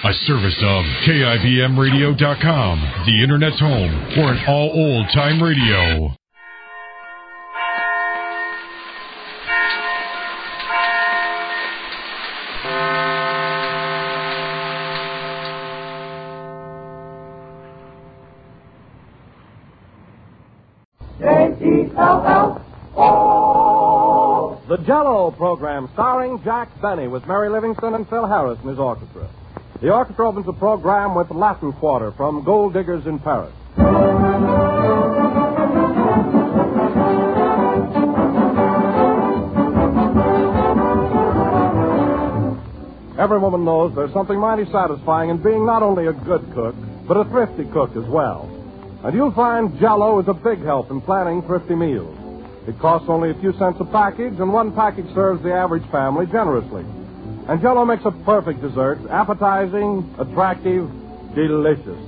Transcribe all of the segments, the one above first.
A service of KIBMradio.com, the Internet's home for an all old-time radio. The Jello program, starring Jack Benny with Mary Livingston and Phil Harris and his orchestra. The orchestra opens the program with Latin Quarter from Gold Diggers in Paris. Every woman knows there's something mighty satisfying in being not only a good cook, but a thrifty cook as well. And you'll find Jello is a big help in planning thrifty meals. It costs only a few cents a package, and one package serves the average family generously. And Jello makes a perfect dessert, appetizing, attractive, delicious.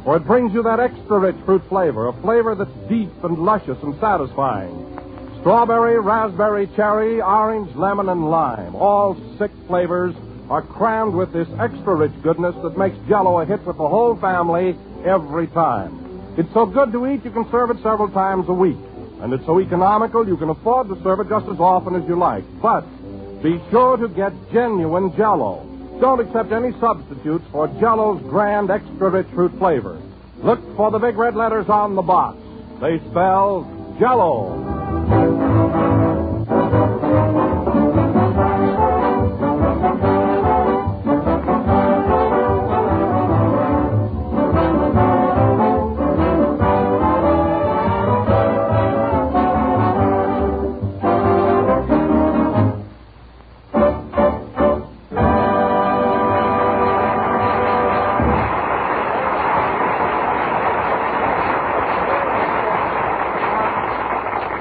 For it brings you that extra rich fruit flavor, a flavor that's deep and luscious and satisfying. Strawberry, raspberry, cherry, orange, lemon, and lime. All 6 flavors are crammed with this extra rich goodness that makes Jello a hit with the whole family every time. It's so good to eat you can serve it several times a week. And it's so economical you can afford to serve it just as often as you like. But be sure to get genuine Jello. Don't accept any substitutes for Jello's grand extra rich fruit flavor. Look for the big red letters on the box. They spell Jello.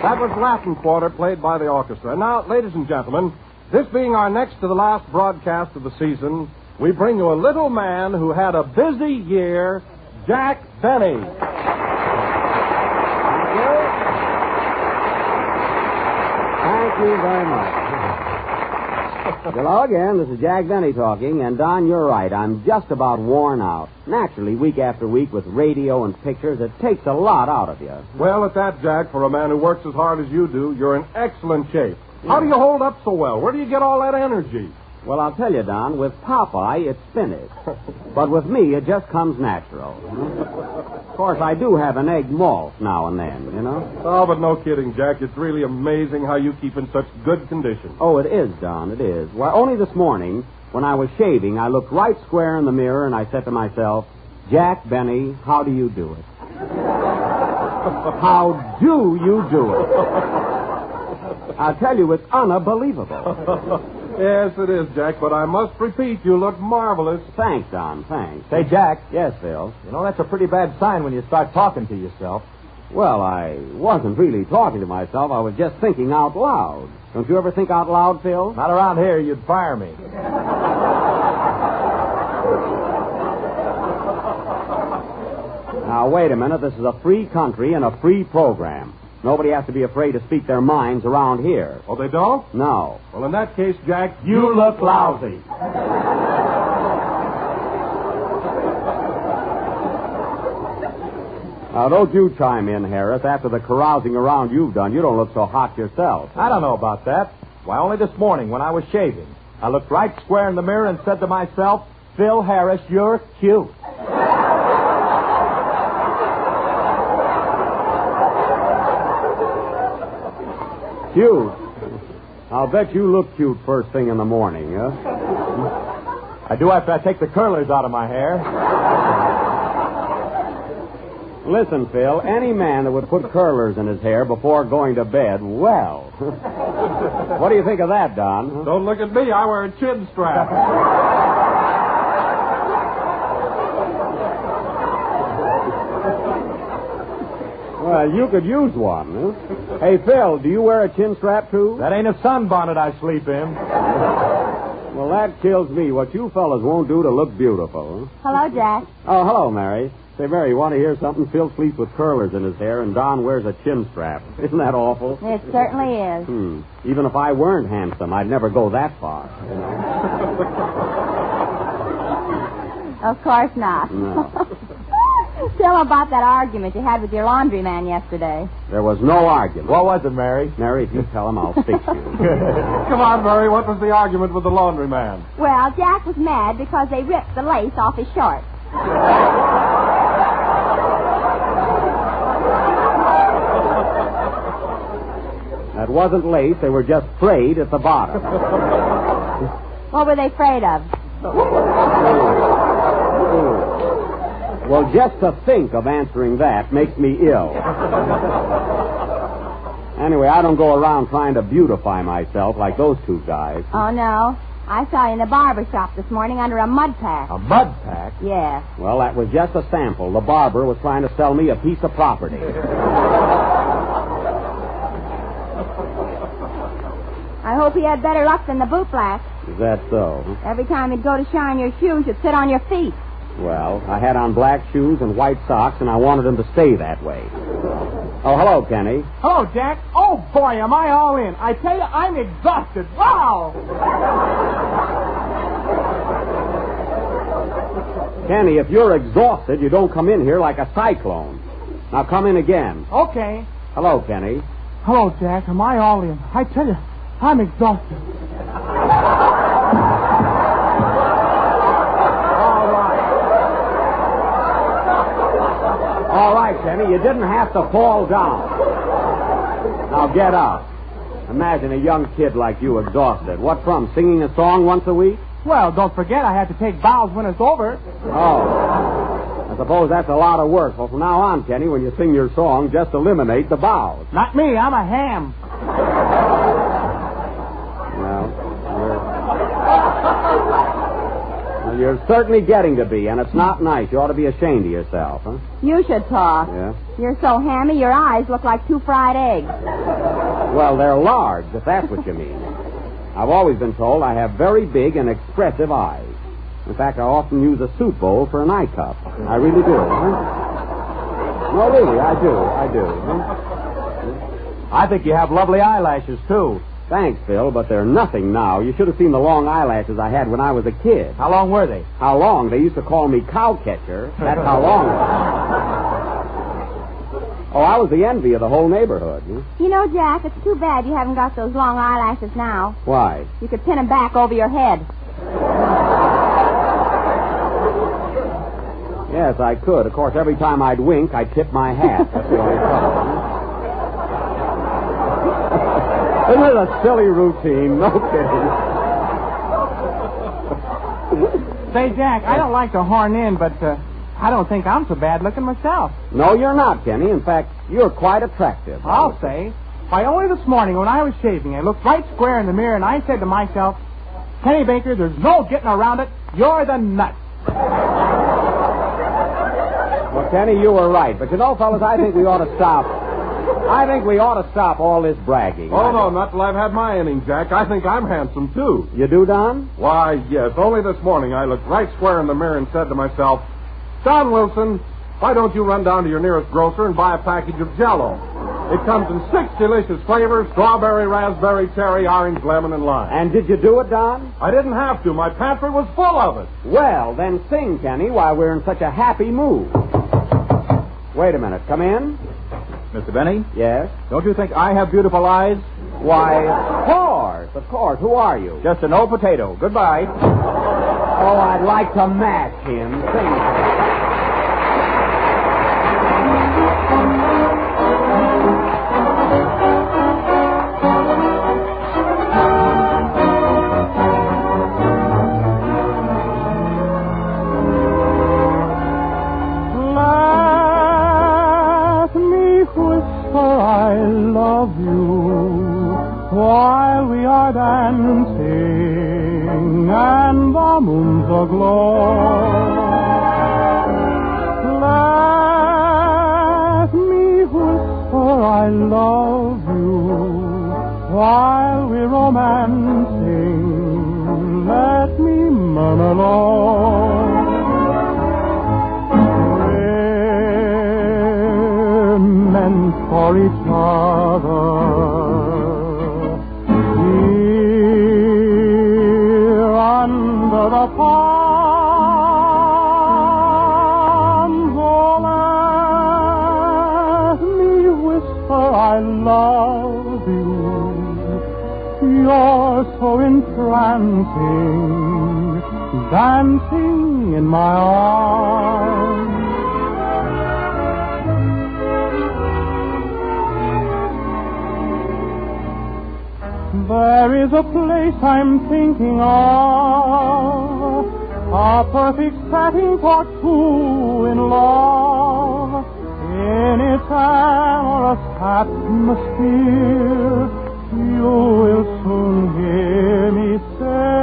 That was Latin Quarter, played by the orchestra. And now, ladies and gentlemen, this being our next to the last broadcast of the season, we bring you a little man who had a busy year, Jack Benny. Thank you very much. Hello again, this is Jack Benny talking, and Don, you're right. I'm just about worn out. Naturally, week after week with radio and pictures, it takes a lot out of you. Well, at that, Jack, for a man who works as hard as you do, you're in excellent shape. How do you hold up so well? Where do you get all that energy? Well, I'll tell you, Don, with Popeye, it's spinach. But with me, it just comes natural. Of course, I do have an egg malt now and then, you know. Oh, but no kidding, Jack. It's really amazing how you keep in such good condition. Oh, it is, Don, it is. Well, only this morning, when I was shaving, I looked right square in the mirror and I said to myself, Jack Benny, how do you do it? How do you do it? I'll tell you, it's unbelievable. Yes, it is, Jack, but I must repeat, you look marvelous. Thanks, Don, thanks. Say, Jack. Yes, Phil? You know, that's a pretty bad sign when you start talking to yourself. Well, I wasn't really talking to myself. I was just thinking out loud. Don't you ever think out loud, Phil? Not around here, you'd fire me. Now, wait a minute. This is a free country and a free program. Nobody has to be afraid to speak their minds around here. Oh, they don't? No. Well, in that case, Jack, You look lousy. Now, don't you chime in, Harris. After the carousing around you've done, you don't look so hot yourself. I don't know about that. Why, only this morning when I was shaving, I looked right square in the mirror and said to myself, Phil Harris, you're cute. Cute? I'll bet you look cute first thing in the morning, huh? I do after I take the curlers out of my hair. Listen, Phil, any man that would put curlers in his hair before going to bed, well. What do you think of that, Don? Don't look at me. I wear a chin strap. Well, you could use one. Huh? Hey, Phil, do you wear a chin strap, too? That ain't a sunbonnet I sleep in. Well, that kills me. What you fellas won't do to look beautiful. Huh? Hello, Jack. Oh, hello, Mary. Say, Mary, you want to hear something? Phil sleeps with curlers in his hair, and Don wears a chin strap. Isn't that awful? It certainly is. Even if I weren't handsome, I'd never go that far. You know? Of course not. No. Tell him about that argument you had with your laundryman yesterday. There was no argument. What was it, Mary? Mary, if you tell him, I'll fix you. Come on, Mary, what was the argument with the laundryman? Well, Jack was mad because they ripped the lace off his shorts. That wasn't lace. They were just frayed at the bottom. What were they afraid of? Well, just to think of answering that makes me ill. Anyway, I don't go around trying to beautify myself like those two guys. Oh, no. I saw you in the barber shop this morning under a mud pack. A mud pack? Yeah. Well, that was just a sample. The barber was trying to sell me a piece of property. I hope he had better luck than the bootblack. Is that so? Every time he'd go to shine your shoes, you'd sit on your feet. Well, I had on black shoes and white socks, and I wanted them to stay that way. Oh, hello, Kenny. Hello, Jack. Oh, boy, am I all in. I tell you, I'm exhausted. Wow! Kenny, if you're exhausted, you don't come in here like a cyclone. Now come in again. Okay. Hello, Kenny. Hello, Jack. Am I all in? I tell you, I'm exhausted. All right, Kenny, you didn't have to fall down. Now get up. Imagine a young kid like you exhausted. What from, singing a song once a week? Well, don't forget I have to take bows when it's over. Oh. I suppose that's a lot of work. Well, from now on, Kenny, when you sing your song, just eliminate the bows. Not me. I'm a ham. Well, you're certainly getting to be, and it's not nice. You ought to be ashamed of yourself, huh? You should talk. Yeah? You're so hammy, your eyes look like 2 fried eggs. Well, they're large, if that's what you mean. I've always been told I have very big and expressive eyes. In fact, I often use a soup bowl for an eye cup. I really do, huh? No, really, I do, huh? I think you have lovely eyelashes, too. Thanks, Phil, but they're nothing now. You should have seen the long eyelashes I had when I was a kid. How long were they? How long? They used to call me cow catcher. That's how long. Oh, I was the envy of the whole neighborhood. Huh? You know, Jack, it's too bad you haven't got those long eyelashes now. Why? You could pin them back over your head. Yes, I could. Of course, every time I'd wink, I'd tip my hat. That's the only trouble. Isn't it a silly routine? No kidding. Say, Jack, I don't like to horn in, but I don't think I'm so bad looking myself. No, you're not, Kenny. In fact, you're quite attractive. I'll say. Why, only this morning when I was shaving, I looked right square in the mirror and I said to myself, Kenny Baker, there's no getting around it. You're the nut. Well, Kenny, you were right. But you know, fellas, I think we ought to stop. I think we ought to stop all this bragging. Oh, no, not till I've had my inning, Jack. I think I'm handsome, too. You do, Don? Why, yes. Only this morning I looked right square in the mirror and said to myself, Don Wilson, why don't you run down to your nearest grocer and buy a package of Jell-O? It comes in 6 delicious flavors: strawberry, raspberry, cherry, orange, lemon, and lime. And did you do it, Don? I didn't have to. My pantry was full of it. Well, then sing, Kenny, while we're in such a happy mood. Wait a minute. Come in. Mr. Benny? Yes? Don't you think I have beautiful eyes? Why, of course. Who are you? Just an old potato. Goodbye. Oh, I'd like to match him. Sing. While we are dancing and the moon's aglow, let me whisper I love you while we're romancing. Let me murmur low, we're meant for each other. The palm love you. You're so entrancing, dancing in my arms. There is a place I'm thinking of, a perfect setting for two in love. In its amorous atmosphere, you will soon hear me say,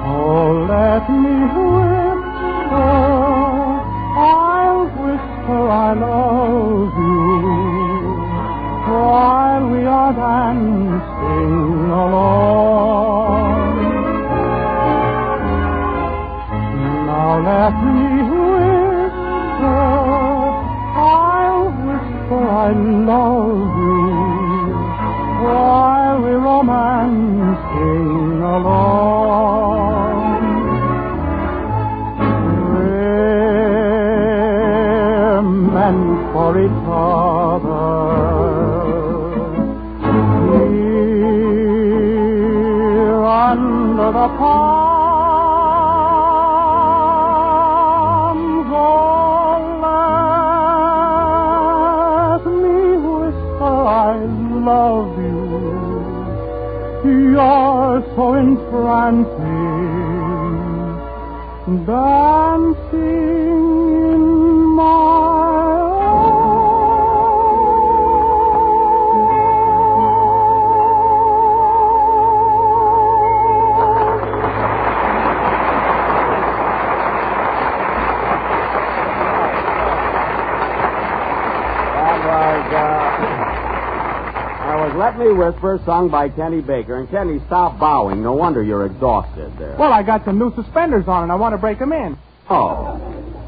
oh, let me whisper, I'll whisper I love you, while we are dancing along. Now let me whisper, I'll whisper I love you, while we're romancing along. We're meant for each other, here under the palms. Oh, let me whisper I love you. You're so entrancing, dancing in my Let Me Whisper, sung by Kenny Baker. And Kenny, stop bowing. No wonder you're exhausted there. Well, I got some new suspenders on and I want to break them in. Oh.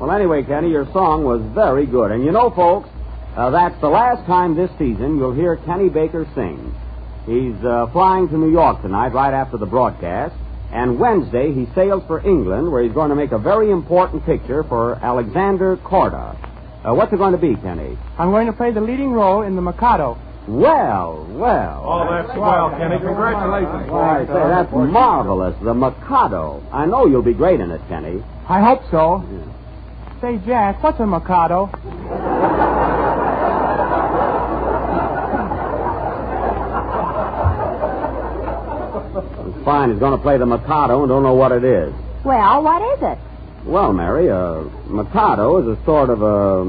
Well, anyway, Kenny, your song was very good. And you know, folks, that's the last time this season you'll hear Kenny Baker sing. He's flying to New York tonight right after the broadcast. And Wednesday he sails for England, where he's going to make a very important picture for Alexander Korda. What's it going to be, Kenny? I'm going to play the leading role in The Mikado. Well. Oh, that's swell, Kenny. Congratulations. Why, say, that's marvelous. The Mikado. I know you'll be great in it, Kenny. I hope so. Yeah. Say, Jack, what's a Mikado? It's fine. He's going to play the Mikado and don't know what it is. Well, what is it? Well, Mary, Mikado is a sort of a...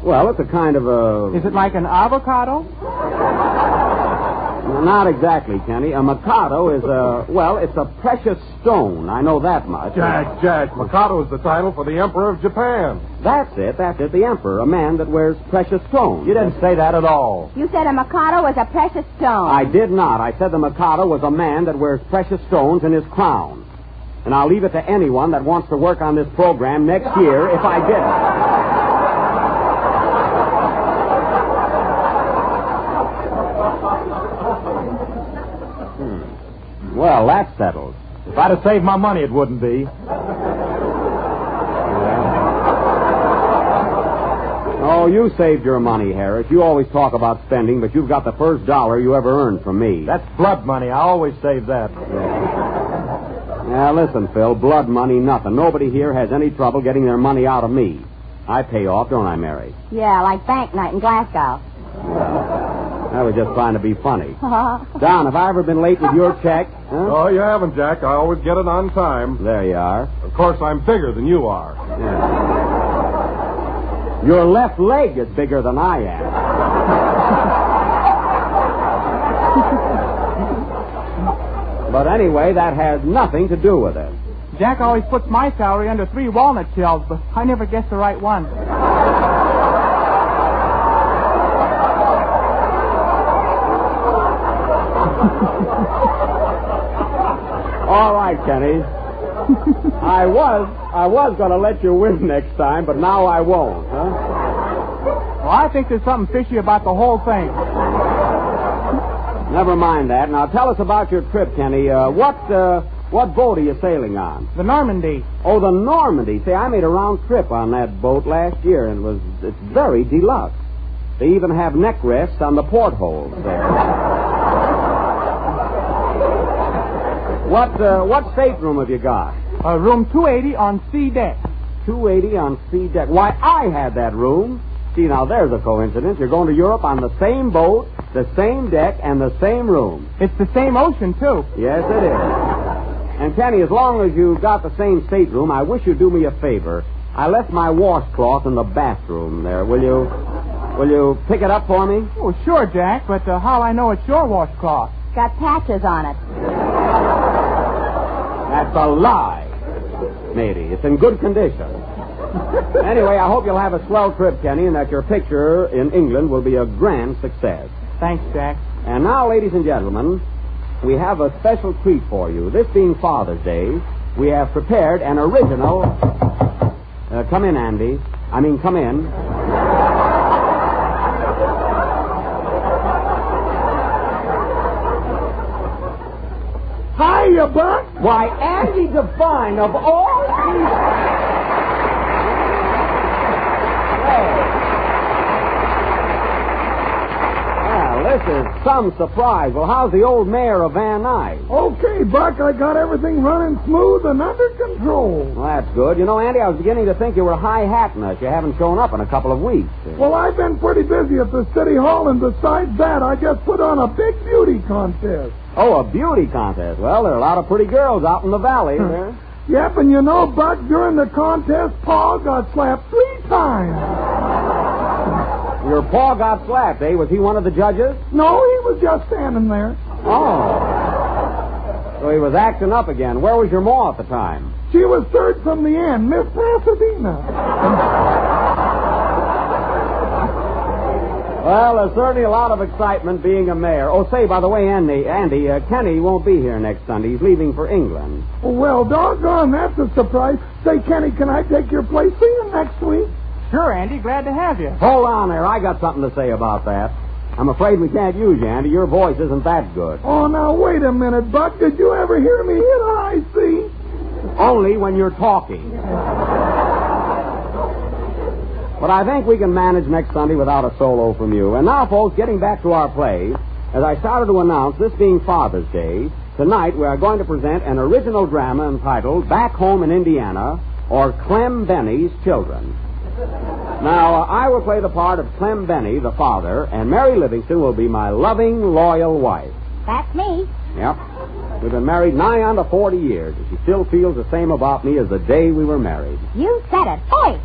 Well, it's a kind of a... Is it like an avocado? Not exactly, Kenny. A Mikado is a... Well, it's a precious stone. I know that much. Jack. Mikado is the title for the Emperor of Japan. That's it. The Emperor, a man that wears precious stones. You didn't say that at all. You said a Mikado was a precious stone. I did not. I said the Mikado was a man that wears precious stones in his crown. And I'll leave it to anyone that wants to work on this program next year if I didn't. Well, that's settled. If I'd have saved my money, it wouldn't be. Yeah. Oh, you saved your money, Harris. You always talk about spending, but you've got the first $1 you ever earned from me. That's blood money. I always save that. Yeah, listen, Phil, blood money, nothing. Nobody here has any trouble getting their money out of me. I pay off, don't I, Mary? Yeah, like bank night in Glasgow. I was just trying to be funny. Don, have I ever been late with your check? Huh? Oh, you haven't, Jack. I always get it on time. There you are. Of course, I'm bigger than you are. Yeah. Your left leg is bigger than I am. But anyway, that has nothing to do with it. Jack always puts my salary under 3 walnut shells, but I never guess the right one. All right, Kenny. I was going to let you win next time, but now I won't, huh? Well, I think there's something fishy about the whole thing. Never mind that. Now, tell us about your trip, Kenny. What What boat are you sailing on? The Normandy. Oh, the Normandy. Say, I made a round trip on that boat last year, and it's very deluxe. They even have neck rests on the portholes there. What stateroom have you got? Room 280 on C deck. 280 on C deck. Why, I had that room. See, now there's a coincidence. You're going to Europe on the same boat, the same deck, and the same room. It's the same ocean, too. Yes, it is. And, Kenny, as long as you've got the same stateroom, I wish you'd do me a favor. I left my washcloth in the bathroom there. Will you pick it up for me? Oh, sure, Jack, but how'll I know it's your washcloth? Got patches on it. That's a lie, matey. It's in good condition. Anyway, I hope you'll have a swell trip, Kenny, and that your picture in England will be a grand success. Thanks, Jack. And now, ladies and gentlemen, we have a special treat for you. This being Father's Day, we have prepared an original... come in, Andy. Come in. Hiya, Buck. Why, Andy Devine, of all people... This is some surprise. Well, how's the old mayor of Van Nuys? Okay, Buck, I got everything running smooth and under control. Well, that's good. You know, Andy, I was beginning to think you were high-hatting us. You haven't shown up in a couple of weeks. Well, I've been pretty busy at the city hall, and besides that, I just put on a big beauty contest. Oh, a beauty contest. Well, there are a lot of pretty girls out in the valley there. Yep, and you know, Buck, during the contest, Pa got slapped 3 times. Your pa got slapped, eh? Was he one of the judges? No, he was just standing there. Oh. So he was acting up again. Where was your ma at the time? She was third from the end, Miss Pasadena. Well, there's certainly a lot of excitement being a mayor. Oh, say, by the way, Andy, Kenny won't be here next Sunday. He's leaving for England. Well, doggone, that's a surprise. Say, Kenny, can I take your place for you next week? Sure, Andy. Glad to have you. Hold on there. I got something to say about that. I'm afraid we can't use you, Andy. Your voice isn't that good. Oh, now, wait a minute, Buck. Did you ever hear me hit a high C? Only when you're talking. But I think we can manage next Sunday without a solo from you. And now, folks, getting back to our play, as I started to announce, this being Father's Day, tonight we are going to present an original drama entitled Back Home in Indiana, or Clem Benny's Children. Now, I will play the part of Clem Benny, the father, and Mary Livingston will be my loving, loyal wife. That's me. Yep. We've been married nigh on to 40 years, and she still feels the same about me as the day we were married. You said it. Oi!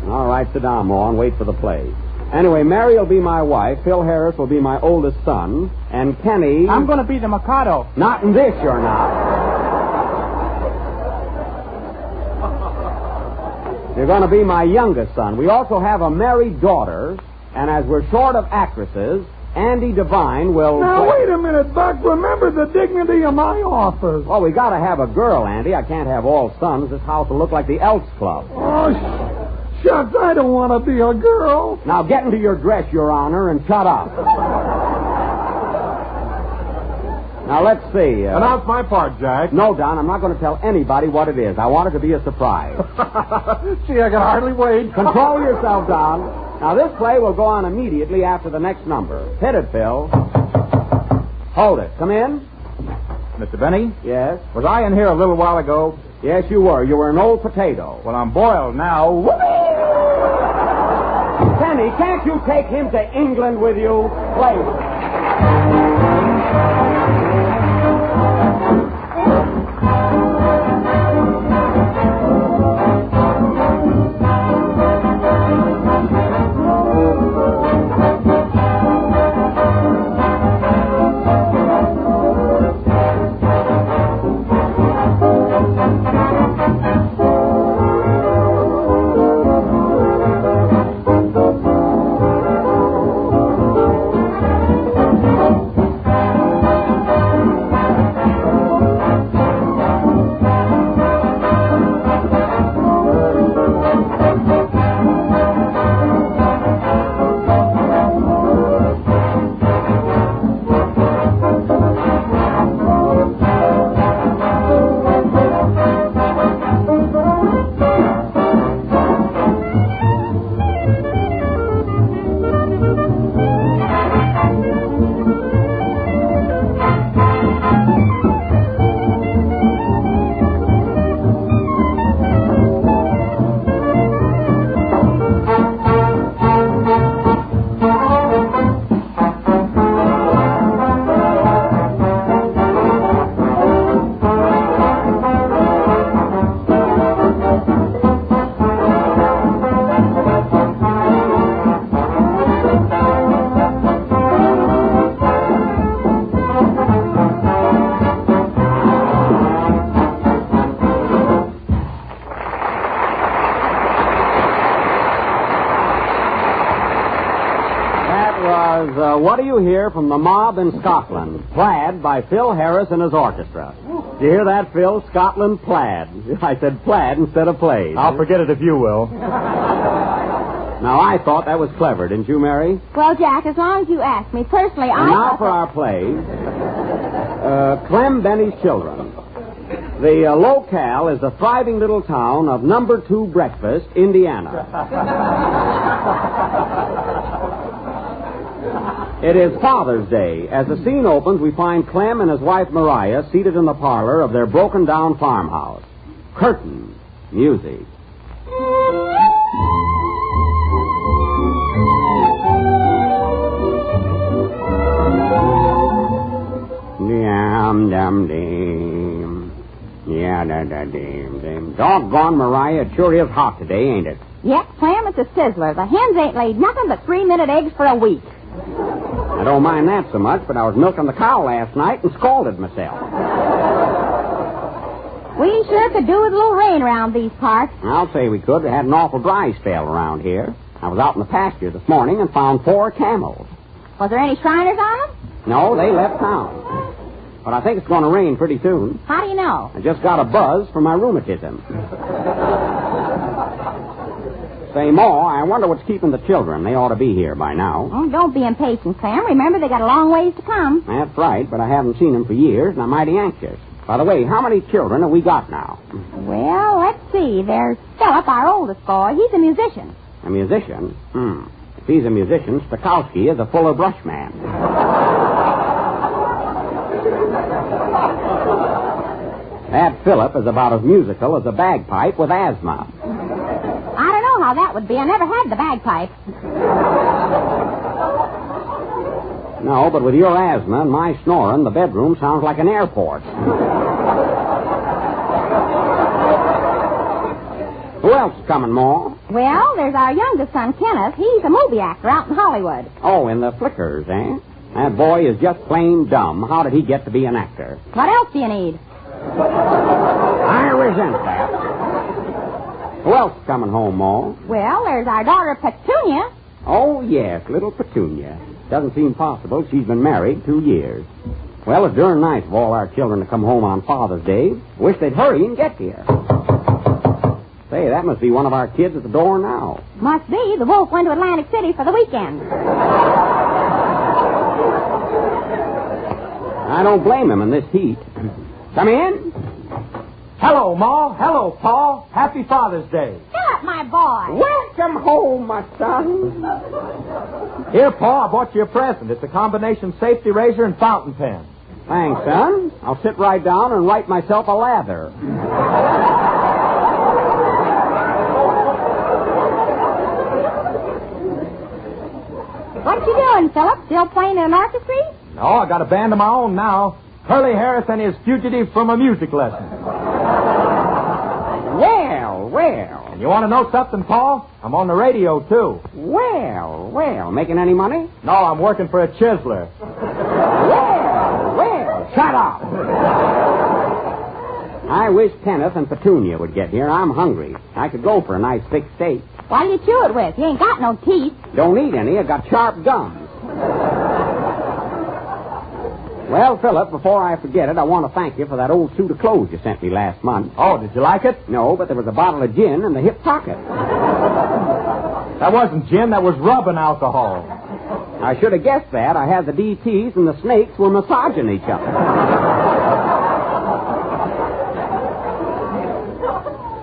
All right, sit down, Ma, and wait for the play. Anyway, Mary will be my wife, Phil Harris will be my oldest son, and Kenny... I'm going to be the Mikado. Not in this, you're not. You're going to be my youngest son. We also have a married daughter, and as we're short of actresses, Andy Devine will... Now, wait a minute, Buck. Remember the dignity of my office. Oh, we got to have a girl, Andy. I can't have all sons. This house will look like the Elks Club. Oh, shucks, I don't want to be a girl. Now, get into your dress, Your Honor, and shut up. Now, let's see. Announce my part, Jack. No, Don, I'm not going to tell anybody what it is. I want it to be a surprise. Gee, I can hardly wait. Control yourself, Don. Now, this play will go on immediately after the next number. Hit it, Phil. Hold it. Come in. Mr. Benny? Yes? Was I in here a little while ago? Yes, you were. You were an old potato. Well, I'm boiled now. Penny, can't you take him to England with you? Play. here from the mob in Scotland. Plaid by Phil Harris and his orchestra. Did you hear that, Phil? Scotland Plaid. I said plaid instead of plaid. I'll forget it if you will. Now, I thought that was clever, didn't you, Mary? Well, Jack, as long as you ask me. Personally, And now for our play. Clem Benny's Children. The locale is the thriving little town of Number 2 Breakfast, Indiana. It is Father's Day. As the scene opens, we find Clem and his wife Mariah seated in the parlor of their broken-down farmhouse. Curtain music. Dum-dum-dim. Yeah-da-da-dim-dim. Doggone, Mariah, it sure is hot today, ain't it? Yep, Clem, it's a sizzler. The hens ain't laid nothing but 3-minute eggs for a week. I don't mind that so much, but I was milking the cow last night and scalded myself. We sure could do with a little rain around these parts. I'll say we could. We had an awful dry spell around here. I was out in the pasture this morning and found 4 camels. Was there any Shriners on them? No, they left town. But I think it's going to rain pretty soon. How do you know? I just got a buzz from my rheumatism. Say, Ma, I wonder what's keeping the children. They ought to be here by now. Oh, don't be impatient, Clem. Remember, they got a long ways to come. That's right, but I haven't seen them for years, and I'm mighty anxious. By the way, how many children have we got now? Well, let's see. There's Philip, our oldest boy. He's a musician. A musician? If he's a musician, Stokowski is a Fuller Brush man. That Philip is about as musical as a bagpipe with asthma. I don't know how that would be. I never had the bagpipe. No, but with your asthma and my snoring, the bedroom sounds like an airport. Who else is coming, Ma? Well, there's our youngest son, Kenneth. He's a movie actor out in Hollywood. Oh, in the flickers, eh? That boy is just plain dumb. How did he get to be an actor? What else do you need? I resent that. Who else is coming home, Ma? Well, there's our daughter, Petunia. Oh, yes, little Petunia. Doesn't seem possible. She's been married 2 years. Well, it's darn nice of all our children to come home on Father's Day. Wish they'd hurry and get here. Say, that must be one of our kids at the door now. Must be. The wolf went to Atlantic City for the weekend. I don't blame him in this heat. Come in. Hello, Ma. Hello, Pa. Happy Father's Day. Philip, my boy. Welcome home, my son. Here, Pa, I bought you a present. It's a combination safety razor and fountain pen. Thanks, son. I'll sit right down and write myself a lather. What you doing, Philip? Still playing in an orchestra? No, I got a band of my own now. Curly Harris and his Fugitive from a Music Lesson. Well. And you want to know something, Paul? I'm on the radio, too. Well. Making any money? No, I'm working for a chiseler. Well. Shut up. I wish Kenneth and Petunia would get here. I'm hungry. I could go for a nice thick steak. What do you chew it with? You ain't got no teeth. Don't need any. I got sharp gums. Well, Philip, before I forget it, I want to thank you for that old suit of clothes you sent me last month. Oh, did you like it? No, but there was a bottle of gin in the hip pocket. That wasn't gin. That was rubbing alcohol. I should have guessed that. I had the DTs and the snakes were massaging each other.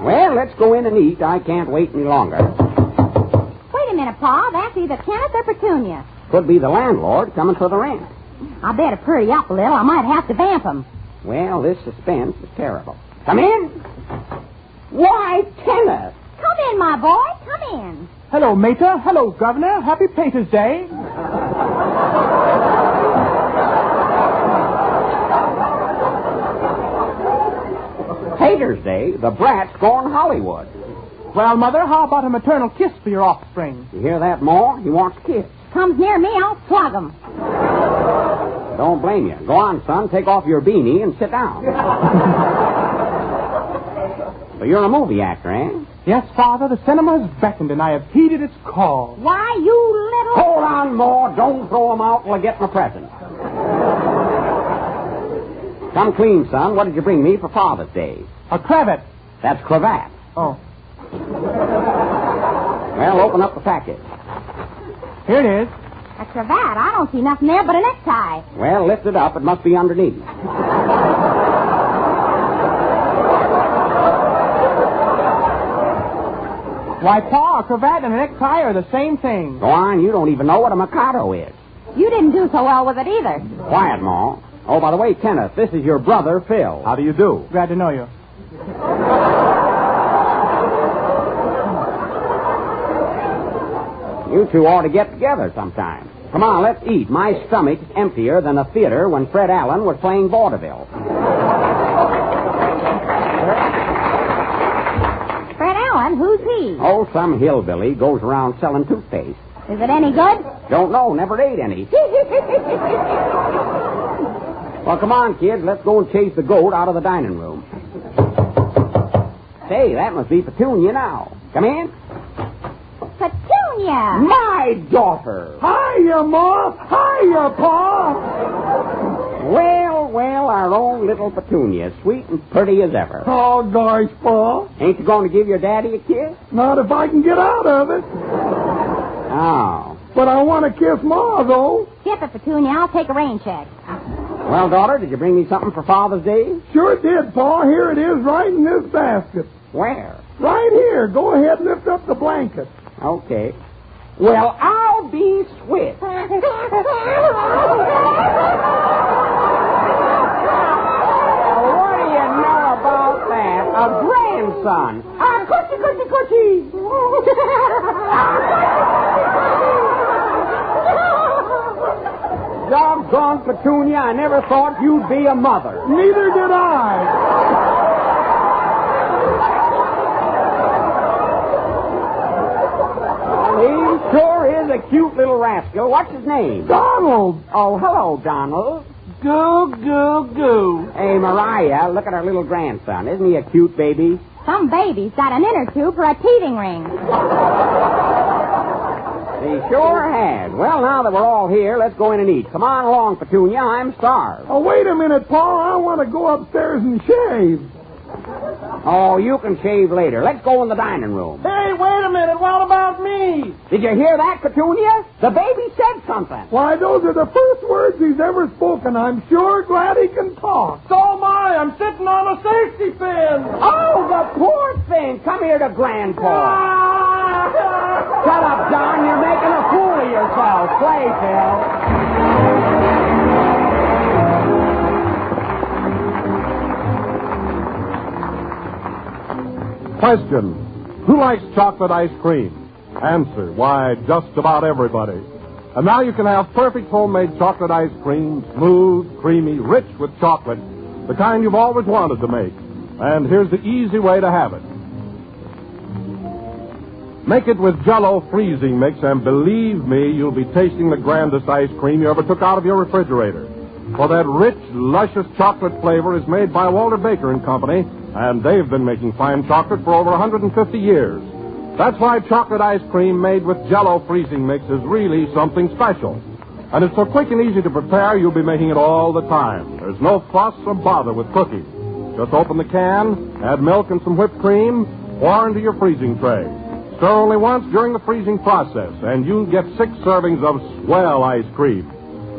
Well, let's go in and eat. I can't wait any longer. Wait a minute, Pa. That's either Kenneth or Petunia. Could be the landlord coming for the rent. I better hurry up a little. I might have to vamp him. Well, this suspense is terrible. Come in. Why, Kenneth. Come in, my boy. Come in. Hello, Mater. Hello, Governor. Happy Pater's Day. Pater's Day? The brat's going Hollywood. Well, Mother, how about a maternal kiss for your offspring? You hear that, Ma? He wants kids. Comes near me, I'll plug him. Don't blame you. Go on, son. Take off your beanie and sit down. So you're a movie actor, eh? Yes, Father, the cinema has beckoned, and I have heeded its call. Why, you little... Hold on, Ma. Don't throw 'em out till I get my present. Come clean, son. What did you bring me for Father's Day? A cravat. That's cravat. Oh. Well, open up the package. Here it is. A cravat? I don't see nothing there but a necktie. Well, lift it up. It must be underneath. Why, Pa, a cravat and a necktie are the same thing. Go on. You don't even know what a Mikado is. You didn't do so well with it either. Quiet, Ma. Oh, by the way, Kenneth, this is your brother, Phil. How do you do? Glad to know you. You two ought to get together sometime. Come on, let's eat. My stomach's emptier than a theater when Fred Allen was playing vaudeville. Fred Allen? Who's he? Oh, some hillbilly goes around selling toothpaste. Is it any good? Don't know, never ate any. Well, come on, kids. Let's go and chase the goat out of the dining room. Say, that must be Petunia now. Come in. Petunia! My daughter! Hiya, Ma. Hiya, Pa. Well, our own little Petunia, sweet and pretty as ever. Oh, gosh, Pa. Ain't you going to give your daddy a kiss? Not if I can get out of it. Oh. But I want to kiss Ma, though. Skip it, Petunia. I'll take a rain check. Well, daughter, did you bring me something for Father's Day? Sure did, Pa. Here it is right in this basket. Where? Right here. Go ahead and lift up the blanket. Okay. Well, I'll be switched. What do you know about that? A grandson. Coochie. Doggone Petunia, I never thought you'd be a mother. Neither did I. He sure is a cute little rascal. What's his name? Donald. Oh, hello, Donald. Goo. Hey, Mariah, look at our little grandson. Isn't he a cute baby? Some baby's got an inner tube for a teething ring. He sure has. Well, now that we're all here, let's go in and eat. Come on along, Petunia. I'm starved. Oh, wait a minute, Pa. I want to go upstairs and shave. Oh, you can shave later. Let's go in the dining room. Hey, wait a minute. What about me? Did you hear that, Petunia? The baby said something. Why, those are the first words he's ever spoken. I'm sure glad he can talk. So am I. I'm sitting on a safety pin. Oh, the poor thing. Come here to Grandpa. Shut up, Don. You're making a fool of yourself. Play, Phil. Question: who likes chocolate ice cream? Answer: why, just about everybody. And now you can have perfect homemade chocolate ice cream, smooth, creamy, rich with chocolate, the kind you've always wanted to make. And here's the easy way to have it. Make it with Jell-O freezing mix, and believe me, you'll be tasting the grandest ice cream you ever took out of your refrigerator. For that rich, luscious chocolate flavor is made by Walter Baker & Company, and they've been making fine chocolate for over 150 years. That's why chocolate ice cream made with Jell-O freezing mix is really something special. And it's so quick and easy to prepare, you'll be making it all the time. There's no fuss or bother with cooking. Just open the can, add milk and some whipped cream, pour into your freezing tray. Stir only once during the freezing process, and you'll get 6 servings of swell ice cream.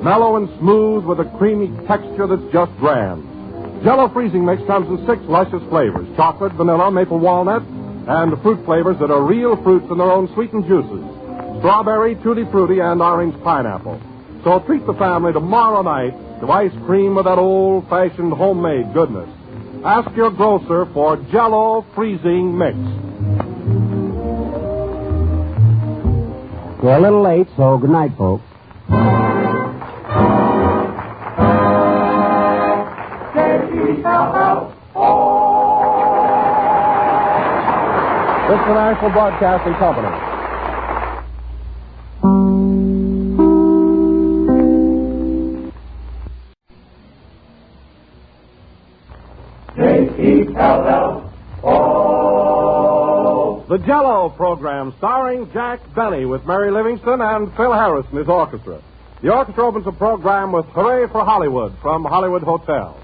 Mellow and smooth with a creamy texture that's just grand. Jell-O freezing mix comes in 6 luscious flavors: chocolate, vanilla, maple walnut, and fruit flavors that are real fruits in their own sweetened juices: strawberry, tutti frutti, and orange pineapple. So treat the family tomorrow night to ice cream with that old-fashioned homemade goodness. Ask your grocer for Jell-O freezing mix. We're a little late, so good night, folks. This is the National Broadcasting Company. K-E-L-L-O The Jell-O program starring Jack Benny with Mary Livingston and Phil Harris and his orchestra. The orchestra opens the program with Hooray for Hollywood from Hollywood Hotel.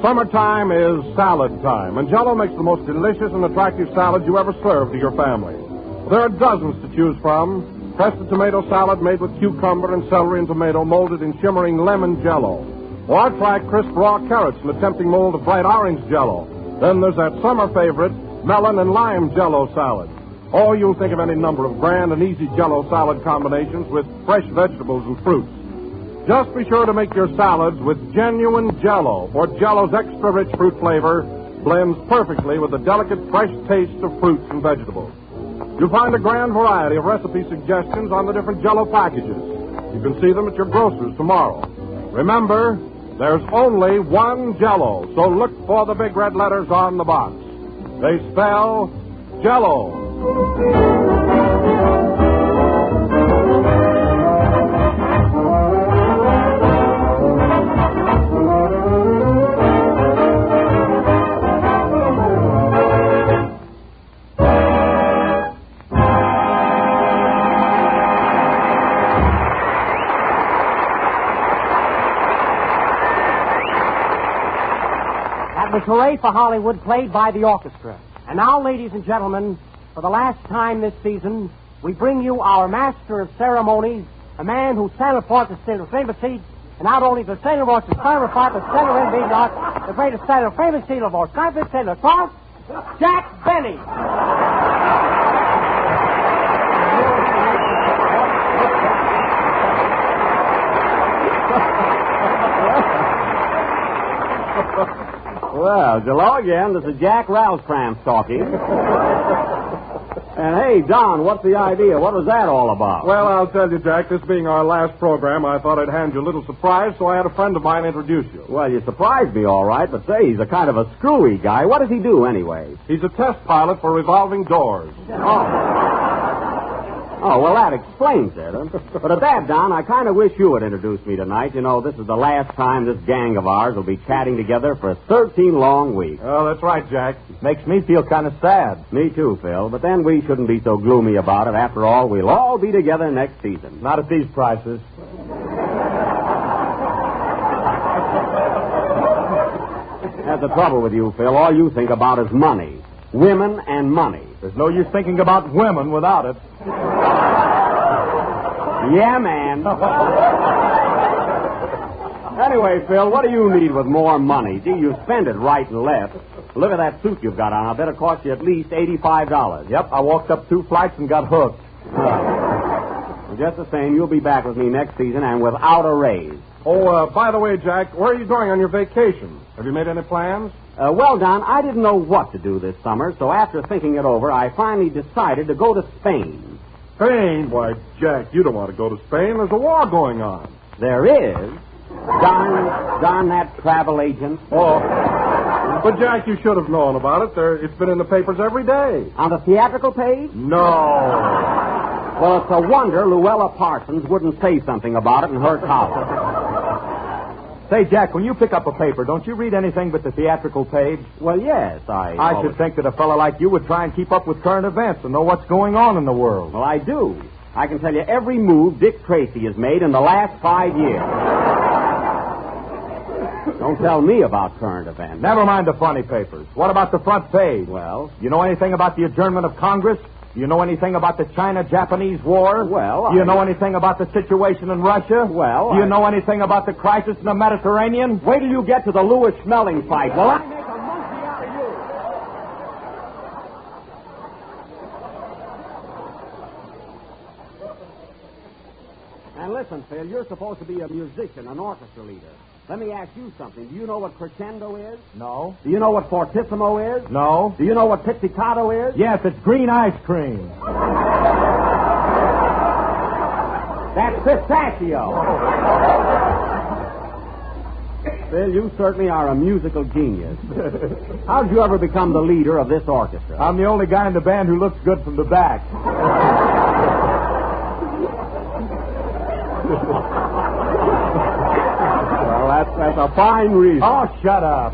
Summertime is salad time, and Jell-O makes the most delicious and attractive salad you ever served to your family. There are dozens to choose from. Press the tomato salad made with cucumber and celery and tomato molded in shimmering lemon Jell-O. Or try crisp raw carrots in the tempting mold of bright orange Jell-O. Then there's that summer favorite, melon and lime Jell-O salad. Or you'll think of any number of grand and easy Jell-O salad combinations with fresh vegetables and fruits. Just be sure to make your salads with genuine Jell-O, for Jell-O's extra rich fruit flavor blends perfectly with the delicate, fresh taste of fruits and vegetables. You'll find a grand variety of recipe suggestions on the different Jell-O packages. You can see them at your grocer's tomorrow. Remember, there's only one Jell-O, so look for the big red letters on the box. They spell Jell-O. Was Hooray for Hollywood, played by the orchestra. And now, ladies and gentlemen, for the last time this season, we bring you our master of ceremonies, a man who Santa Claus is still famous seat, and not only the Santa Claus is Santa Claus, but Santa Claus, the greatest Santa famous seat of our Santa Claus, Jack Benny. Well, hello again. This is Jack Rousekrantz talking. And hey, Don, what's the idea? What was that all about? Well, I'll tell you, Jack, this being our last program, I thought I'd hand you a little surprise, so I had a friend of mine introduce you. Well, you surprised me all right, but say, he's a kind of a screwy guy. What does he do anyway? He's a test pilot for revolving doors. Oh, well, that explains it. But at that, Don, I kind of wish you would introduce me tonight. You know, this is the last time this gang of ours will be chatting together for 13 long weeks. Oh, that's right, Jack. Makes me feel kind of sad. Me too, Phil. But then we shouldn't be so gloomy about it. After all, we'll all be together next season. Not at these prices. That's the trouble with you, Phil. All you think about is money. Women and money. There's no use thinking about women without it. Yeah, man. Anyway, Phil, what do you need with more money? Gee, you spend it right and left. Look at that suit you've got on. I bet it cost you at least $85. Yep, I walked up 2 flights and got hooked. Well, just the same, you'll be back with me next season and without a raise. Oh, by the way, Jack, where are you going on your vacation? Have you made any plans? Well, Don, I didn't know what to do this summer, so after thinking it over, I finally decided to go to Spain. Spain? Why, Jack, you don't want to go to Spain. There's a war going on. There is. Darn that travel agent. Oh. But, Jack, you should have known about it. It's been in the papers every day. On the theatrical page? No. Well, it's a wonder Luella Parsons wouldn't say something about it in her column. Say, Jack, when you pick up a paper, don't you read anything but the theatrical page? Well, yes, I should think that a fellow like you would try and keep up with current events and know what's going on in the world. Well, I do. I can tell you every move Dick Tracy has made in the last 5 years. Don't tell me about current events. Never mind the funny papers. What about the front page? Well? You know anything about the adjournment of Congress? Do you know anything about the China-Japanese war? Well, Do you know anything about the situation in Russia? Well, Do you know anything about the crisis in the Mediterranean? Wait till you get to the Lewis Schmeling fight. Well, I make a monkey out of you. And listen, Phil, you're supposed to be a musician, an orchestra leader. Let me ask you something. Do you know what crescendo is? No. Do you know what fortissimo is? No. Do you know what pizzicato is? Yes, it's green ice cream. That's pistachio. Phil, you certainly are a musical genius. How did you ever become the leader of this orchestra? I'm the only guy in the band who looks good from the back. Well, that's a fine reason. Oh, shut up.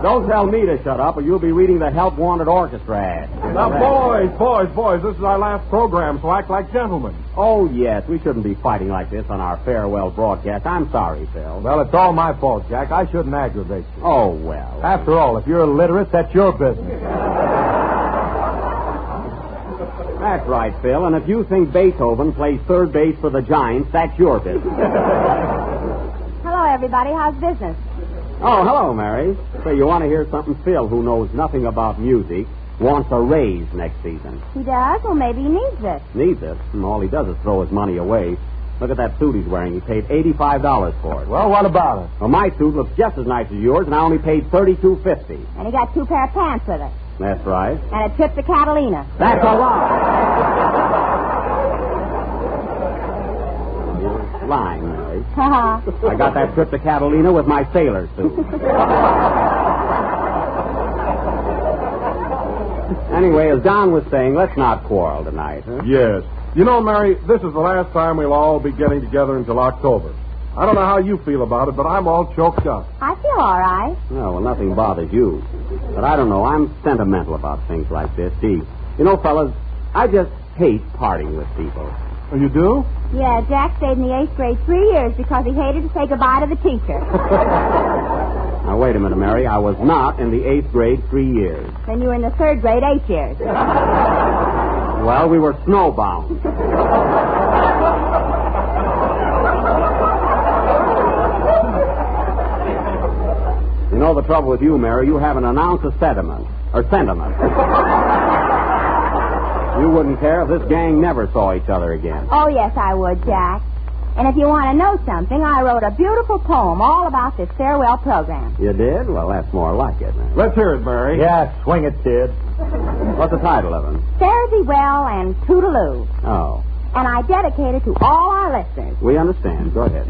Don't tell me to shut up, or you'll be reading the Help Wanted Orchestra ad. Now, boys, this is our last program, so act like gentlemen. Oh, yes, we shouldn't be fighting like this on our farewell broadcast. I'm sorry, Phil. Well, it's all my fault, Jack. I shouldn't aggravate you. Oh, well. After all, if you're illiterate, that's your business. That's right, Phil, and if you think Beethoven plays third base for the Giants, that's your business. Hello, everybody. How's business? Oh, hello, Mary. Say, you want to hear something? Phil, who knows nothing about music, wants a raise next season. He does? Well, maybe he needs it. Needs it? And all he does is throw his money away. Look at that suit he's wearing. He paid $85 for it. Well, what about it? Well, my suit looks just as nice as yours, and I only paid $32.50. And he got 2 pair of pants with it. That's right. And a trip to Catalina. That's a lie. You're lying, Mary. I got that trip to Catalina with my sailor suit. Anyway, as Don was saying, let's not quarrel tonight, huh? Yes. You know, Mary, this is the last time we'll all be getting together until October. I don't know how you feel about it, but I'm all choked up. I feel all right. No, well, nothing bothers you. But I don't know. I'm sentimental about things like this. Gee, you know, fellas, I just hate parting with people. Oh, you do? Yeah, Jack stayed in the 8th grade 3 years because he hated to say goodbye to the teacher. Now, wait a minute, Mary. I was not in the 8th grade 3 years. Then you were in the 3rd grade 8 years. Well, we were snowbound. You know the trouble with you, Mary, you haven't an ounce of sentiment. You wouldn't care if this gang never saw each other again. Oh, yes, I would, Jack. And if you want to know something, I wrote a beautiful poem all about this farewell program. You did? Well, that's more like it, man. Let's hear it, Mary. Yeah, swing it, kid. What's the title of it? Fare thee well and toodaloo. Oh. And I dedicate it to all our listeners. We understand. Go ahead.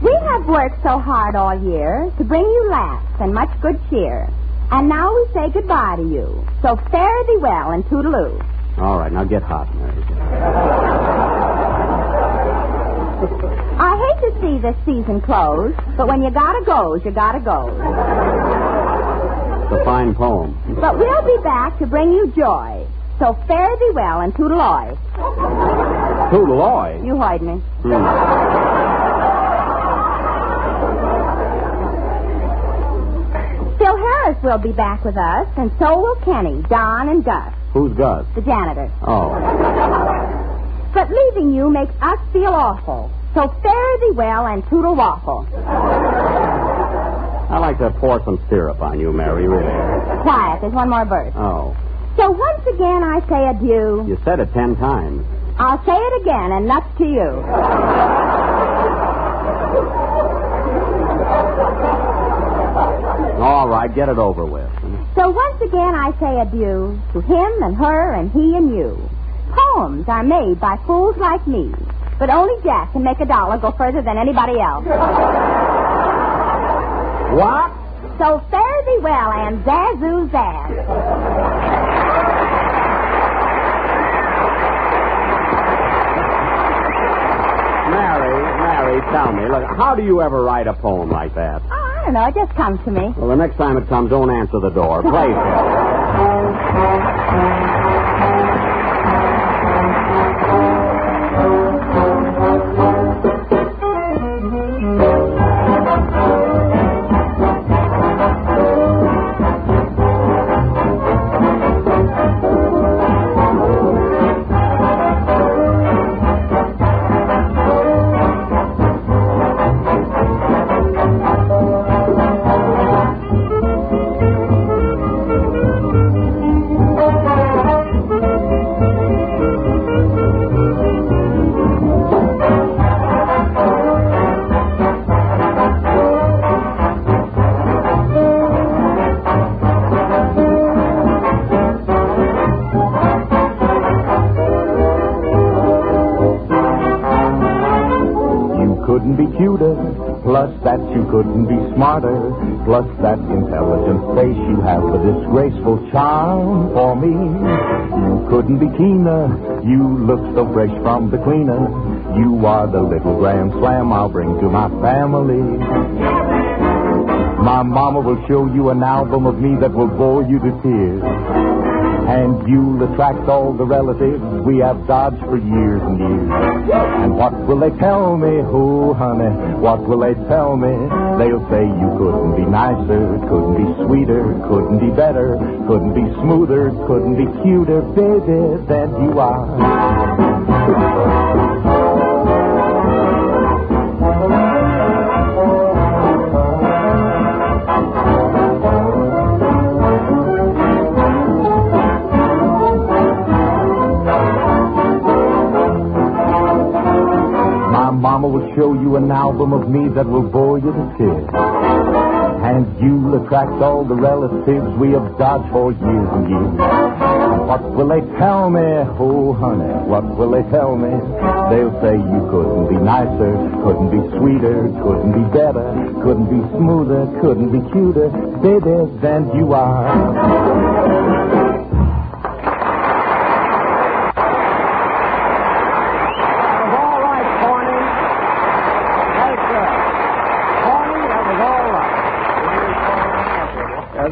We have worked so hard all year to bring you laughs and much good cheer. And now we say goodbye to you. So fare thee well and toodaloo. All right, now get hot, Mary. I hate to see this season close, but when you gotta go, you gotta go. It's a fine poem. But we'll be back to bring you joy. So fare thee well and toodaloy. Toodaloy? You heard me. Phil Harris will be back with us, and so will Kenny, Don, and Gus. Who's Gus? The janitor. Oh. But leaving you makes us feel awful. So fare thee well and toodle waffle. I like to pour some syrup on you, Mary, really. Quiet, there's one more verse. Oh. So once again I say adieu. You said it 10 times. I'll say it again, and nuts to you. All right, get it over with. So once again I say adieu to him and her and he and you. Poems are made by fools like me, but only Jack can make $1 go further than anybody else. What? So fare thee well and zazoo zaz. Mary, tell me, look, how do you ever write a poem like that? Oh, I don't know. It just comes to me. Well, the next time it comes, don't answer the door. Play it. Just that you couldn't be smarter, plus that intelligent face you have, the disgraceful charm for me. You couldn't be keener, you look so fresh from the cleaner. You are the little grand slam I'll bring to my family. My mama will show you an album of me that will bore you to tears. And you'll attract all the relatives we have dodged for years and years. And what will they tell me? Oh, honey, what will they tell me? They'll say you couldn't be nicer, couldn't be sweeter, couldn't be better, couldn't be smoother, couldn't be cuter, baby, than you are. Mama will show you an album of me that will bore you to tears. And you'll attract all the relatives we have dodged for years and years. And what will they tell me? Oh, honey, what will they tell me? They'll say you couldn't be nicer, couldn't be sweeter, couldn't be better, couldn't be smoother, couldn't be cuter, baby, than you are.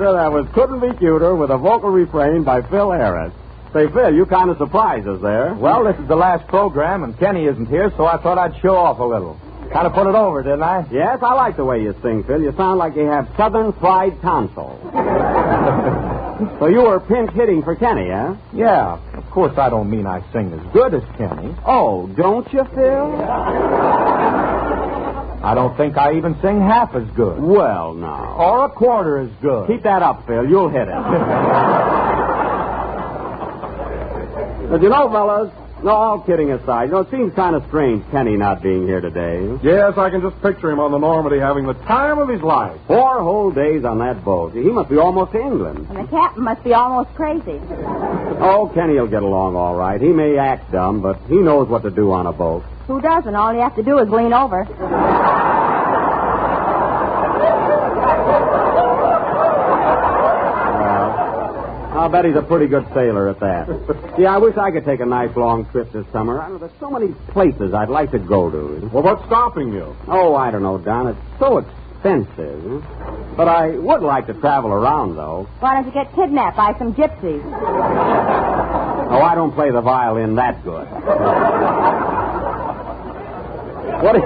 That was Couldn't Be Cuter with a vocal refrain by Phil Harris. Say, Phil, you kind of surprised us there. Well, this is the last program, and Kenny isn't here, so I thought I'd show off a little. Kind of put it over, didn't I? Yes, I like the way you sing, Phil. You sound like you have southern fried tonsil. So you were pinch hitting for Kenny, huh? Yeah. Of course, I don't mean I sing as good as Kenny. Oh, don't you, Phil? I don't think I even sing half as good. Well, now. Or a quarter as good. Keep that up, Phil. You'll hit it. But you know, fellas, no, all kidding aside, it seems kind of strange Kenny not being here today. Yes, I can just picture him on the Normandy having the time of his life. 4 whole days on that boat. He must be almost to England. And the captain must be almost crazy. Oh, Kenny'll get along all right. He may act dumb, but he knows what to do on a boat. Who doesn't? All you have to do is lean over. I'll bet he's a pretty good sailor at that. See, I wish I could take a nice long trip this summer. I know there's so many places I'd like to go to. Well, what's stopping you? Oh, I don't know, Don. It's so expensive. But I would like to travel around, though. Why don't you get kidnapped by some gypsies? Oh, I don't play the violin that good. What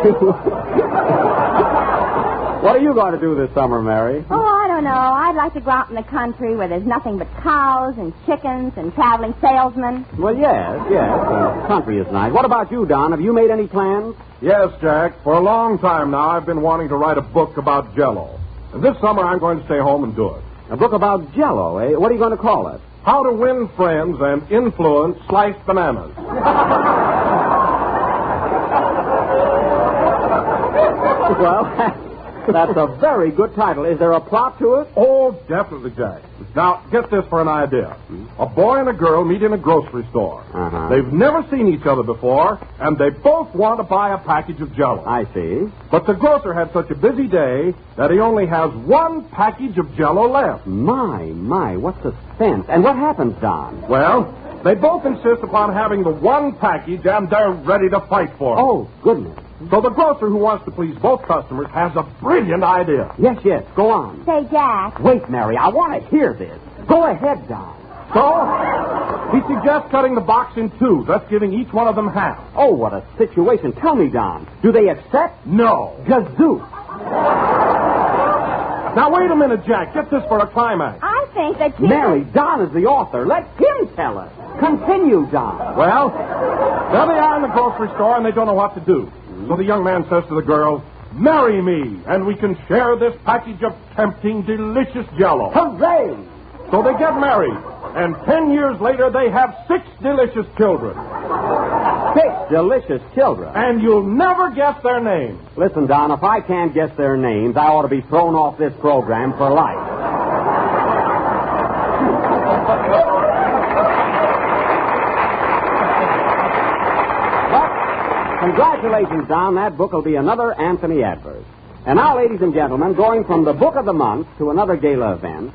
are you going to do this summer, Mary? Oh, I don't know. I'd like to go out in the country where there's nothing but cows and chickens and traveling salesmen. Well, yes. The country is nice. What about you, Don? Have you made any plans? Yes, Jack. For a long time now, I've been wanting to write a book about Jell-O. And this summer, I'm going to stay home and do it. A book about Jell-O, eh? What are you going to call it? How to Win Friends and Influence Sliced Bananas. Well, that's a very good title. Is there a plot to it? Oh, definitely, Jack. Now, get this for an idea. A boy and a girl meet in a grocery store. Uh-huh. They've never seen each other before, and they both want to buy a package of Jell-O. I see. But the grocer had such a busy day that he only has one package of Jell-O left. My, what suspense. And what happens, Don? Well, they both insist upon having the one package, and they're ready to fight for it. Oh, goodness. So the grocer, who wants to please both customers, has a brilliant idea. Yes, go on. Say, Jack. Wait, Mary, I want to hear this. Go ahead, Don. So, he suggests cutting the box in 2, thus giving each one of them half. Oh, what a situation. Tell me, Don, do they accept? No. Gazoo. Now, wait a minute, Jack. Get this for a climax. I think that you... Mary, Don is the author. Let him tell us. Continue, Don. Well, there they are in the grocery store, and they don't know what to do. So the young man says to the girl, "Marry me, and we can share this package of tempting, delicious Jell-O." Hooray! So they get married, and 10 years later, they have 6 delicious children. 6 delicious children? And you'll never guess their names. Listen, Don, if I can't guess their names, I ought to be thrown off this program for life. Congratulations, Don. That book will be another Anthony Adverse. And now, ladies and gentlemen, going from the book of the month to another gala event,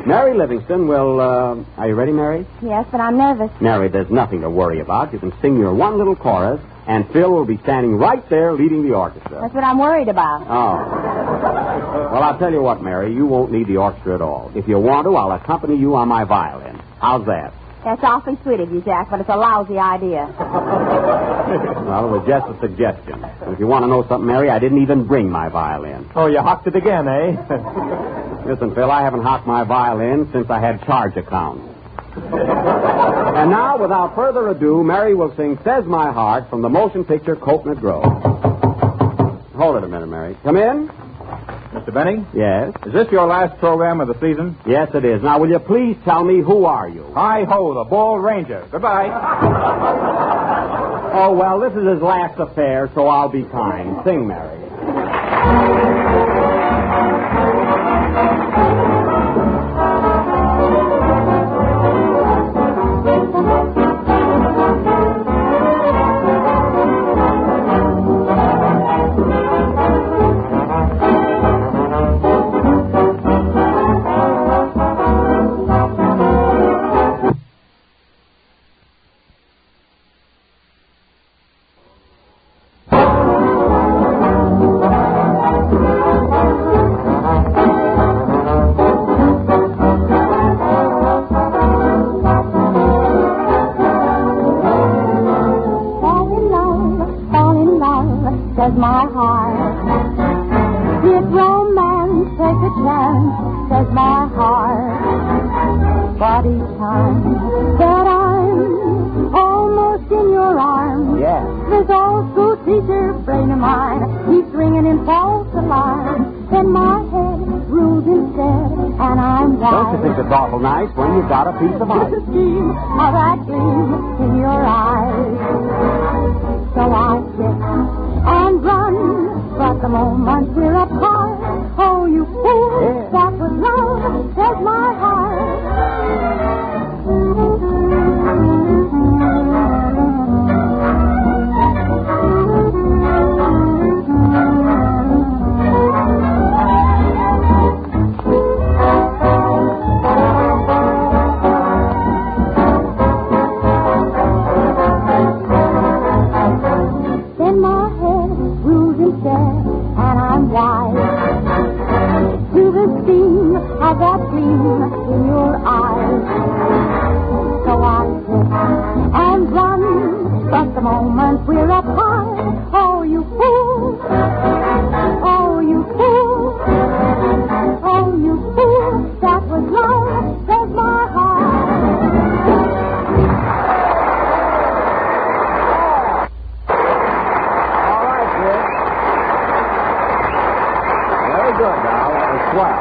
Mary Livingston will, are you ready, Mary? Yes, but I'm nervous. Mary, there's nothing to worry about. You can sing your one little chorus, and Phil will be standing right there leading the orchestra. That's what I'm worried about. Oh. Well, I'll tell you what, Mary, you won't need the orchestra at all. If you want to, I'll accompany you on my violin. How's that? That's awfully sweet of you, Jack, but it's a lousy idea. Well, it was just a suggestion. And if you want to know something, Mary, I didn't even bring my violin. Oh, you hocked it again, eh? Listen, Phil, I haven't hocked my violin since I had charge accounts. And now, without further ado, Mary will sing Says My Heart from the motion picture Coconut Grove. Hold it a minute, Mary. Come in. Mr. Benny? Yes? Is this your last program of the season? Yes, it is. Now, will you please tell me who are you? Hi-ho, the Bald Ranger. Goodbye. Oh, well, this is his last affair, so I'll be kind. Sing, Mary. Says my heart. Did romance take a chance? Says my heart. But each time that I'm almost in your arms, Yes. this old school teacher brain of mine keeps ringing in false alarm. Then my head rules instead, and I'm wise. Don't you think it's awful nice when you've got a piece of ice? The scheme of that gleam in your eyes. So I sit and run, but the moment we're apart, oh, you fool, Yeah. that was love, says my heart. Then my head rules instead, and I'm wise to the scheme of that gleam in your eyes. So I sit and run, but the moment we're apart, oh, you fool, oh, you fool, oh, you fool, that was love, says my heart. All right, kid. Very good, now. That was swell.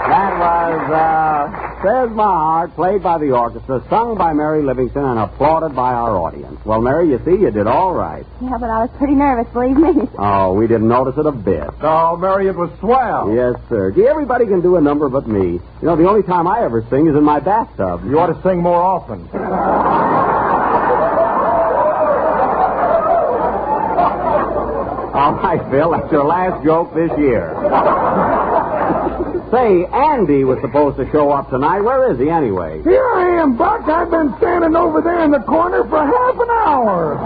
That was, Says My Heart, played by the orchestra, sung by Mary Livingston, and applauded by our audience. Well, Mary, you see, you did all right. Yeah, but I was pretty nervous, believe me. Oh, we didn't notice it a bit. No, Mary, it was swell. Yes, sir. Gee, everybody can do a number but me. You know, the only time I ever sing is in my bathtub. You ought to sing more often. All right, Phil, that's your last joke this year. Say, Andy was supposed to show up tonight. Where is he, anyway? Here I am, Buck. I've been standing over there in the corner for half an hour.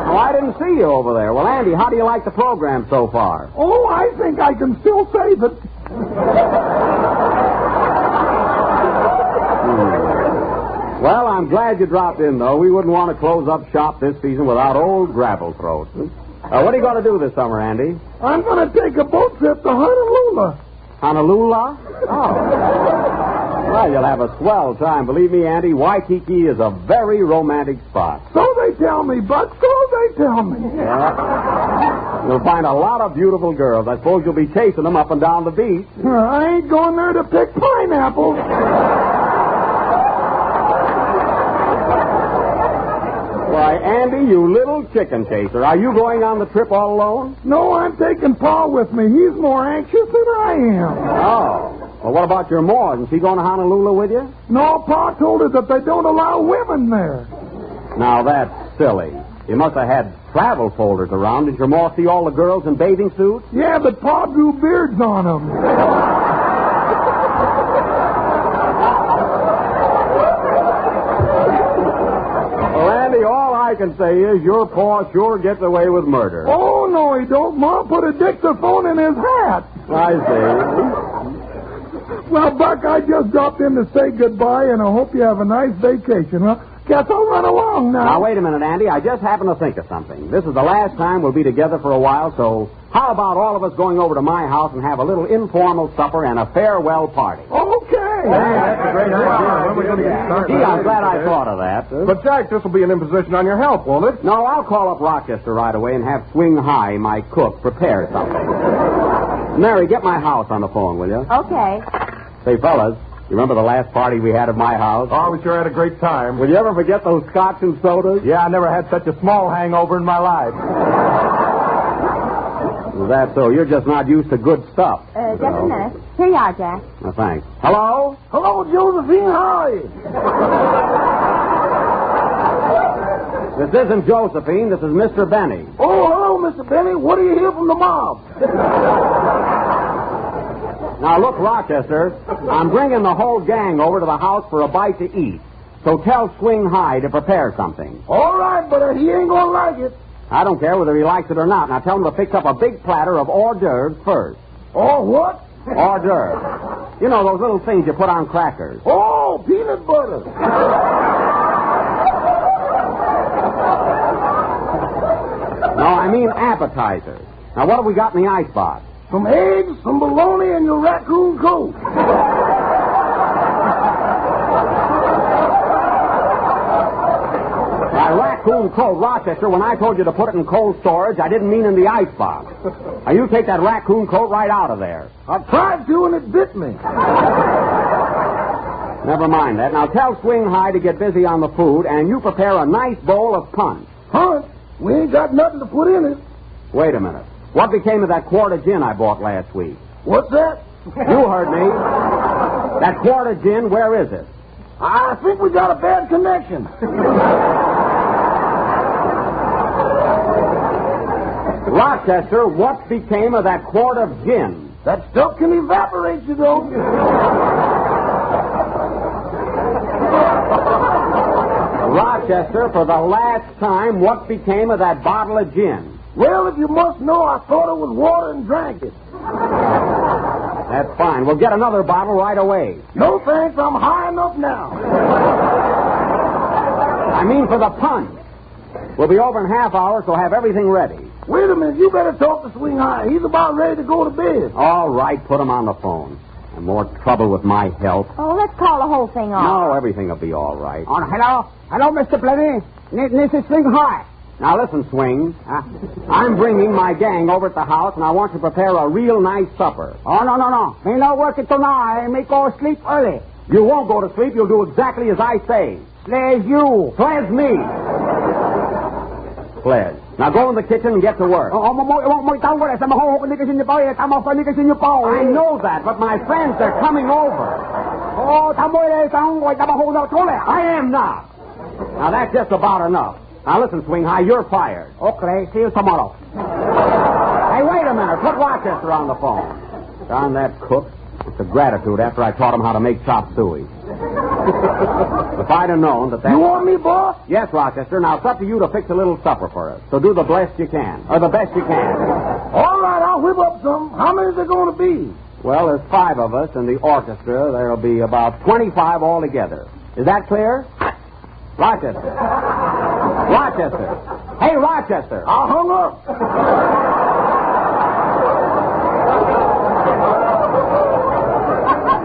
Oh, I didn't see you over there. Well, Andy, how do you like the program so far? Oh, I think I can still save it. Well, I'm glad you dropped in, though. We wouldn't want to close up shop this season without old Gravel Throat. What are you going to do this summer, Andy? I'm going to take a boat trip to Honolulu. Honolulu? Oh. Well, you'll have a swell time. Believe me, Andy, Waikiki is a very romantic spot. So they tell me, Buck. So they tell me. Yeah. You'll find a lot of beautiful girls. I suppose you'll be chasing them up and down the beach. I ain't going there to pick pineapples. Why, Andy, you little chicken chaser. Are you going on the trip all alone? No, I'm taking Pa with me. He's more anxious than I am. Oh. Well, what about your Maud? Is she going to Honolulu with you? No, Pa told her that they don't allow women there. Now, that's silly. You must have had travel folders around. Did your ma see all the girls in bathing suits? Yeah, but Pa drew beards on them. Well, Andy, all I can say is your pa sure gets away with murder. Oh, no, he don't. Ma put a dictaphone in his hat. I see. Well, Buck, I just dropped in to say goodbye, and I hope you have a nice vacation. Well, guess I'll run along now. Now, wait a minute, Andy. I just happened to think of something. This is the last time we'll be together for a while, so how about all of us going over to my house and have a little informal supper and a farewell party? Okay. That's a great idea. When are we going to get started? Gee, I'm glad I thought of that. But, Jack, this will be an imposition on your health, won't it? No, I'll call up Rochester right away and have Swing High, my cook, prepare something. Mary, get my house on the phone, will you? Okay. Say, fellas, you remember the last party we had at my house? Oh, we sure had a great time. Will you ever forget those scotch and sodas? Yeah, I never had such a small hangover in my life. Is that so? You're just not used to good stuff. Just a minute. Here you are, Jack. No, thanks. Hello? Hello, Josephine. Hi. This isn't Josephine. This is Mr. Benny. Oh, hello, Mr. Benny. What do you hear from the mob? Now, look, Rochester, I'm bringing the whole gang over to the house for a bite to eat. So tell Swing High to prepare something. All right, but he ain't gonna like it. I don't care whether he likes it or not. Now, tell him to fix up a big platter of hors d'oeuvres first. Oh, what? Hors d'oeuvres. You know, those little things you put on crackers. Oh, peanut butter. No, I mean appetizers. Now, what have we got in the icebox? Some eggs, some bologna, and your raccoon coat. My raccoon coat, Rochester, when I told you to put it in cold storage, I didn't mean in the icebox. Now, you take that raccoon coat right out of there. I tried to, and it bit me. Never mind that. Now, tell Swing High to get busy on the food, and you prepare a nice bowl of punch. Huh? We ain't got nothing to put in it. Wait a minute. What became of that quart of gin I bought last week? What's that? You heard me. That quart of gin, where is it? I think we got a bad connection. Rochester, what became of that quart of gin? That stuff can evaporate, you know. Rochester, for the last time, what became of that bottle of gin? Well, if you must know, I thought it was water and drank it. That's fine. We'll get another bottle right away. No, thanks. I'm high enough now. I mean for the punch. We'll be over in half hour, so have everything ready. Wait a minute. You better talk to Swing High. He's about ready to go to bed. All right, put him on the phone. And more trouble with my health. Oh, let's call the whole thing off. No, everything will be all right. Oh, hello, Mr. Benny. This is Swing High. Now, listen, Swing. I'm bringing my gang over at the house, and I want to prepare a real nice supper. Oh, no. Me not working tonight. Me go sleep early. You won't go to sleep. You'll do exactly as I say. There's you. Pledge me. Pledge. Now go in the kitchen and get to work. I know that, but my friends, they're coming over. I am not. Now, that's just about enough. Now, listen, Swing High, you're fired. Okay, see you tomorrow. Hey, wait a minute. Put Rochester on the phone. Darn that cook. It's a gratitude after I taught him how to make chop suey. If I'd have known that... You want me, boss? Yes, Rochester. Now, it's up to you to fix a little supper for us. So do the best you can. Or the best you can. All right, I'll whip up some. How many is there going to be? Well, there's 5 of us in the orchestra. There'll be about 25 altogether. Is that clear? Rochester. Rochester. Hey, Rochester. I hung up.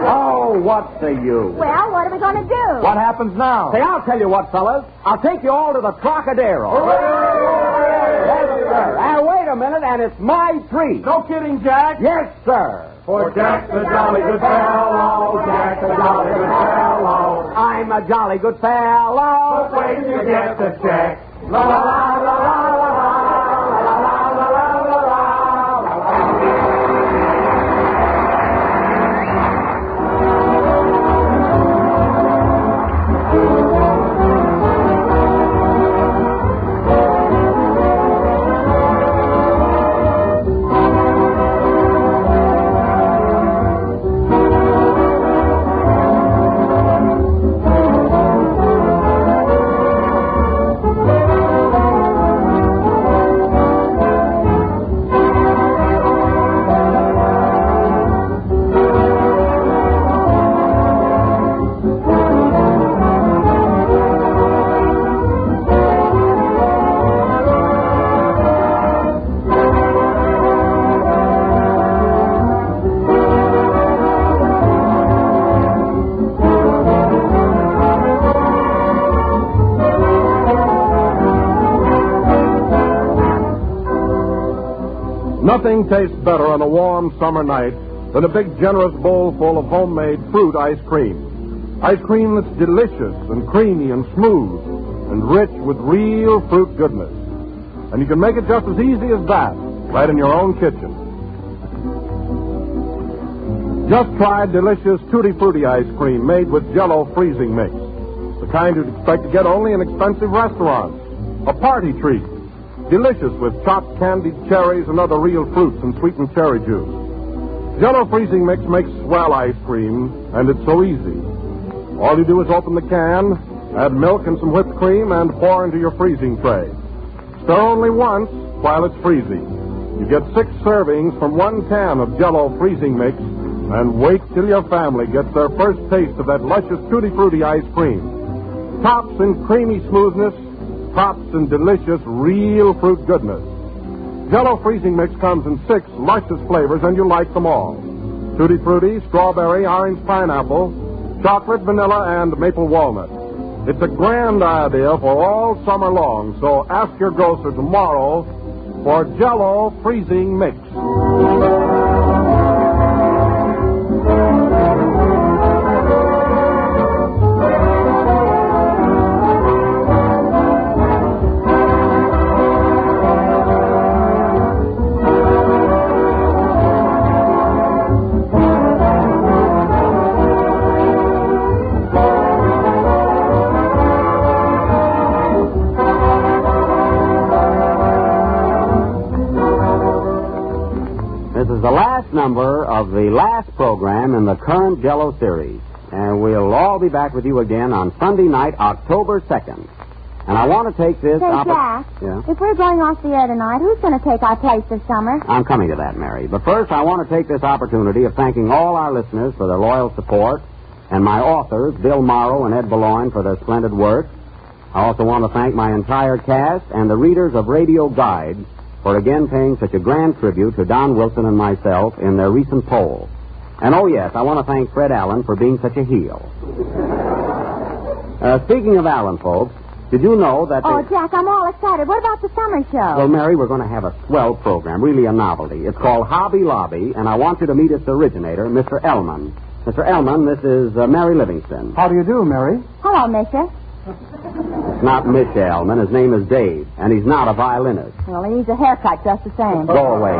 Oh, what say you? Well, what are we going to do? What happens now? Say, I'll tell you what, fellas. I'll take you all to the Trocadero. Yes, sir. And wait a minute, and it's my treat. No kidding, Jack. Yes, sir. For Jack's a jolly good fellow, Jack's a jolly good fellow. I'm a jolly good fellow. But when you get the check, la la la la la la la la la la la. Nothing tastes better on a warm summer night than a big, generous bowl full of homemade fruit ice cream. Ice cream that's delicious and creamy and smooth and rich with real fruit goodness. And you can make it just as easy as that, right in your own kitchen. Just try delicious Tutti Frutti ice cream made with Jell-O freezing mix. The kind you'd expect to get only in expensive restaurants. A party treat. Delicious with chopped candied cherries and other real fruits and sweetened cherry juice. Jell-O freezing mix makes swell ice cream, and it's so easy. All you do is open the can, add milk and some whipped cream, and pour into your freezing tray. Stir only once while it's freezing. You get 6 servings from 1 can of Jell-O freezing mix, and wait till your family gets their first taste of that luscious Tutti Frutti ice cream. Tops in creamy smoothness, tops in delicious real fruit goodness. Jell-O freezing mix comes in 6 luscious flavors, and you like them all. Tutti Frutti, strawberry, orange pineapple, chocolate, vanilla, and maple walnut. It's a grand idea for all summer long, so ask your grocer tomorrow for Jell-O freezing mix. Number of the last program in the current Jell-O series. And we'll all be back with you again on Sunday night, October 2nd. And I want to take this... Say, Jack, if we're going off the air tonight, who's going to take our place this summer? I'm coming to that, Mary. But first, I want to take this opportunity of thanking all our listeners for their loyal support, and my authors, Bill Morrow and Ed Boulogne, for their splendid work. I also want to thank my entire cast and the readers of Radio Guide for again paying such a grand tribute to Don Wilson and myself in their recent poll. And oh yes, I want to thank Fred Allen for being such a heel. Speaking of Allen, folks, did you know that... Oh, Jack, I'm all excited. What about the summer show? Well, Mary, we're going to have a swell program, really a novelty. It's called Hobby Lobby, and I want you to meet its originator, Mr. Ellman. Mr. Ellman, this is Mary Livingston. How do you do, Mary? Hello, mister. It's not Mitch Ellman. His name is Dave, and he's not a violinist. Well, he needs a haircut just the same. Go away.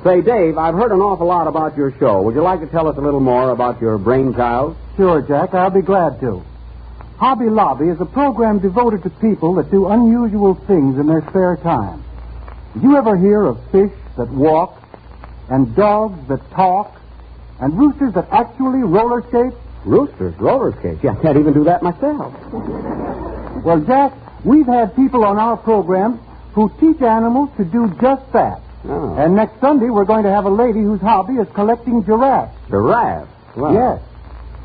Say, Dave, I've heard an awful lot about your show. Would you like to tell us a little more about your brainchild? Sure, Jack. I'll be glad to. Hobby Lobby is a program devoted to people that do unusual things in their spare time. Did you ever hear of fish that walk, and dogs that talk, and roosters that actually roller skate? Roosters, roller skates. Yeah, I can't even do that myself. Well, Jack, we've had people on our program who teach animals to do just that. Oh. And next Sunday, we're going to have a lady whose hobby is collecting giraffes. Giraffes? Wow. Yes.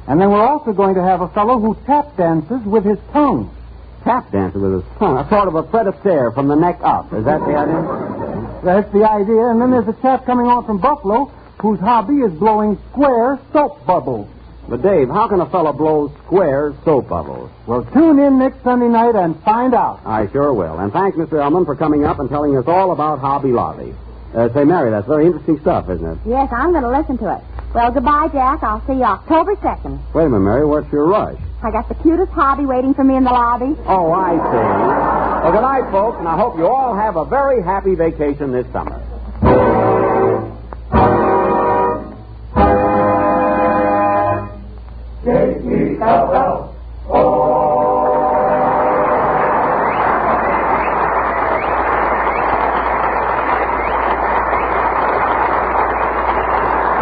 And then we're also going to have a fellow who tap dances with his tongue. Tap dances with his tongue? A sort of a Fred Astaire from the neck up. Is that the idea? That's the idea. And then there's a chap coming on from Buffalo whose hobby is blowing square soap bubbles. But, Dave, how can a fellow blow square soap bubbles? Well, tune in next Sunday night and find out. I sure will. And thanks, Mr. Ellman, for coming up and telling us all about Hobby Lobby. Say, Mary, that's very interesting stuff, isn't it? Yes, I'm going to listen to it. Well, goodbye, Jack. I'll see you October 2nd. Wait a minute, Mary. What's your rush? I got the cutest hobby waiting for me in the lobby. Oh, I see. Well, good night, folks, and I hope you all have a very happy vacation this summer.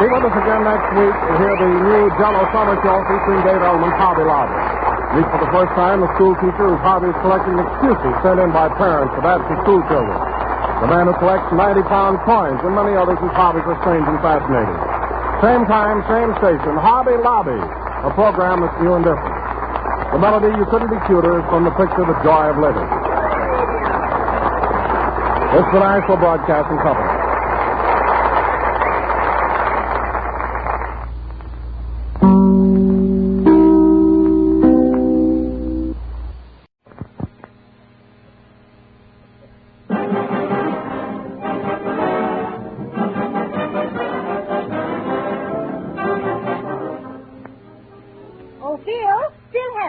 Be with us again next week to hear the new Jell-O summer show featuring Dave Ellman's Hobby Lobby. Meet for the first time the school teacher whose hobby is collecting excuses sent in by parents of absent school children. The man who collects 90-pound coins and many others whose hobbies are strange and fascinating. Same time, same station, Hobby Lobby, a program that's new and different. The melody You Couldn't Be Cuter is from the picture The Joy of Living. It's the National Broadcasting Company.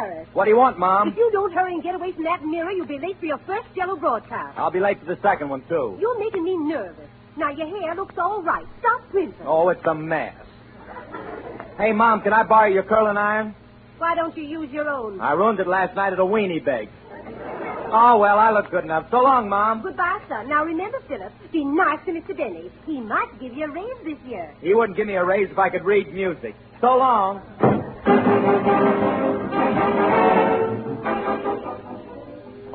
Harris. What do you want, Mom? If you don't hurry and get away from that mirror, you'll be late for your first Jello broadcast. I'll be late for the second one, too. You're making me nervous. Now, your hair looks all right. Stop squinting. Oh, it's a mess. Hey, Mom, can I borrow your curling iron? Why don't you use your own? I ruined it last night at a weenie bake. Oh, well, I look good enough. So long, Mom. Goodbye, son. Now, remember, Philip, be nice to Mr. Benny. He might give you a raise this year. He wouldn't give me a raise if I could read music. So long.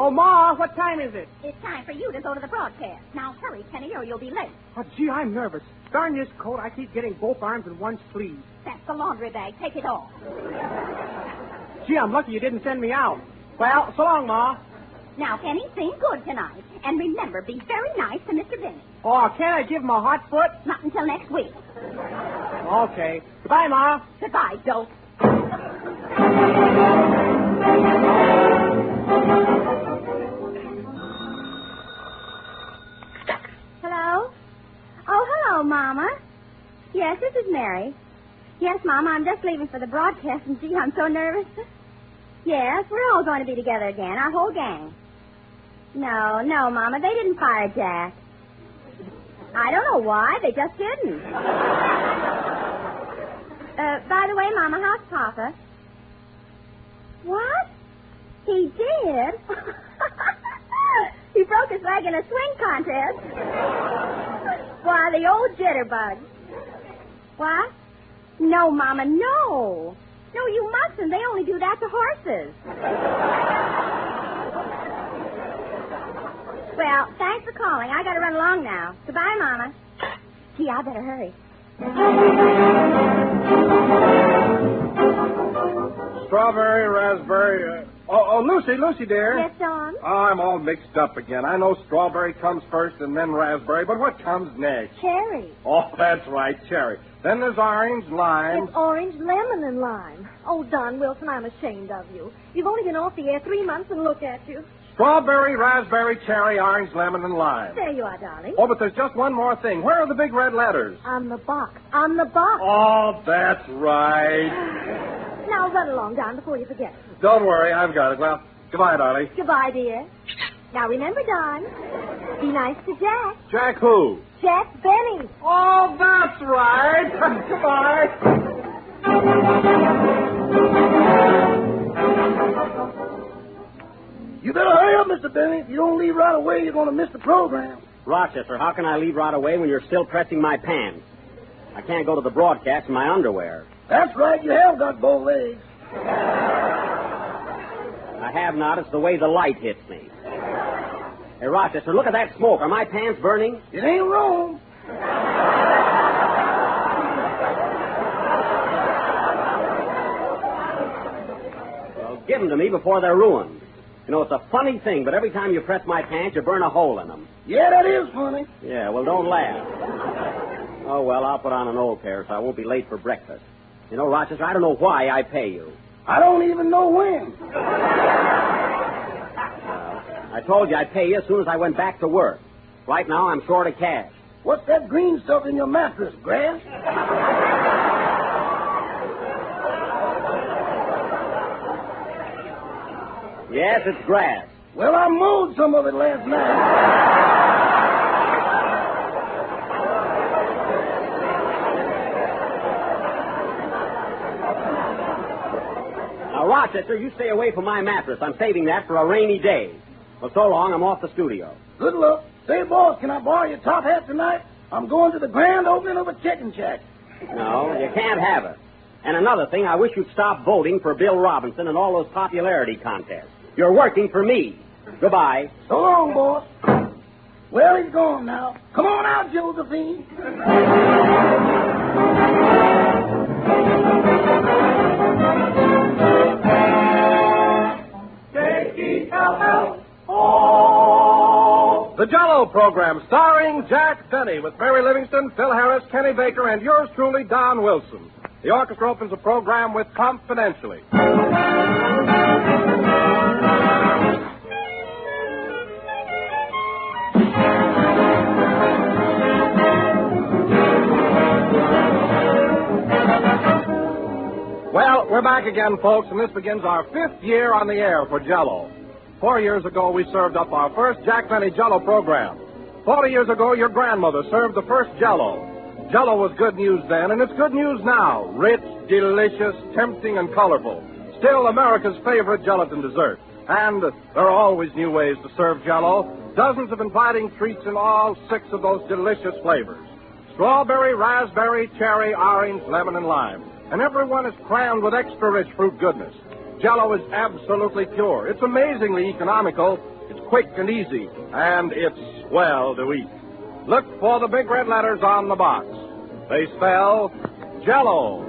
Oh, Ma, what time is it? It's time for you to go to the broadcast. Now, hurry, Kenny, or you'll be late. Oh, gee, I'm nervous. Darn this coat, I keep getting both arms in one sleeve. That's the laundry bag. Take it off. Gee, I'm lucky you didn't send me out. Well, so long, Ma. Now, Kenny, sing good tonight. And remember, be very nice to Mr. Benny. Oh, can't I give him a hot foot? Not until next week. Okay. Goodbye, Ma. Goodbye, dope. Hello? Oh, hello, Mama. Yes, this is Mary. Yes, Mama, I'm just leaving for the broadcast, and gee, I'm so nervous. Yes, we're all going to be together again, our whole gang. No, Mama, they didn't fire Jack. I don't know why, they just didn't. By the way, Mama, how's Papa? What? He did? He broke his leg in a swing contest. Why, the old jitterbug. What? No, Mama, no. No, you mustn't. They only do that to horses. Well, thanks for calling. I got to run along now. Goodbye, Mama. Gee, I better hurry. Strawberry, raspberry. Lucy, dear. Yes, Don? Oh, I'm all mixed up again. I know strawberry comes first and then raspberry, but what comes next? Cherry. Oh, that's right, cherry. Then there's orange, lime. It's orange, lemon, and lime. Oh, Don Wilson, I'm ashamed of you. You've only been off the air 3 months, and look at you. Strawberry, raspberry, cherry, orange, lemon, and lime. There you are, darling. Oh, but there's just one more thing. Where are the big red letters? On the box. On the box. Oh, that's right. Now run along, Don, before you forget. Don't worry, I've got it. Well, goodbye, darling. Goodbye, dear. Now remember, Don, be nice to Jack. Jack who? Jack Benny. Oh, that's right. Goodbye. You better hurry up, Mr. Benny. If you don't leave right away, you're going to miss the program. Rochester, how can I leave right away when you're still pressing my pants? I can't go to the broadcast in my underwear. That's right. You have got both legs. I have not. It's the way the light hits me. Hey, Rochester, look at that smoke. Are my pants burning? It ain't wrong. Well, give them to me before they're ruined. You know, it's a funny thing, but every time you press my pants, you burn a hole in them. Yeah, that is funny. Yeah, well, don't laugh. Oh, well, I'll put on an old pair so I won't be late for breakfast. You know, Rochester, I don't know why I pay you. I don't even know when. I told you I'd pay you as soon as I went back to work. Right now, I'm short of cash. What's that green stuff in your mattress, grass? Yes, it's grass. Well, I mowed some of it last night. Now, Rochester, you stay away from my mattress. I'm saving that for a rainy day. Well, so long. I'm off the studio. Good luck. Say, boss, can I borrow your top hat tonight? I'm going to the grand opening of a chicken shack. No, you can't have it. And another thing, I wish you'd stop voting for Bill Robinson and all those popularity contests. You're working for me. Goodbye. So long, boss. Well, he's gone now. Come on out, Josephine. K-E-L-L-O. The Jello program starring Jack Benny with Mary Livingston, Phil Harris, Kenny Baker, and yours truly, Don Wilson. The orchestra opens the program with Confidentially. Well, We're back again, folks, and this begins our 5th year on the air for Jell-O. 4 years ago, we served up our first Jack Benny Jell-O program. 40 years ago, your grandmother served the first Jell-O. Jell-O was good news then, and it's good news now. Rich, delicious, tempting, and colorful. Still America's favorite gelatin dessert. And there are always new ways to serve Jell-O. Dozens of inviting treats in all 6 of those delicious flavors. Strawberry, raspberry, cherry, orange, lemon, and lime. And every one is crammed with extra rich fruit goodness. Jell-O is absolutely pure. It's amazingly economical. It's quick and easy. And it's swell to eat. Look for the big red letters on the box. They spell Jell-O.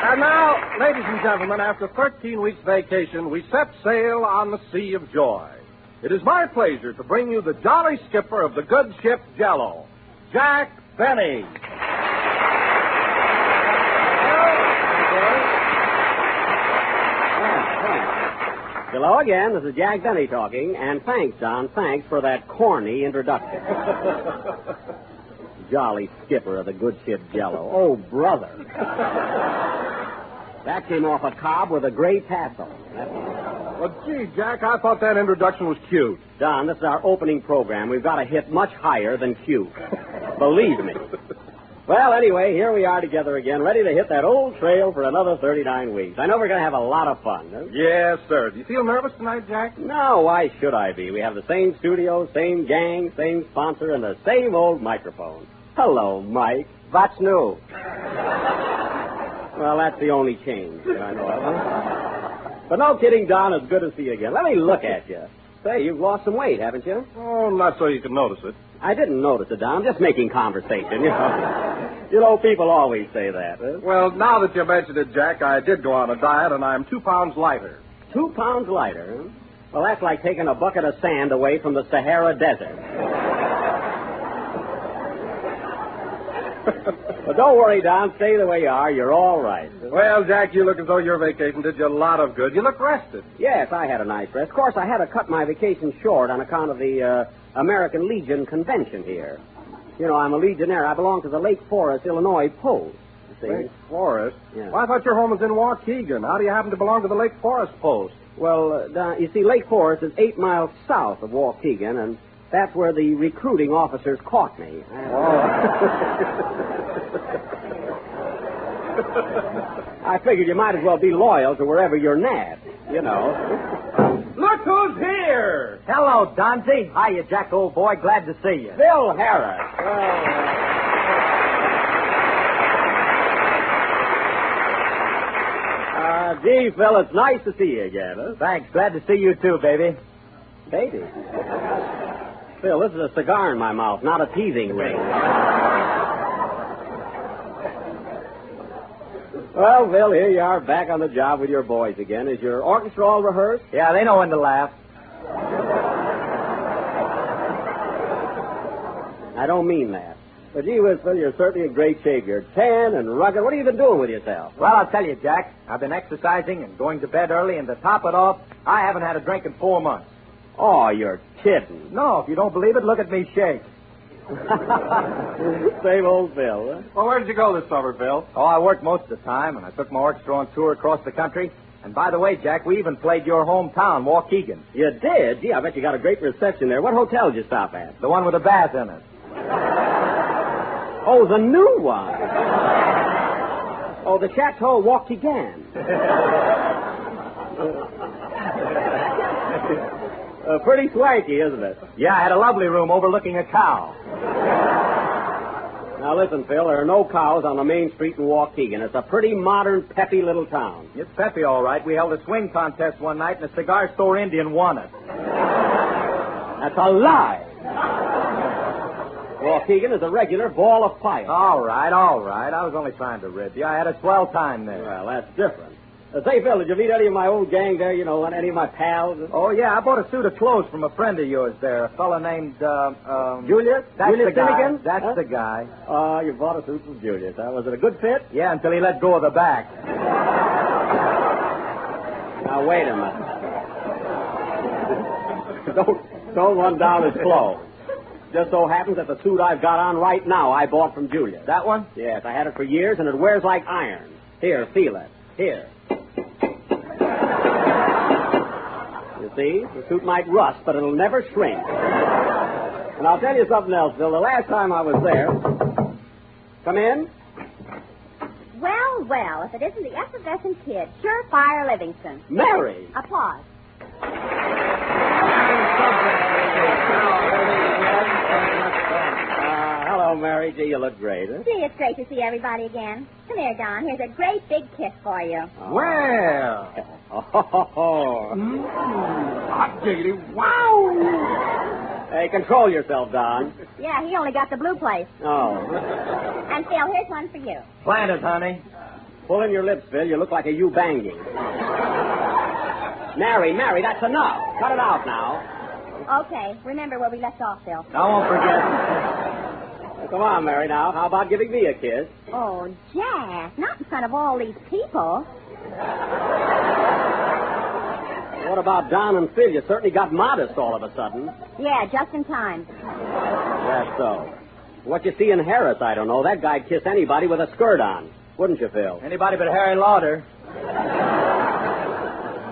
And now, ladies and gentlemen, after 13 weeks' vacation, we set sail on the Sea of Joy. It is my pleasure to bring you the jolly skipper of the good ship Jell-O, Jack Benny. Hello again. This is Jack Benny talking, and thanks, Don. Thanks for that corny introduction. Jolly skipper of the good ship Jell-O. Oh, brother. That came off a cob with a gray tassel. Well, gee, Jack, I thought that introduction was cute. Don, this is our opening program. We've got to hit much higher than cute. Believe me. Well, anyway, here we are together again, ready to hit that old trail for another 39 weeks. I know we're going to have a lot of fun. Huh? Yes, sir. Do you feel nervous tonight, Jack? No, why should I be? We have the same studio, same gang, same sponsor, and the same old microphone. Hello, Mike. What's new? Well, that's the only change that I know of. Huh? But no kidding, Don, it's good to see you again. Let me look at you. Say, you've lost some weight, haven't you? Oh, not so you can notice it. I didn't notice it, Don. I'm just making conversation, you know. You know, people always say that. Huh? Well, now that you mentioned it, Jack, I did go on a diet, and I'm 2 pounds lighter. 2 pounds lighter, huh? Well, that's like taking a bucket of sand away from the Sahara Desert. But don't worry, Don. Stay the way you are. You're all right. Well, Jack, you look as though your vacation did you a lot of good. You look rested. Yes, I had a nice rest. Of course, I had to cut my vacation short on account of the American Legion convention here. You know, I'm a Legionnaire. I belong to the Lake Forest, Illinois Post. Lake Forest? Yeah. Well, I thought your home was in Waukegan. How do you happen to belong to the Lake Forest Post? Well, Don, you see, Lake Forest is 8 miles south of Waukegan, and that's where the recruiting officers caught me. I figured you might as well be loyal to wherever you're nabbed, you know. Look who's here! Hello, Donzie. Hiya, Jack, old boy. Glad to see you. Bill Harris. Gee, Phil, it's nice to see you again, huh? Thanks. Glad to see you, too, baby. Baby? Phil, this is a cigar in my mouth, not a teasing ring. Well, Phil, here you are back on the job with your boys again. Is your orchestra all rehearsed? Yeah, they know when to laugh. I don't mean that. But gee whiz, Phil, you're certainly in great shape. You're tan and rugged. What have you been doing with yourself? Well, I'll tell you, Jack. I've been exercising and going to bed early, and to top it off, I haven't had a drink in 4 months. Oh, you're kidding. No, if you don't believe it, look at me shake. Same old Phil, huh? Well, where did you go this summer, Bill? Oh, I worked most of the time, and I took my orchestra on tour across the country. And by the way, Jack, we even played your hometown, Waukegan. You did? Gee, I bet you got a great reception there. What hotel did you stop at? The one with a bath in it. Oh, the new one. Oh, the Chateau Waukegan. Pretty swanky, isn't it? Yeah, I had a lovely room overlooking a cow. Now, listen, Phil, there are no cows on the main street in Waukegan. It's a pretty modern, peppy little town. It's peppy, all right. We held a swing contest one night, and a cigar store Indian won it. That's a lie. Waukegan is a regular ball of fire. All right. I was only trying to rib you. I had a swell time there. Well, that's different. Say, Phil, did you meet any of my old gang there? You know, any of my pals? Oh, yeah, I bought a suit of clothes from a friend of yours there, a fella named, Julius? That's Julius the guy. Finnegan? That's the guy. You bought a suit from Julius, huh? Was it a good fit? Yeah, until he let go of the back. Now, wait a minute. Don't run down his clothes. Just so happens that the suit I've got on right now I bought from Julius. That one? Yes, I had it for years, and it wears like iron. Here, feel it. Here. You see, the suit might rust, but it'll never shrink. And I'll tell you something else, Bill. The last time I was there... Come in? Well, if it isn't the effervescent kid, Surefire Livingston. Mary! Applause. Hello, Mary. Gee, you look great, huh? Gee, it's great to see everybody again. Come here, Don. Here's a great big kiss for you. Well. Hot diggity. Wow. Hey, control yourself, Don. Yeah, he only got the blue place. Oh. And Phil, here's one for you. Plant it, honey. Pull in your lips, Phil. You look like a you-banging. Mary, that's enough. Cut it out now. Okay, remember where we left off, Phil. I won't forget. Come on, Mary, now. How about giving me a kiss? Oh, Jack, not in front of all these people. What about Don and Phil? You certainly got modest all of a sudden. Yeah, just in time. That's so. What you see in Harris, I don't know. That guy'd kiss anybody with a skirt on. Wouldn't you, Phil? Anybody but Harry Lauder.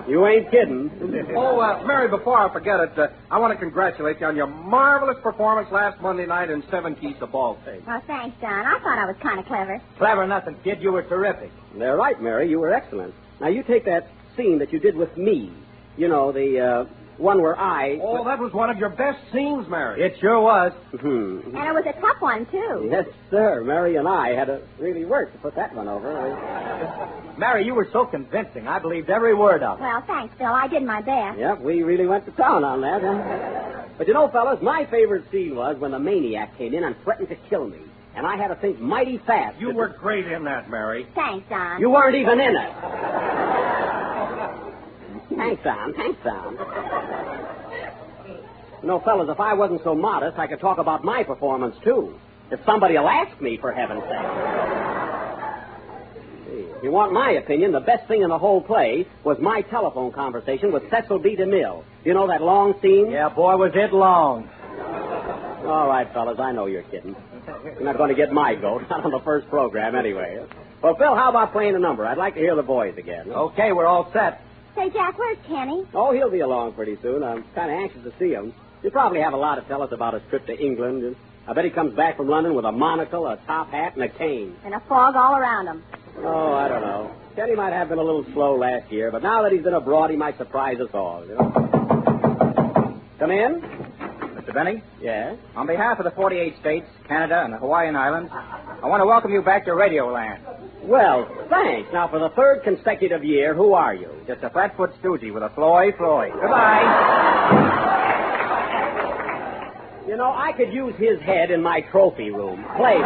You ain't kidding. Oh, Mary, before I forget it, I want to congratulate you on your marvelous performance last Monday night in 7 Keys of Ball Tape. Oh, thanks, Don. I thought I was kind of clever. Clever nothing, kid. You were terrific. They're right, Mary. You were excellent. Now, you take that scene that you did with me. You know, the one where I... Oh, that was one of your best scenes, Mary. It sure was. And it was a tough one, too. Yes, sir. Mary and I had to really work to put that one over. Mary, you were so convincing. I believed every word of it. Well, thanks, Phil. I did my best. Yep, we really went to town on that. Huh? But you know, fellas, my favorite scene was when the maniac came in and threatened to kill me. And I had to think mighty fast. You were great in that, Mary. Thanks, Don. You weren't even in it. Thanks, Don. No, fellas, if I wasn't so modest, I could talk about my performance, too. If somebody will ask me, for heaven's sake. If you want my opinion, the best thing in the whole play was my telephone conversation with Cecil B. DeMille. You know that long scene? Yeah, boy, was it long. All right, fellas, I know you're kidding. You're not going to get my goat, not on the first program anyway. Well, Phil, how about playing a number? I'd like to hear the boys again. Okay, we're all set. Say, Jack, where's Kenny? Oh, he'll be along pretty soon. I'm kind of anxious to see him. He'll probably have a lot to tell us about his trip to England. I bet he comes back from London with a monocle, a top hat, and a cane. And a fog all around him. Oh, I don't know. Kenny might have been a little slow last year, but now that he's been abroad, he might surprise us all. You know? Come in. Mr. Benning? Yes? On behalf of the 48 states, Canada, and the Hawaiian Islands, I want to welcome you back to Radioland. Well, thanks. Now, for the third consecutive year, who are you? Just a flatfoot stoogie with a Floyd. Goodbye. You know, I could use his head in my trophy room. Play,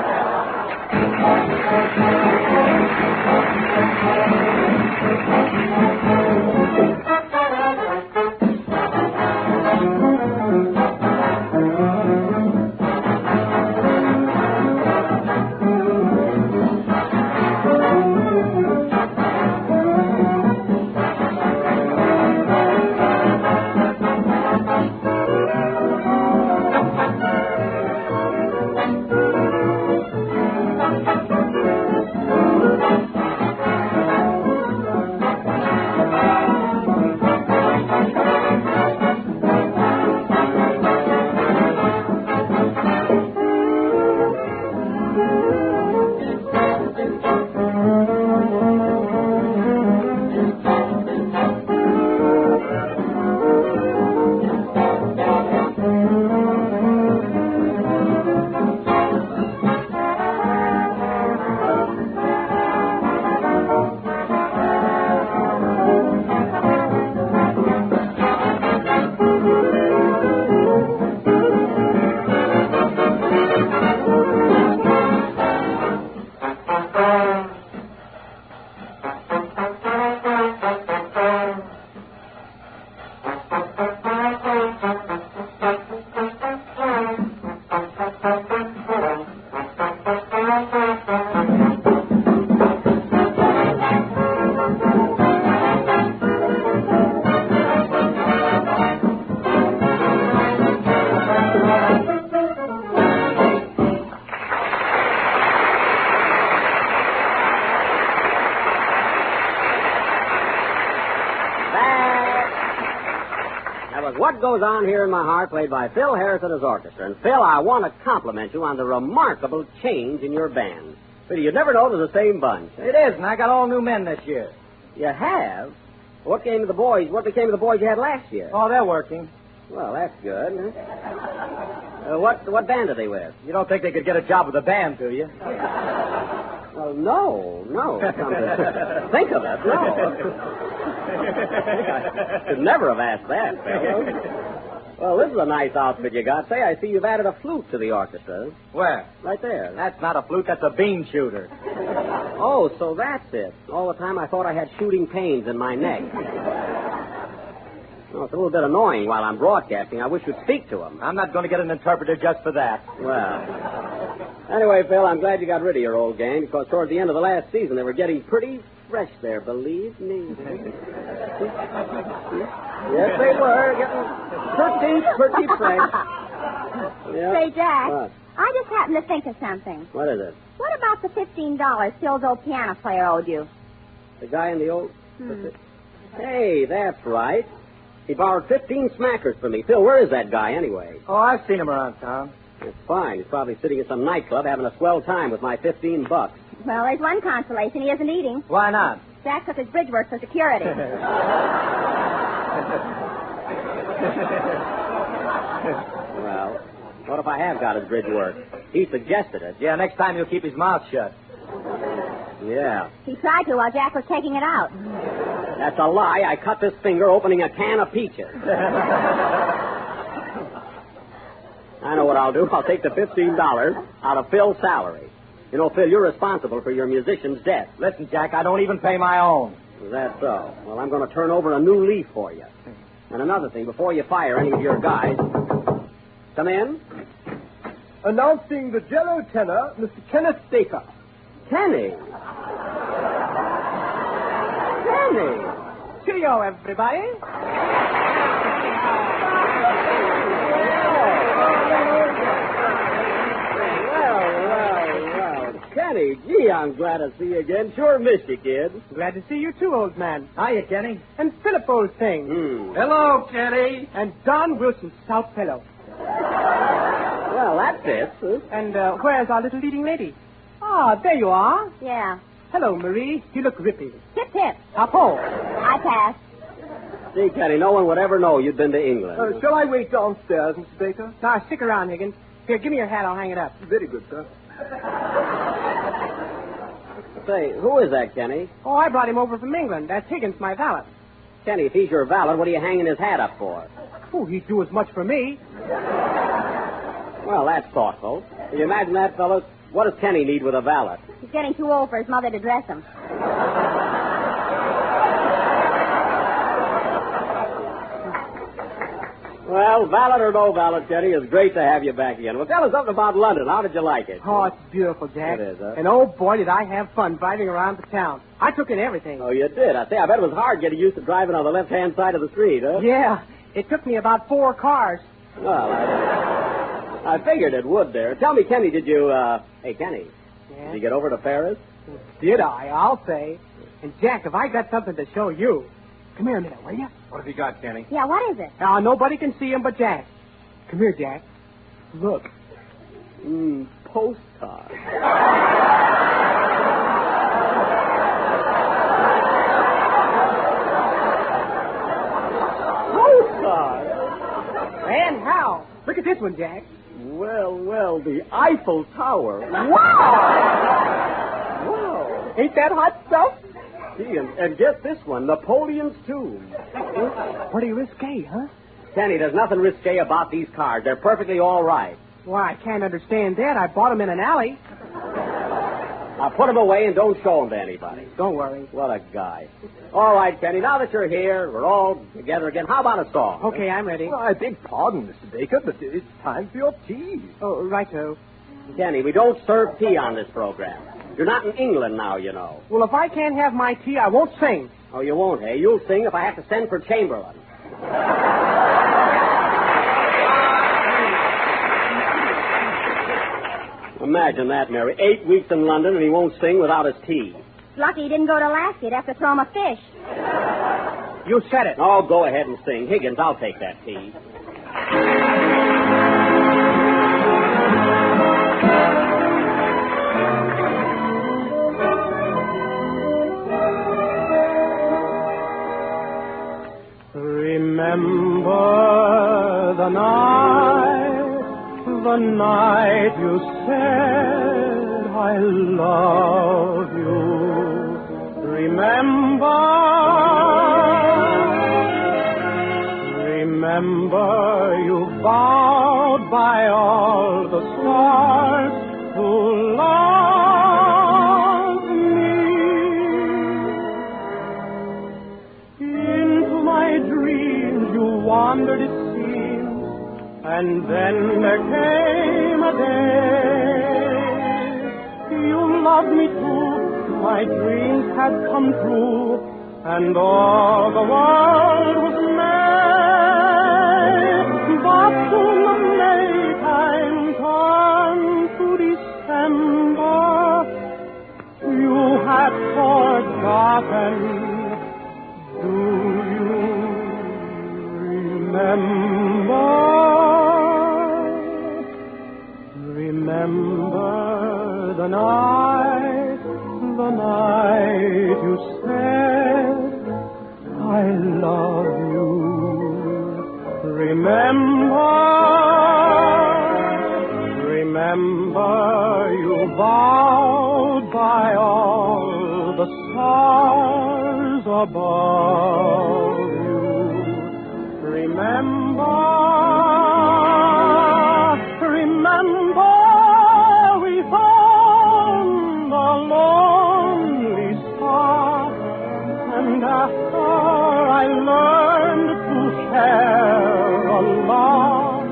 What Goes On Here in My Heart, played by Phil Harris and his orchestra. And, Phil, I want to compliment you on the remarkable change in your band. Phil, you'd never know it was the same bunch. It is, and I got all new men this year. You have? What became of the boys you had last year? Oh, they're working. Well, that's good. What band are they with? You don't think they could get a job with a band, do you? Well, no. Come to think of it, no. I should never have asked that, fellow. Well, this is a nice outfit you got. Say, I see you've added a flute to the orchestra. Where? Right there. That's not a flute, that's a bean shooter. Oh, so that's it. All the time I thought I had shooting pains in my neck. Well, it's a little bit annoying while I'm broadcasting. I wish you'd speak to him. I'm not going to get an interpreter just for that. Well, anyway, Phil, I'm glad you got rid of your old gang, because toward the end of the last season, they were getting pretty fresh there, believe me. Yes, they were. Getting pretty fresh. Yep. Say, Jack, What? I just happened to think of something. What is it? What about the $15 Phil's old piano player owed you? The guy in the old... Hey, that's right. He borrowed 15 smackers from me. Phil, where is that guy anyway? Oh, I've seen him around town. It's fine. He's probably sitting at some nightclub having a swell time with my $15. Well, there's one consolation. He isn't eating. Why not? Jack took his bridge work for security. Well, what if I have got his bridge work? He suggested it. Yeah, next time he'll keep his mouth shut. Yeah. He tried to while Jack was taking it out. That's a lie. I cut this finger opening a can of peaches. I know what I'll do. I'll take the $15 out of Phil's salary. You know, Phil, you're responsible for your musician's debt. Listen, Jack, I don't even pay my own. Is that so? Well, I'm going to turn over a new leaf for you. And another thing, before you fire any of your guys, come in. Announcing the jello tenor, Mr. Kenneth Baker. Kenny. Kenny. Cheerio, everybody. Well. Kenny, gee, I'm glad to see you again. Sure missed you, kid. Glad to see you too, old man. Hiya, Kenny. And Philip, old thing. Hello, Kenny. And Don Wilson, stout fellow. Well, that fits. And where's our little leading lady? Ah, there you are. Yeah. Hello, Marie. You look rippy. Tip, tip. Apo. I pass. See, Kenny, no one would ever know you'd been to England. Shall I wait downstairs, Mr. Baker? Now, stick around, Higgins. Here, give me your hat. I'll hang it up. Very good, sir. Say, who is that, Kenny? Oh, I brought him over from England. That's Higgins, my valet. Kenny, if he's your valet, what are you hanging his hat up for? Oh, he'd do as much for me. Well, that's thoughtful. Can you imagine that, fellas? What does Kenny need with a valet? He's getting too old for his mother to dress him. Well, valet or no valet, Kenny, it's great to have you back again. Well, tell us something about London. How did you like it? Oh, it's beautiful, Jack. It is, huh? And oh, boy, did I have fun driving around the town. I took in everything. Oh, you did? I bet it was hard getting used to driving on the left-hand side of the street, huh? Yeah. It took me about 4 cars. Well, I figured it would there. Tell me, Kenny, did you, Hey, Kenny. Yeah? Did you get over to Paris? Did I? I'll say. And, Jack, if I got something to show you. Come here a minute, will you? What have you got, Kenny? Yeah, what is it? Now, nobody can see him but Jack. Come here, Jack. Look. Postcard. Postcard? And how? Look at this one, Jack. Well, the Eiffel Tower. Wow! Wow. Ain't that hot stuff? Gee, and get this one, Napoleon's tomb. Pretty risque, huh? Kenny, there's nothing risque about these cars. They're perfectly all right. Well, I can't understand that. I bought them in an alley. Now, put them away and don't show them to anybody. Don't worry. What a guy. All right, Kenny, now that you're here, we're all together again. How about a song? Okay, I'm ready. Well, I beg pardon, Mr. Baker, but it's time for your tea. Oh, righto. Kenny, we don't serve tea on this program. You're not in England now, you know. Well, if I can't have my tea, I won't sing. Oh, you won't, hey? You'll sing if I have to send for Chamberlain. Imagine that, Mary. 8 weeks in London and he won't sing without his tea. It's lucky he didn't go to Alaska. He'd have to throw him a fish. You said it. Oh, go ahead and sing. Higgins, I'll take that key. Remember the night you said I love you. Remember you vowed by all the stars to love me. Into my dreams you wandered, it seems, and then there came a day you loved me too. My dreams had come true, and all the world was made. But soon the Maytime turned to December. You had forgotten. Do you remember? Remember the night you said I love you. Remember you vowed by all the stars above you. Remember we found a lonely star, and after I learned to share a lot,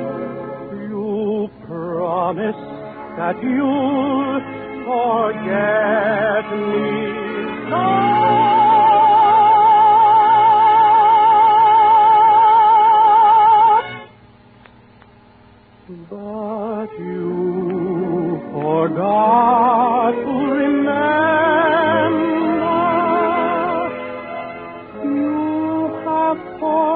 you promised that you'll forget me. But you forgot to remember. You have forgotten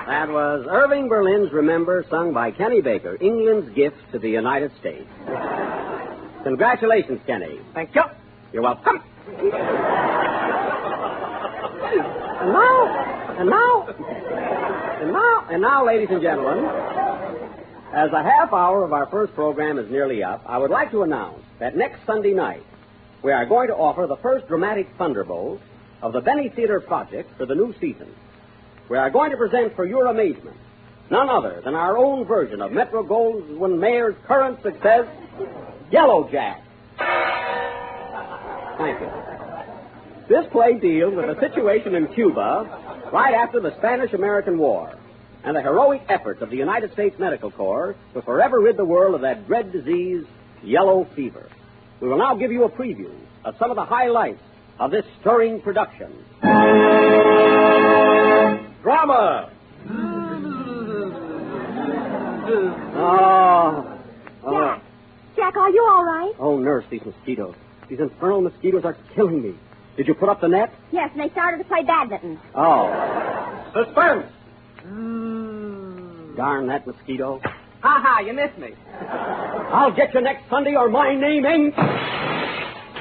That was Irving Berlin's Remember, sung by Kenny Baker, England's gift to the United States. Congratulations, Kenny. Thank you. You're welcome. And now, ladies and gentlemen, as a half hour of our first program is nearly up, I would like to announce that next Sunday night we are going to offer the first dramatic thunderbolt of the Benny Theater project for the new season. We are going to present for your amazement none other than our own version of Metro-Goldwyn-Mayer's current success, YellowJack. Thank you. This play deals with a situation in Cuba right after the Spanish-American War and the heroic efforts of the United States Medical Corps to forever rid the world of that dread disease, yellow fever. We will now give you a preview of some of the highlights of this stirring production. Drama! Jack, are you all right? Oh, nurse, these mosquitoes. These infernal mosquitoes are killing me. Did you put up the net? Yes, and they started to play badminton. Oh. Suspense! Darn that mosquito. Ha, you missed me. I'll get you next Sunday or my name ain't...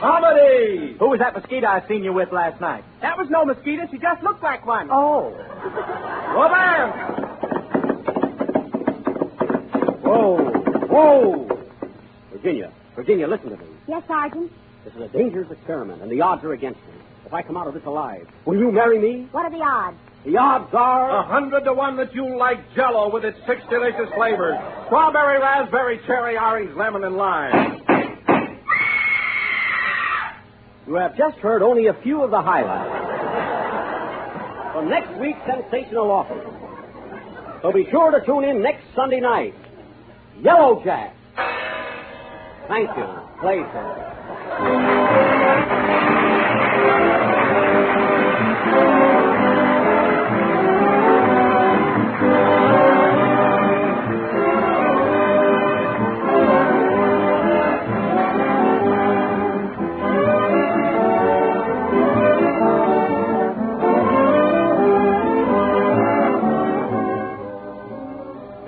Comedy! Who was that mosquito I seen you with last night? That was no mosquito. She just looked like one. Oh. Romance! Whoa. Virginia, listen to me. Yes, Sergeant? This is a dangerous experiment, and the odds are against me. If I come out of this alive, will you marry me? What are the odds? The odds are... 100 to 1 that you like Jell-O with its 6 delicious flavors. Strawberry, raspberry, cherry, orange, lemon, and lime. You have just heard only a few of the highlights from next week's sensational offer. So be sure to tune in next Sunday night. YellowJack. Thank you. Play, sir.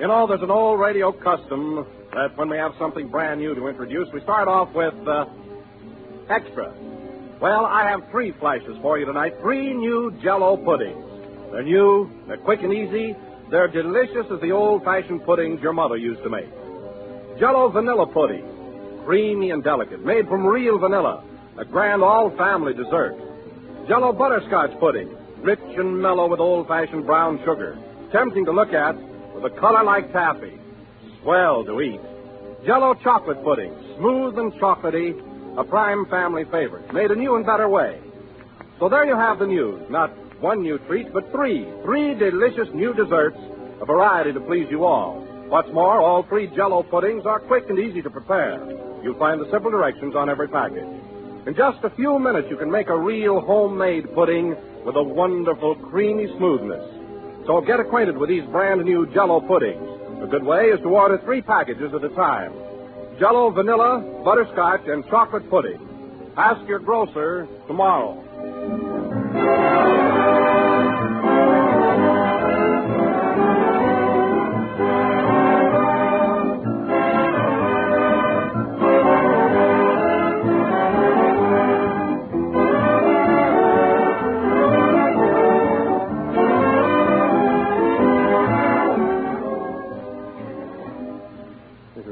You know, there's an old radio custom that when we have something brand new to introduce, we start off with extra. Well, I have 3 flashes for you tonight. 3 new Jell-O puddings. They're new, they're quick and easy, they're delicious as the old-fashioned puddings your mother used to make. Jell-O vanilla pudding, creamy and delicate, made from real vanilla, a grand all-family dessert. Jell-O butterscotch pudding, rich and mellow with old-fashioned brown sugar, tempting to look at, with a color like taffy. Swell to eat. Jell-O chocolate pudding, smooth and chocolatey, a prime family favorite, made a new and better way. So there you have the news. Not one new treat, but 3. 3 delicious new desserts, a variety to please you all. What's more, all 3 Jell-O puddings are quick and easy to prepare. You'll find the simple directions on every package. In just a few minutes, you can make a real homemade pudding with a wonderful creamy smoothness. So get acquainted with these brand new Jell-O puddings. A good way is to order 3 packages at a time. Jell-O vanilla, butterscotch, and chocolate pudding. Ask your grocer tomorrow.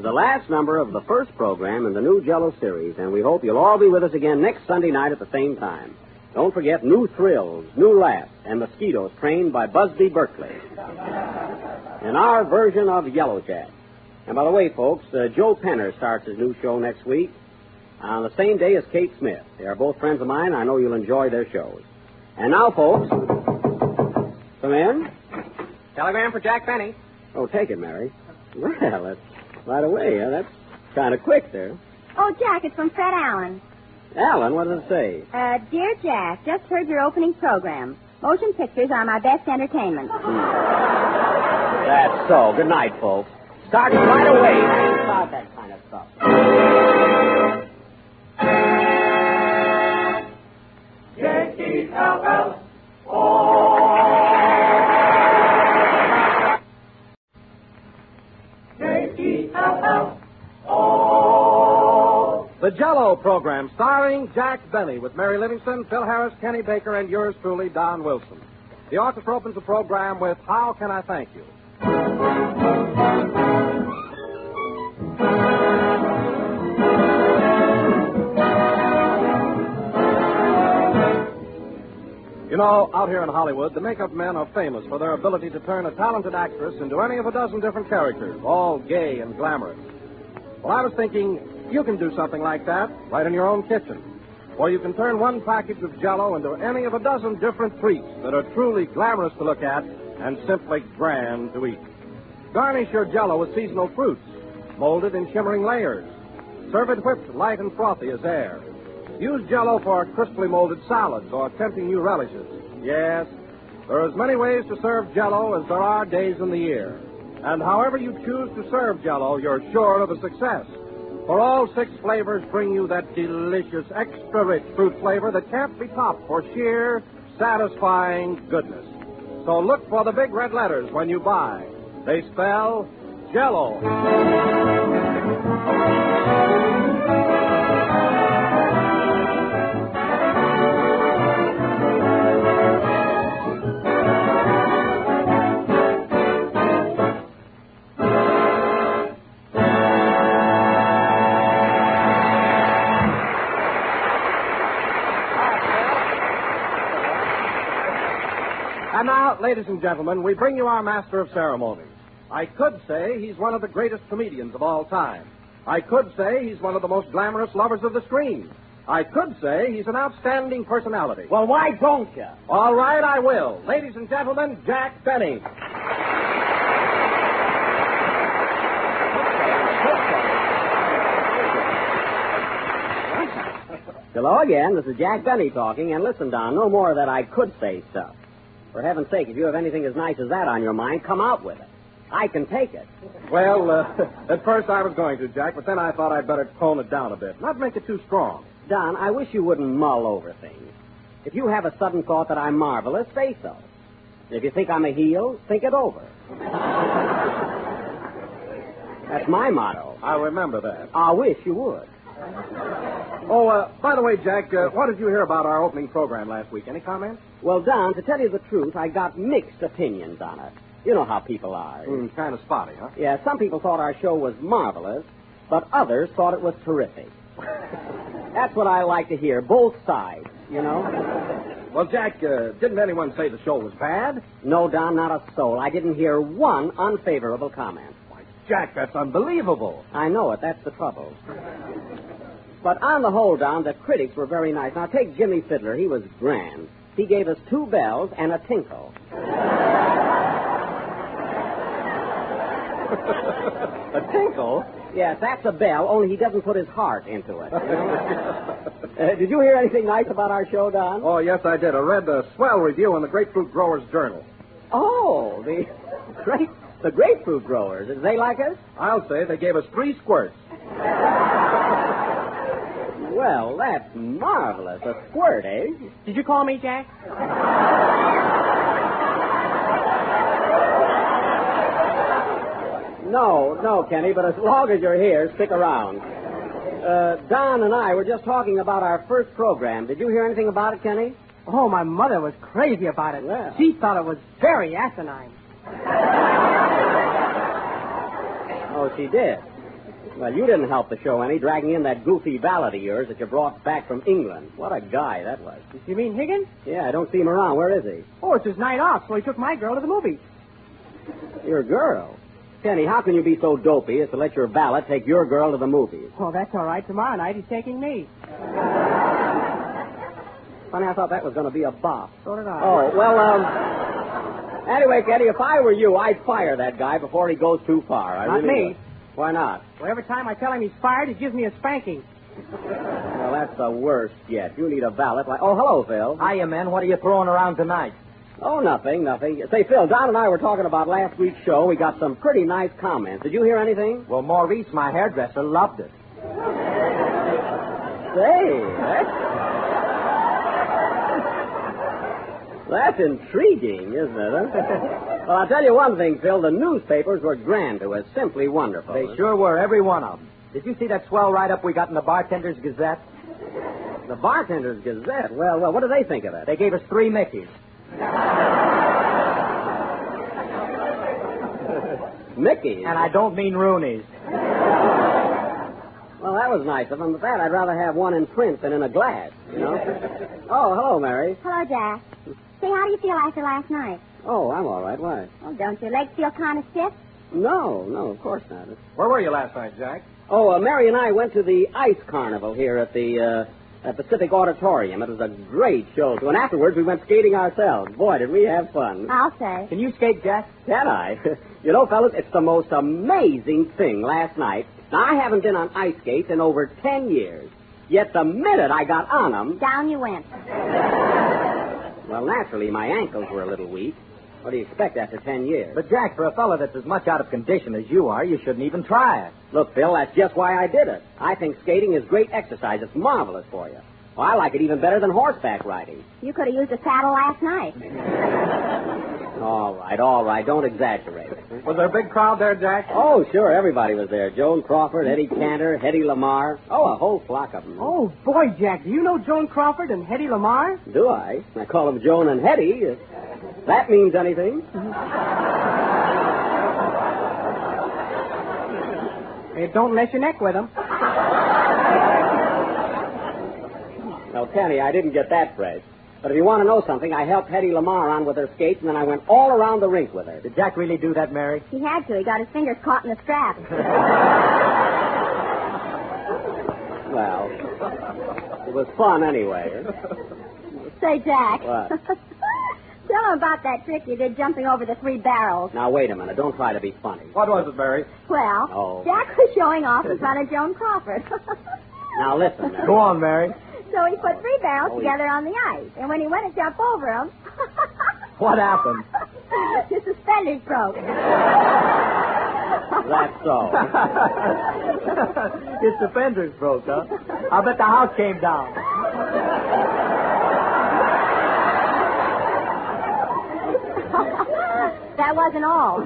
Last number of the first program in the new Jell-O series, and we hope you'll all be with us again next Sunday night at the same time. Don't forget new thrills, new laughs, and mosquitoes trained by Busby Berkeley in our version of YellowJack. And by the way, folks, Joe Penner starts his new show next week on the same day as Kate Smith. They are both friends of mine. I know you'll enjoy their shows. And now, folks, come in. Telegram for Jack Benny. Oh, take it, Mary. Well, that's right away. That's kind of quick there. Oh, Jack, it's from Fred Allen. Allen, what does it say? Dear Jack, just heard your opening program. Motion pictures are my best entertainment. That's so. Good night, folks. Start right away. Start that kind of stuff. J-E-L-L-O. The Jell-O program, starring Jack Benny, with Mary Livingston, Phil Harris, Kenny Baker, and yours truly, Don Wilson. The orchestra opens the program with How Can I Thank You? You know, out here in Hollywood, the makeup men are famous for their ability to turn a talented actress into any of a dozen different characters, all gay and glamorous. Well, I was thinking, you can do something like that right in your own kitchen. Or you can turn one package of Jell-O into any of a dozen different treats that are truly glamorous to look at and simply grand to eat. Garnish your Jell-O with seasonal fruits, molded in shimmering layers. Serve it whipped, light and frothy as air. Use Jell-O for crisply molded salads or tempting new relishes. Yes, there are as many ways to serve Jell-O as there are days in the year. And however you choose to serve Jell-O, you're sure of a success. For all 6 flavors bring you that delicious, extra-rich fruit flavor that can't be topped for sheer, satisfying goodness. So look for the big red letters when you buy. They spell Jell-O. And now, ladies and gentlemen, we bring you our master of ceremonies. I could say he's one of the greatest comedians of all time. I could say he's one of the most glamorous lovers of the screen. I could say he's an outstanding personality. Well, why don't you? All right, I will. Ladies and gentlemen, Jack Benny. Hello again. This is Jack Benny talking. And listen, Don, no more of that I could say stuff. For heaven's sake, if you have anything as nice as that on your mind, come out with it. I can take it. Well, at first I was going to, Jack, but then I thought I'd better tone it down a bit. Not make it too strong. Don, I wish you wouldn't mull over things. If you have a sudden thought that I'm marvelous, say so. If you think I'm a heel, think it over. That's my motto. I'll remember that. I wish you would. Oh, by the way, Jack, what did you hear about our opening program last week? Any comments? Well, Don, to tell you the truth, I got mixed opinions on it. You know how people are. Kind of spotty, huh? Yeah, some people thought our show was marvelous, but others thought it was terrific. That's what I like to hear, both sides, you know? Well, Jack, didn't anyone say the show was bad? No, Don, not a soul. I didn't hear one unfavorable comment. Why, Jack, that's unbelievable. I know it. That's the trouble. But on the whole, Don, the critics were very nice. Now, take Jimmy Fiddler. He was grand. He gave us 2 bells and a tinkle. A tinkle? Yes, that's a bell, only he doesn't put his heart into it. Did you hear anything nice about our show, Don? Oh, yes, I did. I read a swell review in the Grapefruit Growers Journal. Oh, the grapefruit growers. Did they like us? I'll say they gave us 3 squirts. Well, that's marvelous. A squirt, eh? Did you call me, Jack? No, Kenny, but as long as you're here, stick around. Don and I were just talking about our first program. Did you hear anything about it, Kenny? Oh, my mother was crazy about it. Yeah. She thought it was very asinine. Oh, she did? Well, you didn't help the show any, dragging in that goofy valet of yours that you brought back from England. What a guy that was. You mean Higgins? Yeah, I don't see him around. Where is he? Oh, it's his night off, so he took my girl to the movies. Your girl? Kenny, how can you be so dopey as to let your valet take your girl to the movies? Oh, that's all right. Tomorrow night he's taking me. Funny, I thought that was going to be a bop. So did I. Oh, well, anyway, Kenny, if I were you, I'd fire that guy before he goes too far. Not me. Would. Why not? Well, every time I tell him he's fired, he gives me a spanking. Well, that's the worst yet. You need a valet like... Oh, hello, Phil. Hiya, men. What are you throwing around tonight? Oh, nothing. Say, Phil, Don and I were talking about last week's show. We got some pretty nice comments. Did you hear anything? Well, Maurice, my hairdresser, loved it. Say, that's intriguing, isn't it? Huh? Well, I'll tell you one thing, Phil. The newspapers were grand to us. Simply wonderful. They sure were, every one of them. Did you see that swell write-up we got in the Bartender's Gazette? The Bartender's Gazette? Well, what do they think of it? They gave us 3 Mickeys. Mickeys? And I don't mean Rooney's. Well, that was nice of them, but that I'd rather have one in print than in a glass, you know? Oh, hello, Mary. Hello, Jack. Say, how do you feel after last night? Oh, I'm all right. Why? Oh, don't your legs feel kind of stiff? No, of course not. Where were you last night, Jack? Oh, Mary and I went to the Ice Carnival here at the Pacific Auditorium. It was a great show, too. And afterwards, we went skating ourselves. Boy, did we have fun. I'll say. Can you skate, Jack? Can I? You know, fellas, it's the most amazing thing last night. Now, I haven't been on ice skates in over 10 years. Yet the minute I got on them... Down you went. Well, naturally, my ankles were a little weak. What do you expect after 10 years? But, Jack, for a fellow that's as much out of condition as you are, you shouldn't even try it. Look, Phil, that's just why I did it. I think skating is great exercise. It's marvelous for you. Well, I like it even better than horseback riding. You could have used a saddle last night. All right. Don't exaggerate. Was there a big crowd there, Jack? Oh, sure. Everybody was there. Joan Crawford, Eddie Cantor, Hedy Lamarr. Oh, a whole flock of them. Oh, boy, Jack, do you know Joan Crawford and Hedy Lamarr? Do I? I call them Joan and Hetty. If that means anything. Don't mess your neck with them. Well, Kenny, I didn't get that fresh. But if you want to know something, I helped Hedy Lamarr on with her skates, and then I went all around the rink with her. Did Jack really do that, Mary? He had to. He got his fingers caught in the strap. Well, it was fun anyway. Say, Jack. What? Tell him about that trick you did jumping over the 3 barrels. Now, wait a minute. Don't try to be funny. What was it, Mary? Well, Jack was showing off in front of Joan Crawford. Now, listen, Mary. Go on, Mary. So he put 3 barrels together on the ice. And when he went to jump over them... What happened? His suspenders broke. That's so. His suspenders broke, huh? I bet the house came down. That wasn't all.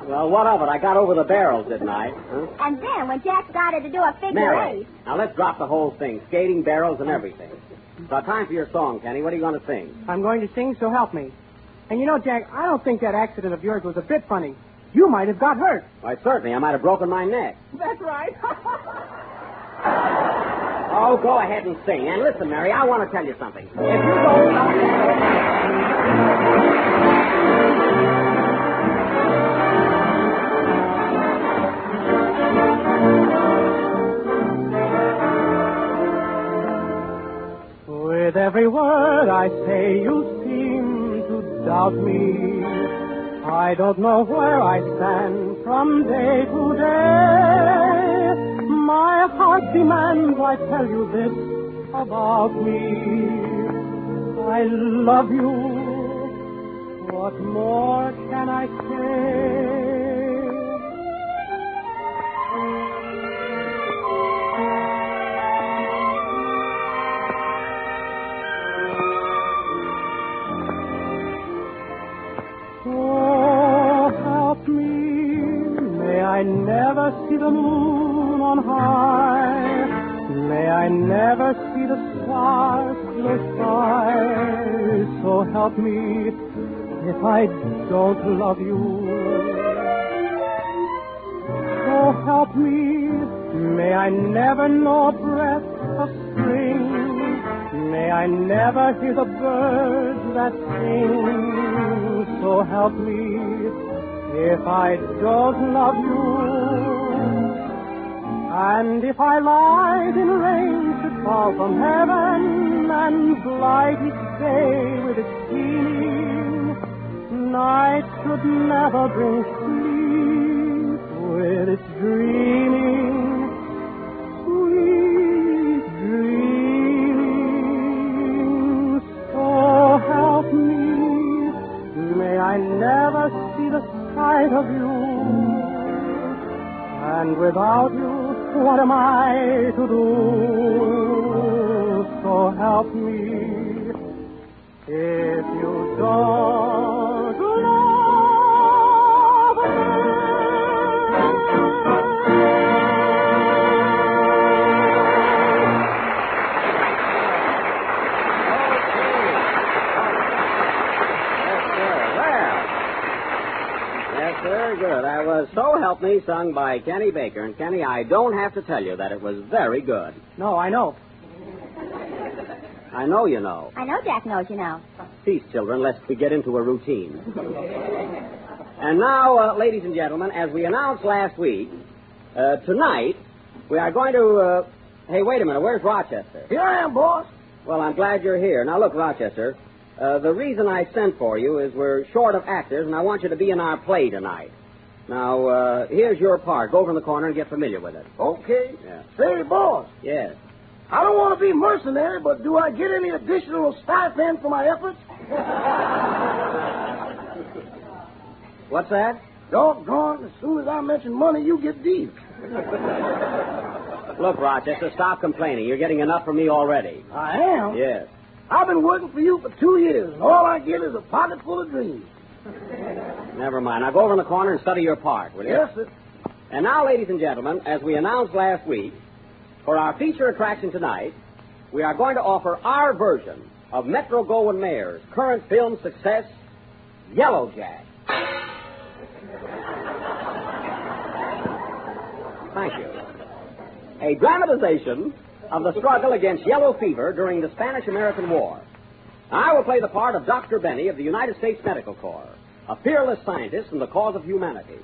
Well, what of it? I got over the barrels, didn't I? Huh? And then when Jack started to do a figure Mary, eight... now let's drop the whole thing. Skating, barrels, and everything. So time for your song, Kenny. What are you going to sing? I'm going to sing, so help me. And you know, Jack, I don't think that accident of yours was a bit funny. You might have got hurt. Why, certainly. I might have broken my neck. That's right. Oh, go ahead and sing. And listen, Mary, I want to tell you something. If you don't stop... With every word I say, you seem to doubt me. I don't know where I stand from day to day. My heart demands I tell you this about me. I love you. What more can I say? I never see the moon on high. May I never see the stars close by. So help me if I don't love you. So help me. May I never know a breath of spring. May I never hear the birds that sing. So help me if I don't love you. And if I lied in rain should fall from heaven and blight each day with its beaming, night should never bring sleep with its dreaming, sweet dreaming. So help me, may I never see the sight of you, and without you, what am I to do? So help me, if you don't love me. Very good. That was So Help Me, sung by Kenny Baker. And, Kenny, I don't have to tell you that it was very good. No, I know. I know you know. I know Jack knows you know. Peace, children, lest we get into a routine. And now, ladies and gentlemen, as we announced last week, tonight we are going to... Hey, wait a minute. Where's Rochester? Here I am, boss. Well, I'm glad you're here. Now, look, Rochester, the reason I sent for you is we're short of actors, and I want you to be in our play tonight. Now, here's your part. Go over in the corner and get familiar with it. Okay. Yeah. Say, boss, Yes. I don't want to be mercenary, but do I get any additional stipend for my efforts? What's that? Doggone, as soon as I mention money, you get deep. Look, Rochester, stop complaining. You're getting enough from me already. I am? Yes. I've been working for you for 2 years, and all I get is a pocket full of dreams. Never mind. Now go over in the corner and study your part, will you? Yes, sir. And now, ladies and gentlemen, as we announced last week, for our feature attraction tonight, we are going to offer our version of Metro-Goldwyn-Mayer's current film success, YellowJack. Thank you. A dramatization of the struggle against yellow fever during the Spanish-American War. I will play the part of Dr. Benny of the United States Medical Corps, a fearless scientist in the cause of humanity.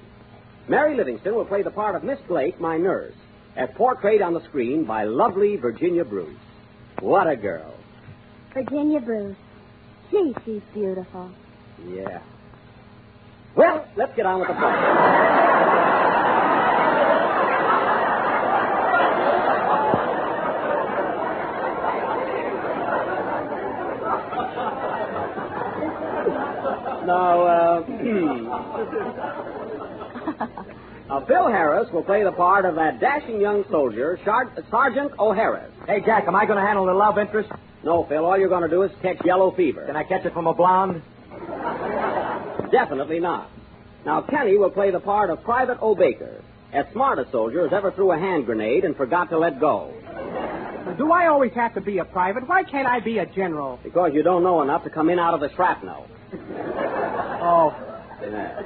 Mary Livingston will play the part of Miss Blake, my nurse, as portrayed on the screen by lovely Virginia Bruce. What a girl. Virginia Bruce. Gee, she's beautiful. Yeah. Well, let's get on with the play. Phil Harris will play the part of that dashing young soldier, Sergeant O'Harris. Hey, Jack, am I going to handle the love interest? No, Phil, all you're going to do is catch yellow fever. Can I catch it from a blonde? Definitely not. Now, Kenny will play the part of Private O'Baker, as smart a soldier as ever threw a hand grenade and forgot to let go. Do I always have to be a private? Why can't I be a general? Because you don't know enough to come in out of the shrapnel. Oh. Yeah.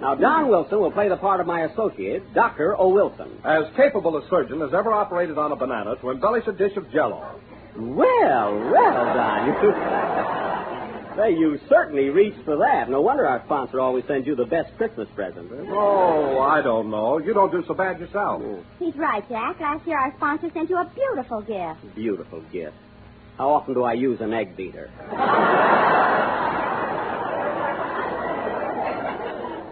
Now, Don Wilson will play the part of my associate, Dr. O. Wilson. As capable a surgeon as ever operated on a banana to embellish a dish of Jell-O. Well, Don. Say, you certainly reached for that. No wonder our sponsor always sends you the best Christmas present. Oh, I don't know. You don't do so bad yourself. He's right, Jack. Last year our sponsor sent you a beautiful gift. Beautiful gift. How often do I use an egg beater?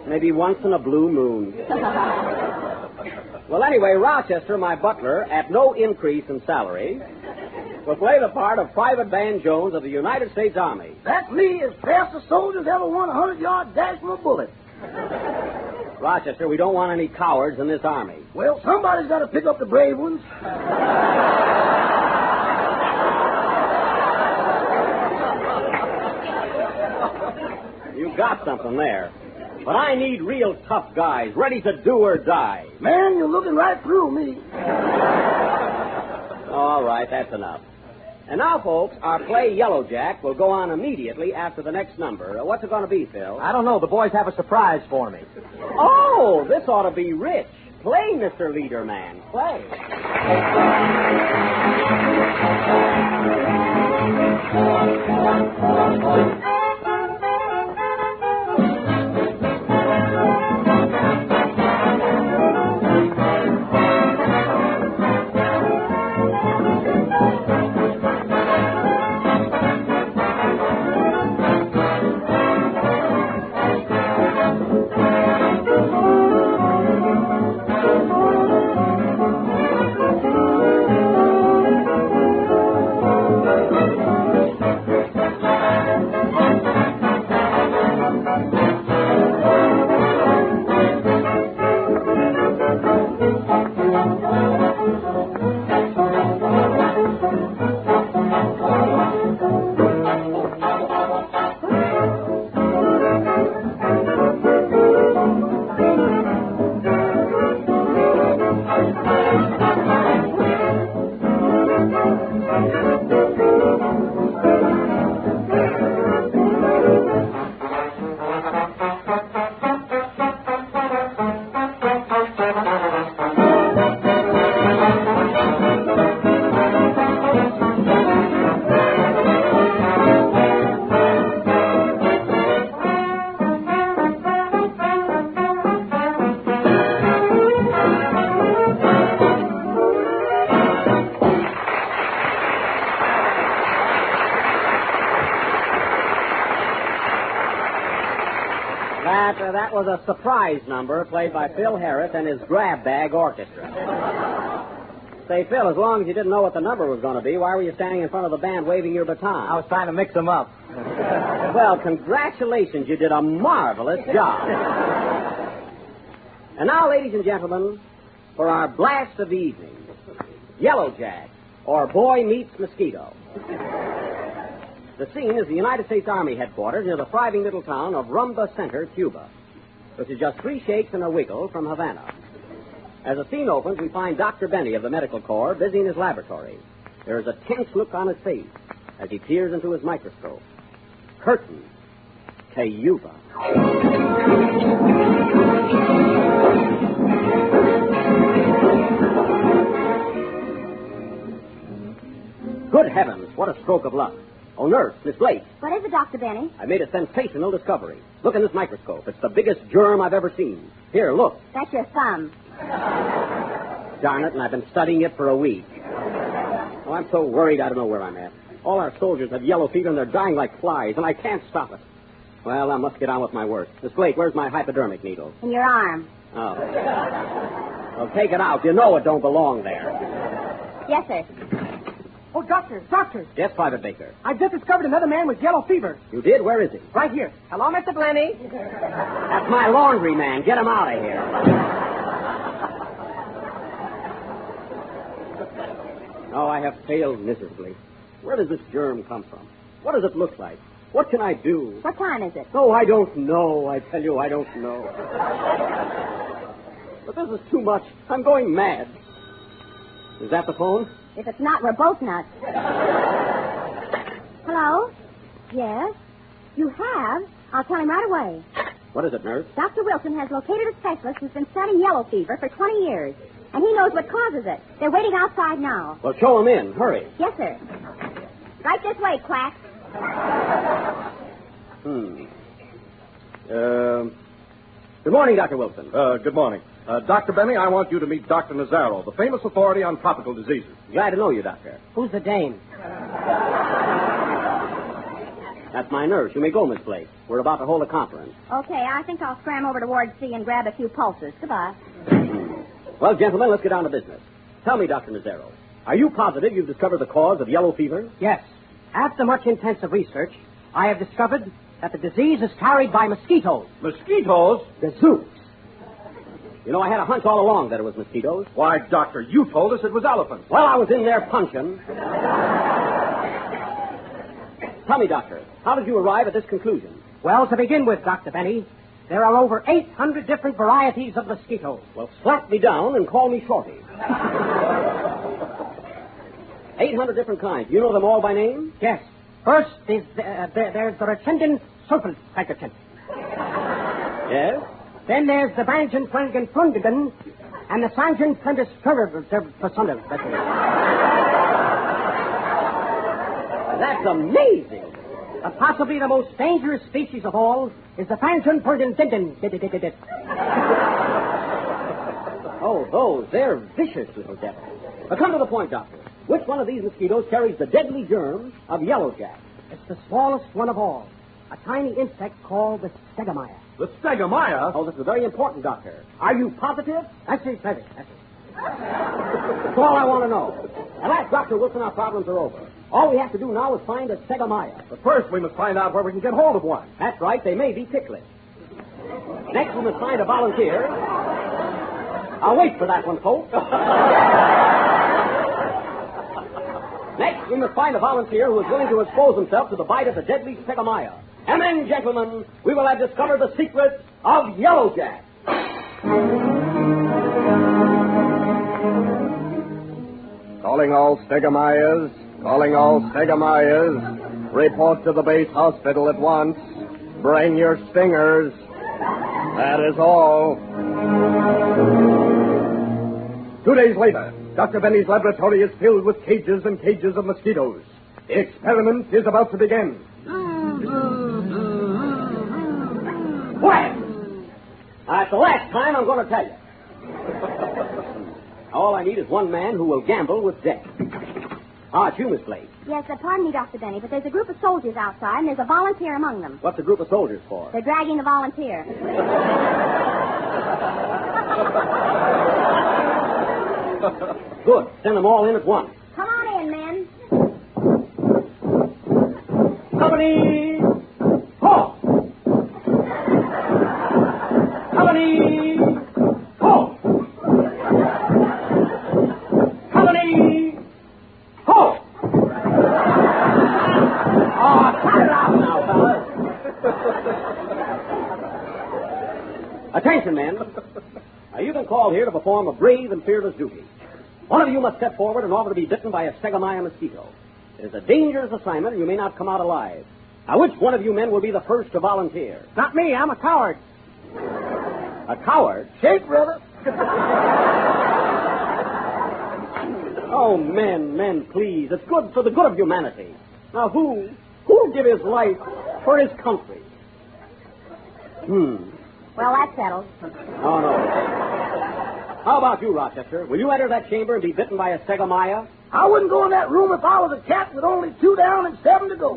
Maybe once in a blue moon. Well, anyway, Rochester, my butler, at no increase in salary, will play the part of Private Van Jones of the United States Army. That's me, as fast as soldiers ever won a 100-yard dash from a bullet. Rochester, we don't want any cowards in this army. Well, somebody's got to pick up the brave ones. You got something there. But I need real tough guys, ready to do or die. Man, you're looking right through me. All right, that's enough. And now, folks, our play YellowJack will go on immediately after the next number. What's it going to be, Phil? I don't know. The boys have a surprise for me. Oh, this ought to be rich. Play, Mr. Leader Man. Play. That was a surprise number played by Phil Harris and his Grab Bag Orchestra. Say, Phil, as long as you didn't know what the number was going to be, why were you standing in front of the band waving your baton? I was trying to mix them up. Well, congratulations. You did a marvelous job. And now, ladies and gentlemen, for our blast of the evening, YellowJack, or Boy Meets Mosquito. The scene is the United States Army headquarters near the thriving little town of Rumba Center, Cuba, which is just 3 shakes and a wiggle from Havana. As the scene opens, we find Dr. Benny of the Medical Corps busy in his laboratory. There is a tense look on his face as he peers into his microscope. Curtain. Cuba. Good heavens, what a stroke of luck. Oh, nurse, Miss Blake. What is it, Dr. Benny? I made a sensational discovery. Look in this microscope. It's the biggest germ I've ever seen. Here, look. That's your thumb. Darn it, and I've been studying it for a week. Oh, I'm so worried I don't know where I'm at. All our soldiers have yellow fever and they're dying like flies, and I can't stop it. Well, I must get on with my work. Miss Blake, where's my hypodermic needle? In your arm. Oh. Well, take it out. You know it don't belong there. Yes, sir. Oh, doctor. Yes, Private Baker. I just discovered another man with yellow fever. You did? Where is he? Right here. Hello, Mr. Blenny. That's my laundry man. Get him out of here. Oh, I have failed miserably. Where does this germ come from? What does it look like? What can I do? What time is it? Oh, I don't know. I tell you, I don't know. But this is too much. I'm going mad. Is that the phone? If it's not, we're both nuts. Hello? Yes? You have? I'll tell him right away. What is it, nurse? Dr. Wilson has located a specialist who's been studying yellow fever for 20 years. And he knows what causes it. They're waiting outside now. Well, show him in. Hurry. Yes, sir. Right this way, Quack. Good morning, Dr. Wilson. Good morning. Dr. Benny, I want you to meet Dr. Nazaro, the famous authority on tropical diseases. Glad to know you, Doctor. Who's the dame? That's my nurse. You may go, Miss Blake. We're about to hold a conference. Okay, I think I'll scram over to Ward C and grab a few pulses. Goodbye. Well, gentlemen, let's get down to business. Tell me, Dr. Nazaro, are you positive you've discovered the cause of yellow fever? Yes. After much intensive research, I have discovered that the disease is carried by mosquitoes. Mosquitoes? Gazooks. You know, I had a hunch all along that it was mosquitoes. Why, Doctor, you told us it was elephants. Well, I was in there punching. Tell me, Doctor, how did you arrive at this conclusion? Well, to begin with, Dr. Benny, there are over 800 different varieties of mosquitoes. Well, slap me down and call me Shorty. 800 different kinds. You know them all by name? Yes. First is there's the Rotundin sulfur handkerchief. Yes? Then there's the Banjan Flanagan Flundigan and the Sanjan Prentice That's amazing. But possibly the most dangerous species of all is the Banjan Flanagan. Oh, those. They're vicious little devils. But come to the point, Doctor. Which one of these mosquitoes carries the deadly germ of YellowJack? It's the smallest one of all. A tiny insect called the stegomyia. The stegomyia? Oh, this is very important, Doctor. Are you positive? That's it. That's all I want to know. At last, Dr. Wilson, our problems are over. All we have to do now is find a stegomyia. But first, we must find out where we can get hold of one. That's right. They may be ticklish. Next, we must find a volunteer. I'll wait for that one, folks. Next, we must find a volunteer who is willing to expose himself to the bite of the deadly stegomyia. And then, gentlemen, we will have discovered the secret of YellowJack. Calling all stegomyas. Calling all stegomyas. Report to the base hospital at once. Bring your stingers. That is all. 2 days later, Dr. Benny's laboratory is filled with cages and cages of mosquitoes. The experiment is about to begin. Well, that's the last time I'm going to tell you. All I need is one man who will gamble with death. It's you, Miss Blake. Yes, pardon me, Dr. Benny, but there's a group of soldiers outside, and there's a volunteer among them. What's a group of soldiers for? They're dragging the volunteer. Good. Send them all in at once. Come on in, men. Company! Halt! Company! Halt! Company! Halt! Oh, cut it out now, fellas. Attention, men. Now, you've been called here to perform a brave and fearless duty. One of you must step forward and offer to be bitten by a stegomyia mosquito. It is a dangerous assignment, and you may not come out alive. Now, which one of you men will be the first to volunteer? Not me. I'm a coward. A coward? Shake, brother. Oh, men, please. It's good for the good of humanity. Now, who'll give his life for his country? Well, that's settled. Oh, no. How about you, Rochester? Will you enter that chamber and be bitten by a stegomyia? I wouldn't go in that room if I was a cat with only 2 down and 7 to go.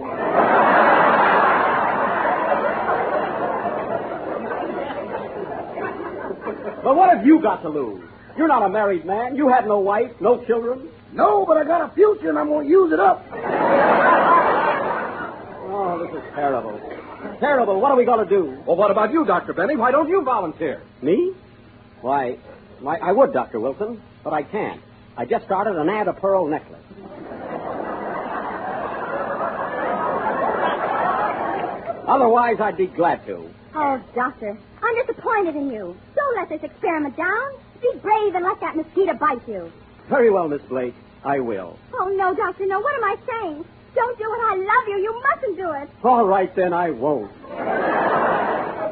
But what have you got to lose? You're not a married man. You have no wife, no children. No, but I got a future and I'm going to use it up. Oh, this is terrible. Terrible. What are we going to do? Well, what about you, Dr. Benny? Why don't you volunteer? Me? Why, I would, Dr. Wilson, but I can't. I just started an ad a pearl necklace. Otherwise, I'd be glad to. Oh, Doctor, I'm disappointed in you. Don't let this experiment down. Be brave and let that mosquito bite you. Very well, Miss Blake. I will. Oh, no, Doctor, no. What am I saying? Don't do it. I love you. You mustn't do it. All right, then, I won't.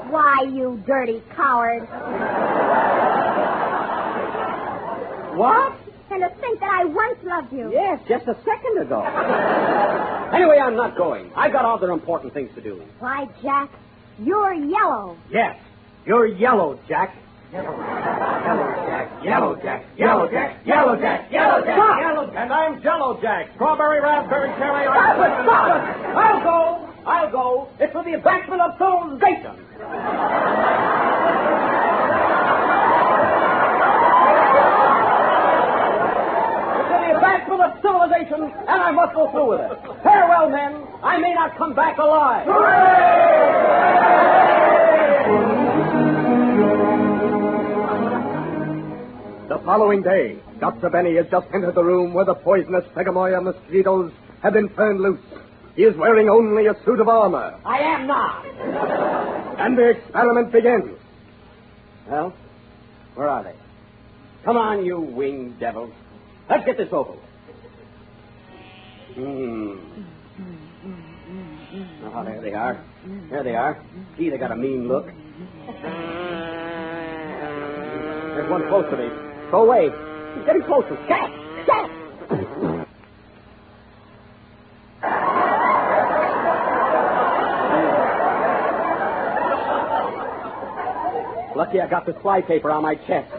Why, you dirty coward. What? And to think that I once loved you. Yes, just a second ago. Anyway, I'm not going. I've got other important things to do. Why, Jack, you're yellow. Yes, you're yellow, Jack. YellowJack, YellowJack, YellowJack, YellowJack, YellowJack, YellowJack. And I'm JellowJack. Strawberry, raspberry, cherry. Stop it! I'll go. It's for the advancement of civilization. It's for the advancement of civilization, and I must go through with it. Farewell, men. I may not come back alive. The following day, Dr. Benny has just entered the room where the poisonous Sagamore mosquitoes have been turned loose. He is wearing only a suit of armor. I am not. And the experiment begins. Well, where are they? Come on, you winged devils. Let's get this over with. Oh, there they are. There they are. Gee, they got a mean look. There's one close to me. Go away. He's getting closer. Jack! Jack! Lucky I got this flypaper on my chest.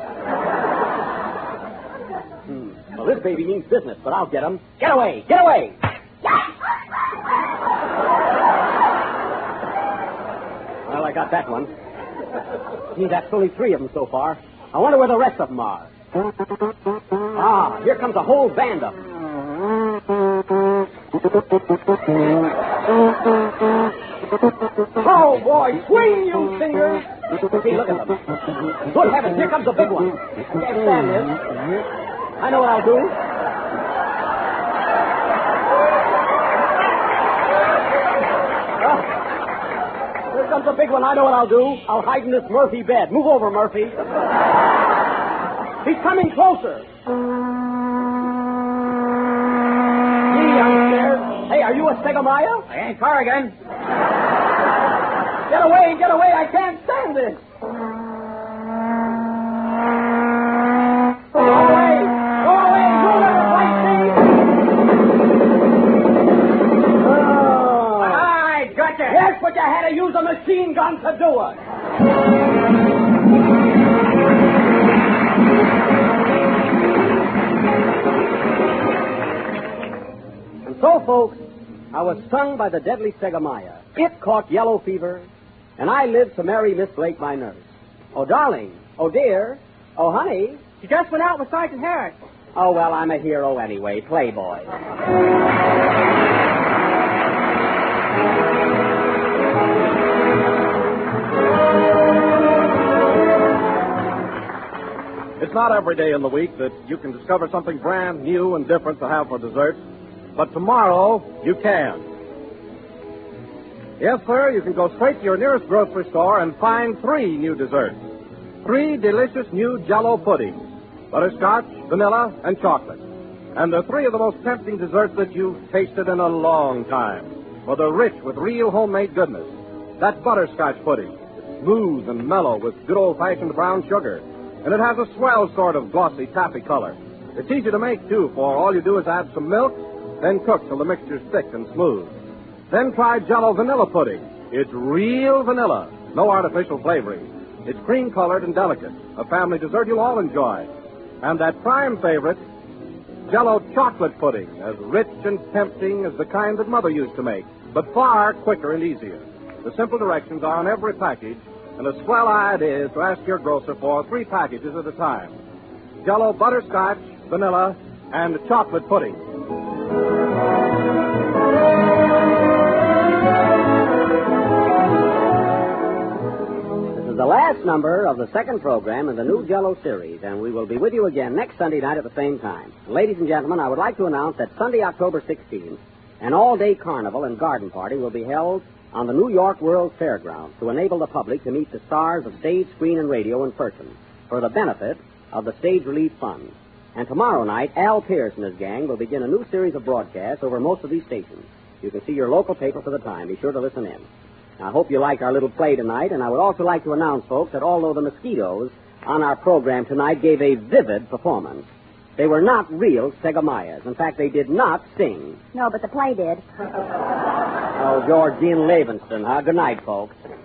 Well, this baby means business, but I'll get him. Get away! Get away! Well, I got that one. Gee, that's only 3 of them so far. I wonder where the rest of them are. Ah, here comes a whole band of them. Oh, boy, swing, you singers! See, look at them. Good heavens, here comes a big one. I can't stand this. I know what I'll do. Here comes a big one. I know what I'll do. I'll hide in this Murphy bed. Move over, Murphy. He's coming closer. Gee, I'm scared. Hey, are you a Sagamore? I ain't Corrigan. Get away, get away. I can't stand this. Go away. Go away. You'll never fight me. Oh. I got you. Yes, but you had to use a machine gun to do it. So, folks, I was stung by the deadly Sagamore. It caught yellow fever, and I lived to marry Miss Blake, my nurse. Oh, darling. Oh, dear. Oh, honey. She just went out with Sergeant Harris. Oh, well, I'm a hero anyway. Playboy. It's not every day in the week that you can discover something brand new and different to have for dessert. But tomorrow, you can. Yes, sir, you can go straight to your nearest grocery store and find 3 new desserts. 3 delicious new Jell-O puddings. Butterscotch, vanilla, and chocolate. And they're 3 of the most tempting desserts that you've tasted in a long time. For they're rich with real homemade goodness. That butterscotch pudding. It's smooth and mellow with good old-fashioned brown sugar. And it has a swell sort of glossy taffy color. It's easy to make, too, for all you do is add some milk, then cook till the mixture's thick and smooth. Then try Jell-O vanilla pudding. It's real vanilla, no artificial flavoring. It's cream-colored and delicate, a family dessert you'll all enjoy. And that prime favorite, Jell-O chocolate pudding, as rich and tempting as the kind that Mother used to make, but far quicker and easier. The simple directions are on every package, and a swell idea is to ask your grocer for 3 packages at a time. Jell-O butterscotch, vanilla, and chocolate pudding. This is the last number of the second program in the new Jello series, and we will be with you again next Sunday night at the same time. Ladies and gentlemen, I would like to announce that Sunday, October 16th, an all-day carnival and garden party will be held on the New York World Fairgrounds to enable the public to meet the stars of stage, screen, and radio in person for the benefit of the Stage Relief Fund. And tomorrow night, Al Pierce and his gang will begin a new series of broadcasts over most of these stations. You can see your local paper for the time. Be sure to listen in. Now, I hope you like our little play tonight, and I would also like to announce, folks, that although the mosquitoes on our program tonight gave a vivid performance, they were not real Stegomayas. In fact, they did not sting. No, but the play did. Oh, Georgine Livingston, huh? Good night, folks. Remember,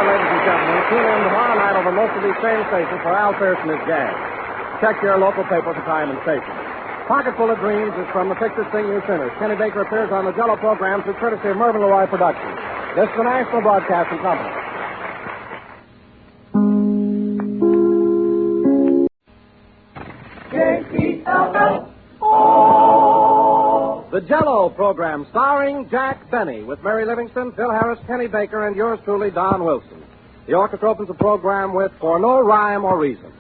ladies and gentlemen, tune in tomorrow night over most of these same stations for Al Pierce and his gang. Check your local paper for time and station. Pocketful of Dreams is from the picture Sing You Sinners. Kenny Baker appears on the Jello program through courtesy of Mervyn LeRoy Productions. This is the National Broadcasting Company. The Jello program, starring Jack Benny, with Mary Livingston, Phil Harris, Kenny Baker, and yours truly, Don Wilson. The orchestra opens the program with For No Rhyme or Reason.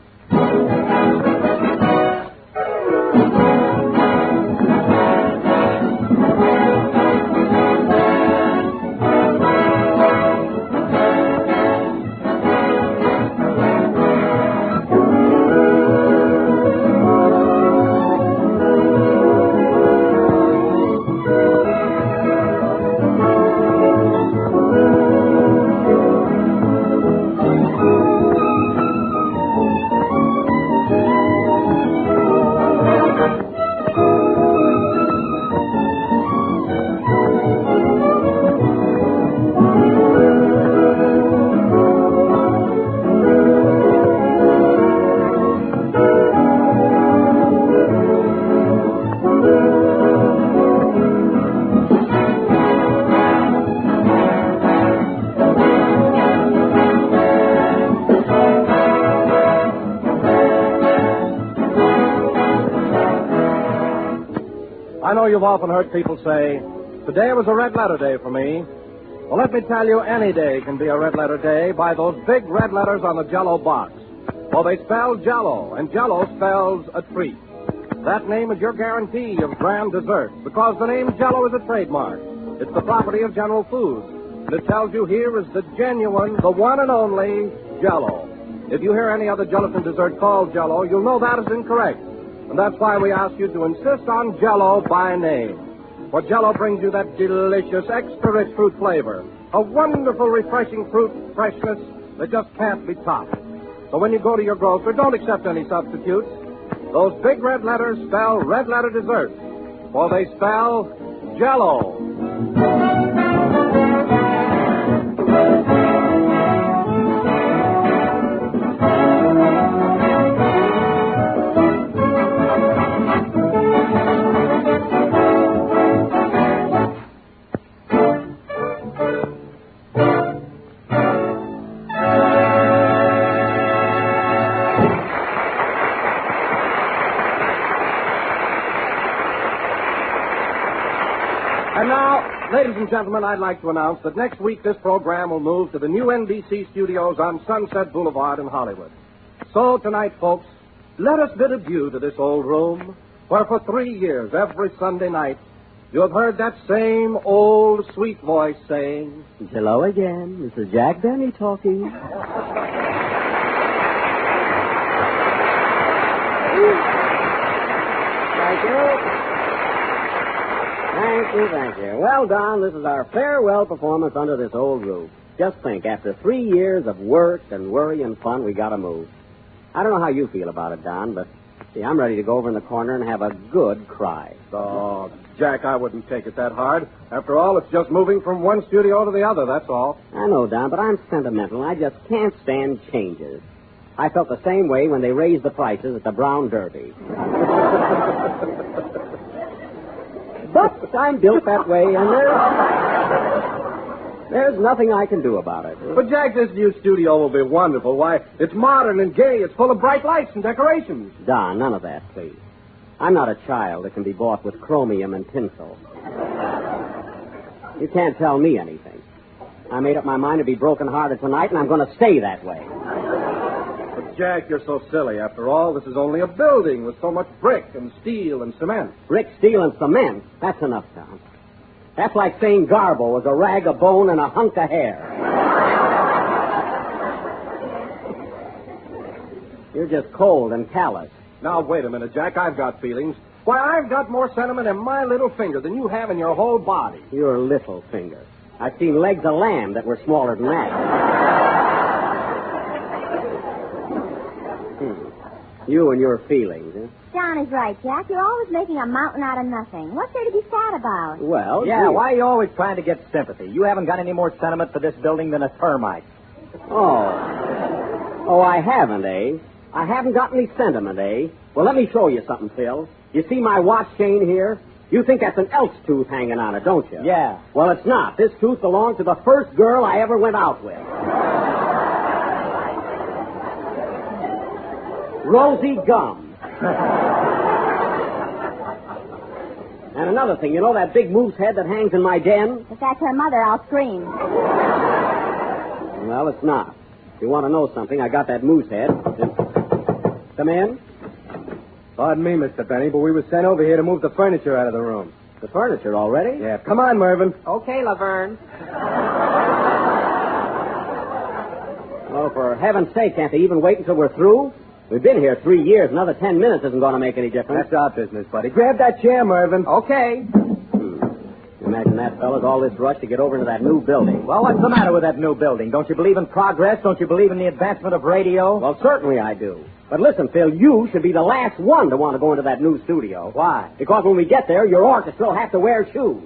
I know you've often heard people say, today was a red letter day for me. Well, let me tell you, any day can be a red letter day by those big red letters on the Jello box. Well, they spell Jello, and Jello spells a treat. That name is your guarantee of grand dessert, because the name Jello is a trademark. It's the property of General Foods. And it tells you here is the genuine, the one and only Jello. If you hear any other gelatin dessert called Jello, you'll know that is incorrect. And that's why we ask you to insist on Jello by name. For Jello brings you that delicious, extra-rich fruit flavor, a wonderful, refreshing fruit freshness that just can't be topped. So when you go to your grocer, don't accept any substitutes. Those big red letters spell red letter dessert, for they spell Jello. And now, ladies and gentlemen, I'd like to announce that next week this program will move to the new NBC Studios on Sunset Boulevard in Hollywood. So tonight, folks, let us bid adieu to this old room, where for 3 years, every Sunday night, you have heard that same old sweet voice saying, Hello again. This is Jack Benny talking. Thank you. Thank you. Well, Don, this is our farewell performance under this old roof. Just think, after 3 years of work and worry and fun, we got to move. I don't know how you feel about it, Don, but, see, I'm ready to go over in the corner and have a good cry. Oh, Jack, I wouldn't take it that hard. After all, it's just moving from one studio to the other, that's all. I know, Don, but I'm sentimental, and I just can't stand changes. I felt the same way when they raised the prices at the Brown Derby. But I'm built that way, and There's nothing I can do about it. But, Jack, this new studio will be wonderful. Why, it's modern and gay. It's full of bright lights and decorations. Don, none of that, please. I'm not a child that can be bought with chromium and tinsel. You can't tell me anything. I made up my mind to be broken-hearted tonight, and I'm going to stay that way. But, Jack, you're so silly. After all, this is only a building with so much brick and steel and cement. Brick, steel, and cement? That's enough, Don. That's like saying Garbo was a rag of bone and a hunk of hair. You're just cold and callous. Now, wait a minute, Jack. I've got feelings. Why, I've got more sentiment in my little finger than you have in your whole body. Your little finger. I've seen legs of lamb that were smaller than that. You and your feelings, huh? John is right, Jack. You're always making a mountain out of nothing. What's there to be sad about? Well, yeah, why are you always trying to get sympathy? You haven't got any more sentiment for this building than a termite. Oh, I haven't, eh? I haven't got any sentiment, eh? Well, let me show you something, Phil. You see my watch chain here? You think that's an elk's tooth hanging on it, don't you? Yeah. Well, it's not. This tooth belonged to the first girl I ever went out with. Rosie Gum. And another thing, you know that big moose head that hangs in my den? If that's her mother, I'll scream. Well, it's not. If you want to know something, I got that moose head. Come in. Pardon me, Mr. Benny, but we were sent over here to move the furniture out of the room. The furniture already? Yeah. Come on, Mervyn. Okay, Laverne. Oh, for heaven's sake, can't they even wait until we're through? We've been here 3 years. Another 10 minutes isn't going to make any difference. That's our business, buddy. Grab that chair, Mervyn. Okay. Imagine that, fellas, all this rush to get over to that new building. Well, what's the matter with that new building? Don't you believe in progress? Don't you believe in the advancement of radio? Well, certainly I do. But listen, Phil, you should be the last one to want to go into that new studio. Why? Because when we get there, your orchestra will have to wear shoes.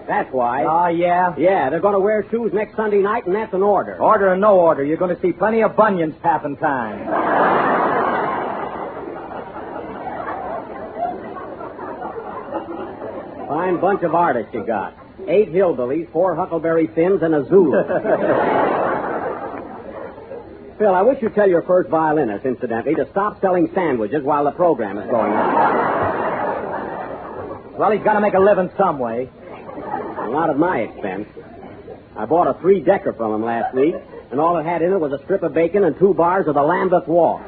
That's why. Oh, yeah? Yeah, they're going to wear shoes next Sunday night, and that's an order. Order or no order, you're going to see plenty of bunions half in time. Fine bunch of artists you got. 8 hillbillies, 4 Huckleberry Finns, and a Zulu. Phil, I wish you'd tell your first violinist, incidentally, to stop selling sandwiches while the program is going on. Well, he's got to make a living some way. Not at my expense. I bought a 3-decker from him last week, and all it had in it was a strip of bacon and 2 bars of the Lambeth Walk.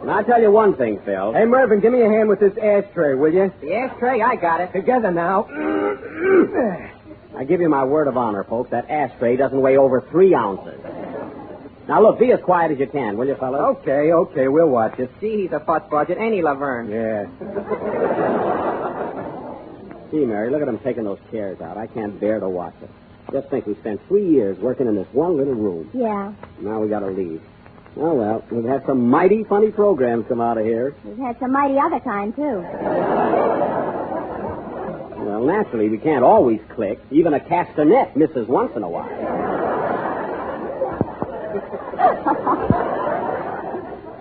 And I tell you one thing, Phil. Hey, Mervyn, give me a hand with this ashtray, will you? The ashtray, I got it. Together now. I give you my word of honor, folks, that ashtray doesn't weigh over 3 ounces. Now, look, be as quiet as you can, will you, fellas? Okay, we'll watch it. Gee, he's a fuss budget, ain't he, Laverne? Yeah. Gee, Mary, look at them taking those chairs out. I can't bear to watch it. Just think, we spent 3 years working in this one little room. Yeah. Now we got to leave. Oh, well, we've had some mighty funny programs come out of here. We've had some mighty other kind, too. Well, naturally, we can't always click. Even a castanet misses once in a while.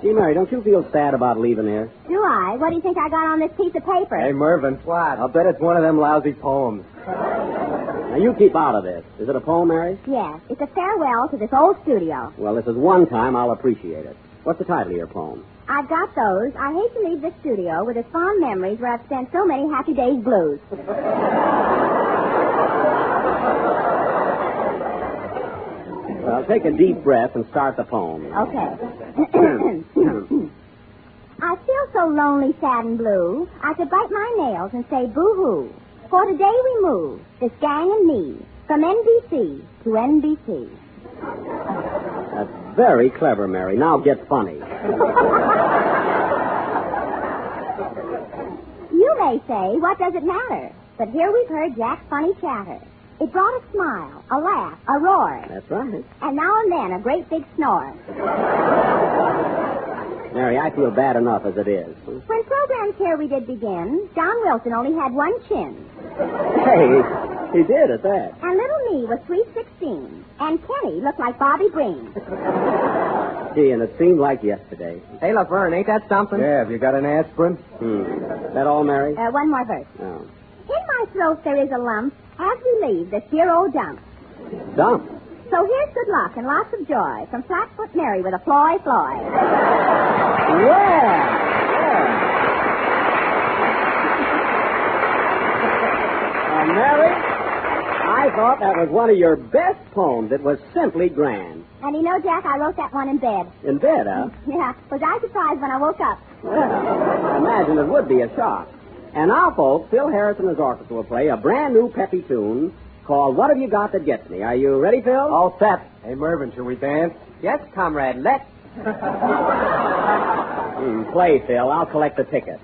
Gee, Mary, don't you feel sad about leaving here? Do I? What do you think I got on this piece of paper? Hey, Mervyn. What? I'll bet it's one of them lousy poems. Now, you keep out of this. Is it a poem, Mary? Yes. It's a farewell to this old studio. Well, this is one time I'll appreciate it. What's the title of your poem? I've got those. I hate to leave this studio with its fond memories where I've spent so many happy days blues. Well, take a deep breath and start the poem. Okay. I feel so lonely, sad, and blue, I could bite my nails and say boo-hoo. For today we move, this gang and me, from NBC to NBC. That's very clever, Mary. Now get funny. You may say, what does it matter? But here we've heard Jack's funny chatter. It brought a smile, a laugh, a roar. That's right. And now and then, a great big snore. Mary, I feel bad enough as it is. When programs here we did begin, John Wilson only had one chin. Hey, He did, at that. And little me was sweet 16. And Kenny looked like Bobby Breen. Gee, and it seemed like yesterday. Hey, Laverne, ain't that something? Yeah, have you got an aspirin? That all, Mary? One more verse. Oh. In my throat there is a lump as we leave this dear old dump. Dump? So here's good luck and lots of joy from Flatfoot Mary with a Floy. Mary, I thought that was one of your best poems. It was simply grand. And you know, Jack, I wrote that one in bed. In bed, huh? Yeah. Was I surprised when I woke up? Well, I imagine it would be a shock. And now, folks, Phil Harris and his orchestra will play a brand new peppy tune called What Have You Got That Gets Me? Are you ready, Phil? All set. Hey, Mervyn, shall we dance? Yes, comrade, let's. Play, Phil. I'll collect the ticket.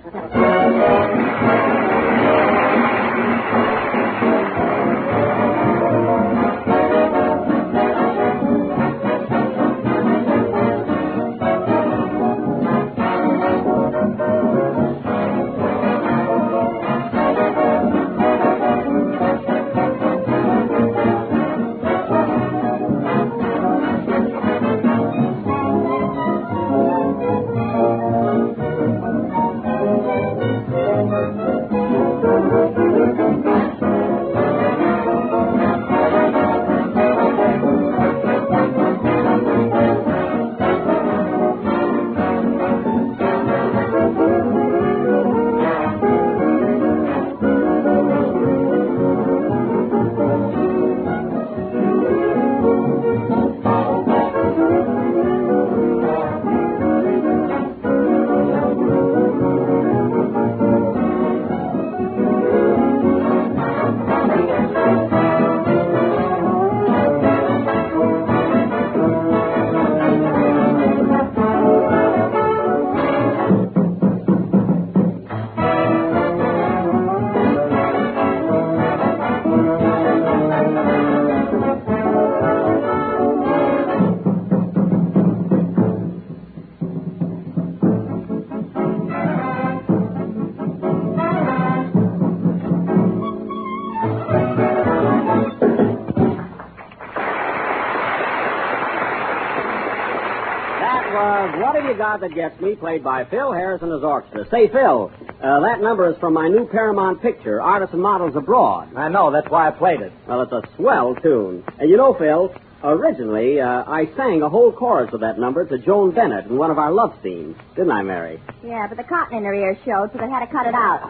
What Have You Got That Gets Me, played by Phil Harris and his orchestra. Say, Phil, that number is from my new Paramount picture, Artists and Models Abroad. I know, that's why I played it. Well, it's a swell tune. And you know, Phil, originally, I sang a whole chorus of that number to Joan Bennett in one of our love scenes. Didn't I, Mary? Yeah, but the cotton in her ears showed, so they had to cut it out.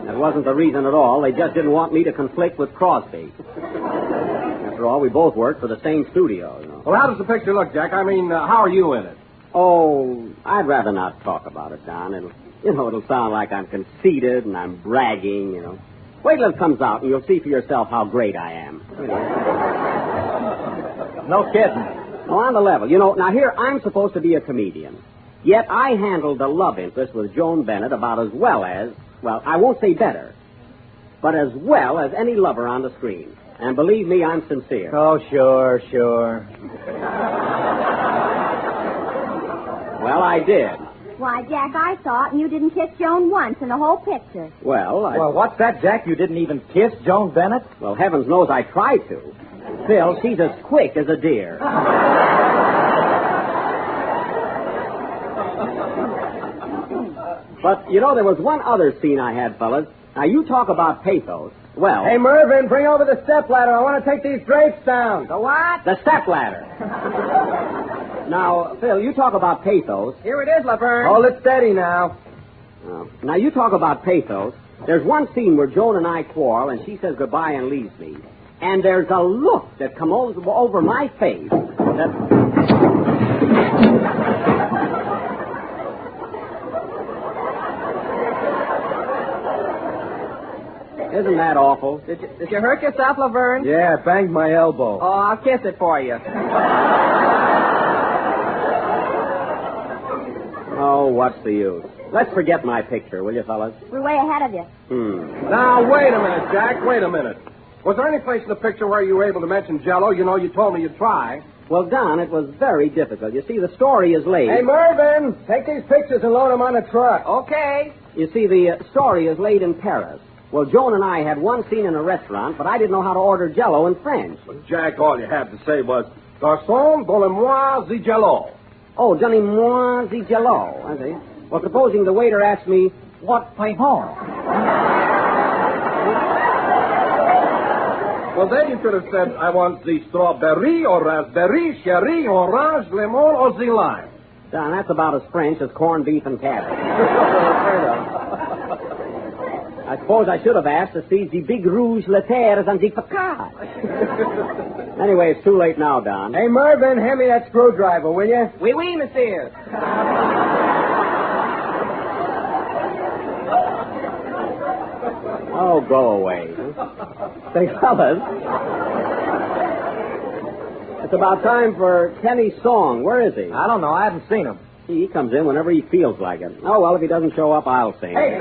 That wasn't the reason at all. They just didn't want me to conflict with Crosby. After all, we both work for the same studio, you know. Well, how does the picture look, Jack? I mean, how are you in it? Oh, I'd rather not talk about it, Don. It'll sound like I'm conceited and I'm bragging, you know. Wait till it comes out and you'll see for yourself how great I am. You know. No kidding. Well, on the level. You know, now here, I'm supposed to be a comedian. Yet I handled the love interest with Joan Bennett about as well as, well, I won't say better, but as well as any lover on the screen. And believe me, I'm sincere. Oh, sure. Well, I did. Why, Jack, I saw it, and you didn't kiss Joan once in the whole picture. Well, what's that, Jack? You didn't even kiss Joan Bennett? Well, heavens knows I tried to. Phil, she's as quick as a deer. But, you know, there was one other scene I had, fellas. Now, you talk about pathos. Well... Hey, Mervyn, bring over the stepladder. I want to take these drapes down. The what? The stepladder. Now, Phil, you talk about pathos. Here it is, Laverne. Hold it steady now. Now, you talk about pathos. There's one scene where Joan and I quarrel, and she says goodbye and leaves me. And there's a look that comes over my face that... Isn't that awful? Did you hurt yourself, Laverne? Yeah, banged my elbow. Oh, I'll kiss it for you. Oh, what's the use? Let's forget my picture, will you, fellas? We're way ahead of you. Now, wait a minute, Jack. Wait a minute. Was there any place in the picture where you were able to mention Jell-O? You know, you told me you'd try. Well, Don, it was very difficult. You see, the story is laid. Hey, Mervyn, take these pictures and load them on a truck. Okay. You see, the story is laid in Paris. Well, Joan and I had one scene in a restaurant, but I didn't know how to order Jell-O in French. Well, Jack, all you had to say was, Garçon, donnez-moi the Jell-O. Oh, donnez-moi the Jell-O. I see. Well, supposing the waiter asked me, what paiement? Well, then you could have said, I want the strawberry or raspberry, cherry, orange, lemon, or the lime. Don, that's about as French as corned beef and cabbage. I suppose I should have asked to see the big rouge letters and the facade. Anyway, it's too late now, Don. Hey, Mervyn, hand me that screwdriver, will you? Oui, oui, monsieur. Oh, go away. Say, fellas, it's about time for Kenny's song. Where is he? I don't know. I haven't seen him. He comes in whenever he feels like it. Oh, well, if he doesn't show up, I'll sing. Hey.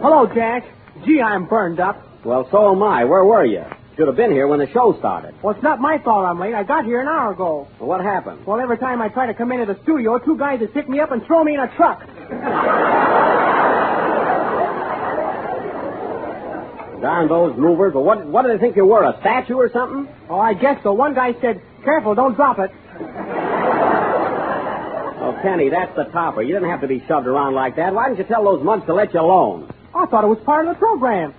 Hello, Jack. Gee, I'm burned up. Well, so am I. Where were you? Should have been here when the show started. Well, it's not my fault I'm late. I got here an hour ago. Well, what happened? Well, every time I try to come into the studio, two guys just pick me up and throw me in a truck. Darn those movers. Well, what do they think you were, a statue or something? Oh, I guess so. One guy said, careful, don't drop it. Oh, Kenny, that's the topper. You didn't have to be shoved around like that. Why didn't you tell those mugs to let you alone? I thought it was part of the program.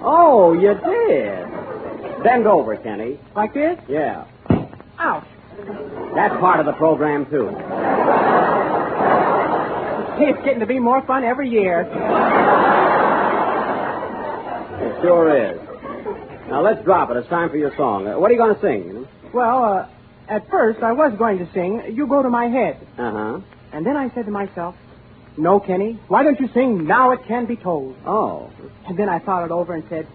Oh, you did. Bend over, Kenny. Like this? Yeah. Ouch. That's part of the program, too. It's getting to be more fun every year. It sure is. Now, let's drop it. It's time for your song. What are you going to sing? Well, at first, I was going to sing You Go to My Head. Uh-huh. And then I said to myself, no, Kenny, why don't you sing Now It Can Be Told? Oh. And then I thought it over and said,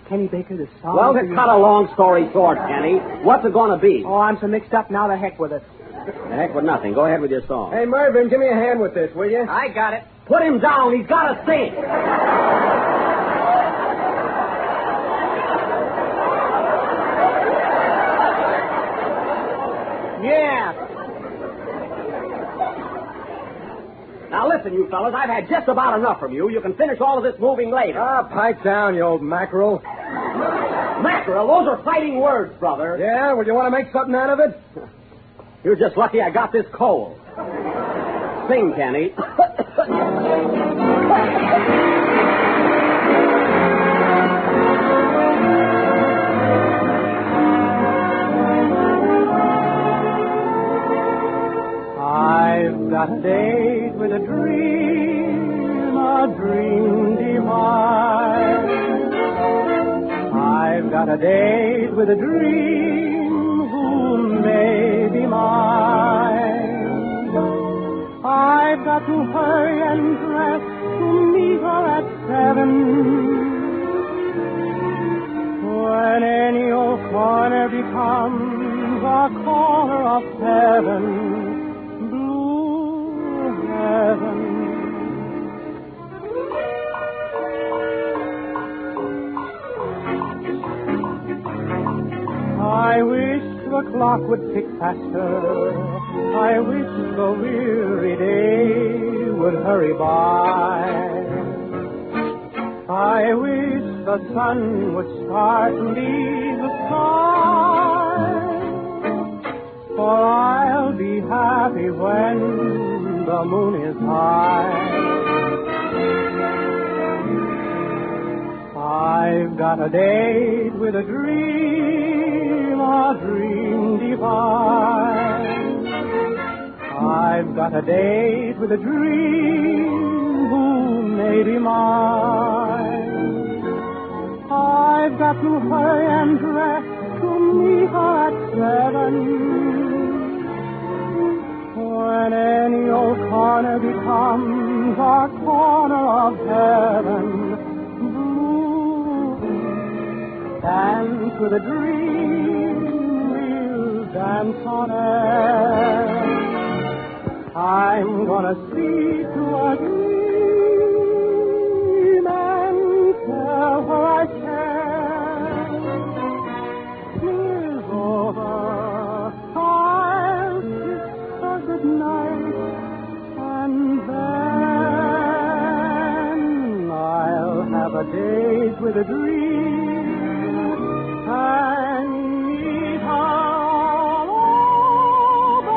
Kenny Baker, the song... Well, to cut a long story short, Kenny, what's it going to be? Oh, I'm so mixed up now, the heck with it. The heck with nothing. Go ahead with your song. Hey, Mervyn, give me a hand with this, will you? I got it. Put him down. He's got to sing. Yeah. Now, listen, you fellas, I've had just about enough from you. You can finish all of this moving later. Ah, pipe down, you old mackerel. Mackerel, those are fighting words, brother. Yeah, well, you want to make something out of it? You're just lucky I got this cold. Sing, Kenny. I've got a date with a dream divine. I've got a date with a dream who may be mine. I've got to hurry and dress to meet her at 7. When any old corner becomes a corner of heaven, heaven. I wish the clock would tick faster. I wish the weary day would hurry by. I wish the sun would start to leave the sky. For I'll be happy when the moon is high. I've got a date with a dream divine. I've got a date with a dream who may be mine. I've got to hurry and dress to meet her at 7. When any old corner becomes our corner of heaven, blue, dance with a dream, we'll dance on air. I'm gonna see to a dream and tell her I care. date with a dream and meet all over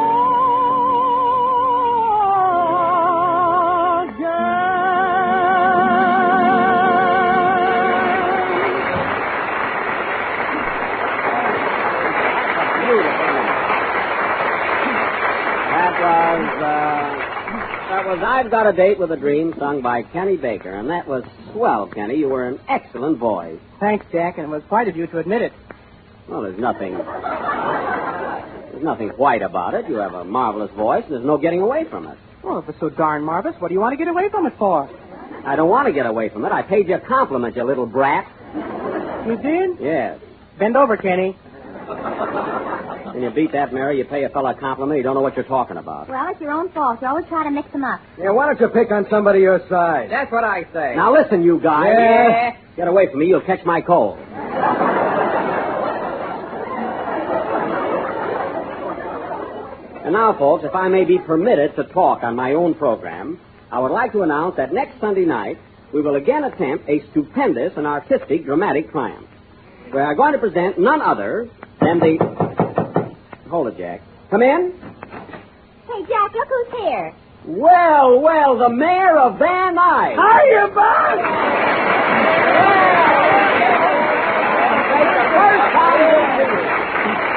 That was I've Got a Date with a Dream, sung by Kenny Baker. And that was swell, Kenny. You were an excellent voice. Thanks, Jack, and it was quite of you to admit it. Well, there's nothing white about it. You have a marvelous voice, and there's no getting away from it. Well, if it's so darn marvelous, what do you want to get away from it for? I don't want to get away from it. I paid you a compliment, you little brat. You did? Yes. Bend over, Kenny. When you beat that, Mary, you pay a fella a compliment, you don't know what you're talking about. Well, it's your own fault. You always try to mix them up. Yeah, why don't you pick on somebody your size? That's what I say. Now listen, you guys. Yeah? Get away from me, you'll catch my cold. And now, folks, if I may be permitted to talk on my own program, I would like to announce that next Sunday night, we will again attempt a stupendous and artistic dramatic triumph. We are going to present none other than the... Hold it, Jack. Come in. Hey, Jack, look who's here. Well, the mayor of Van Nuys. Hiya, Bob!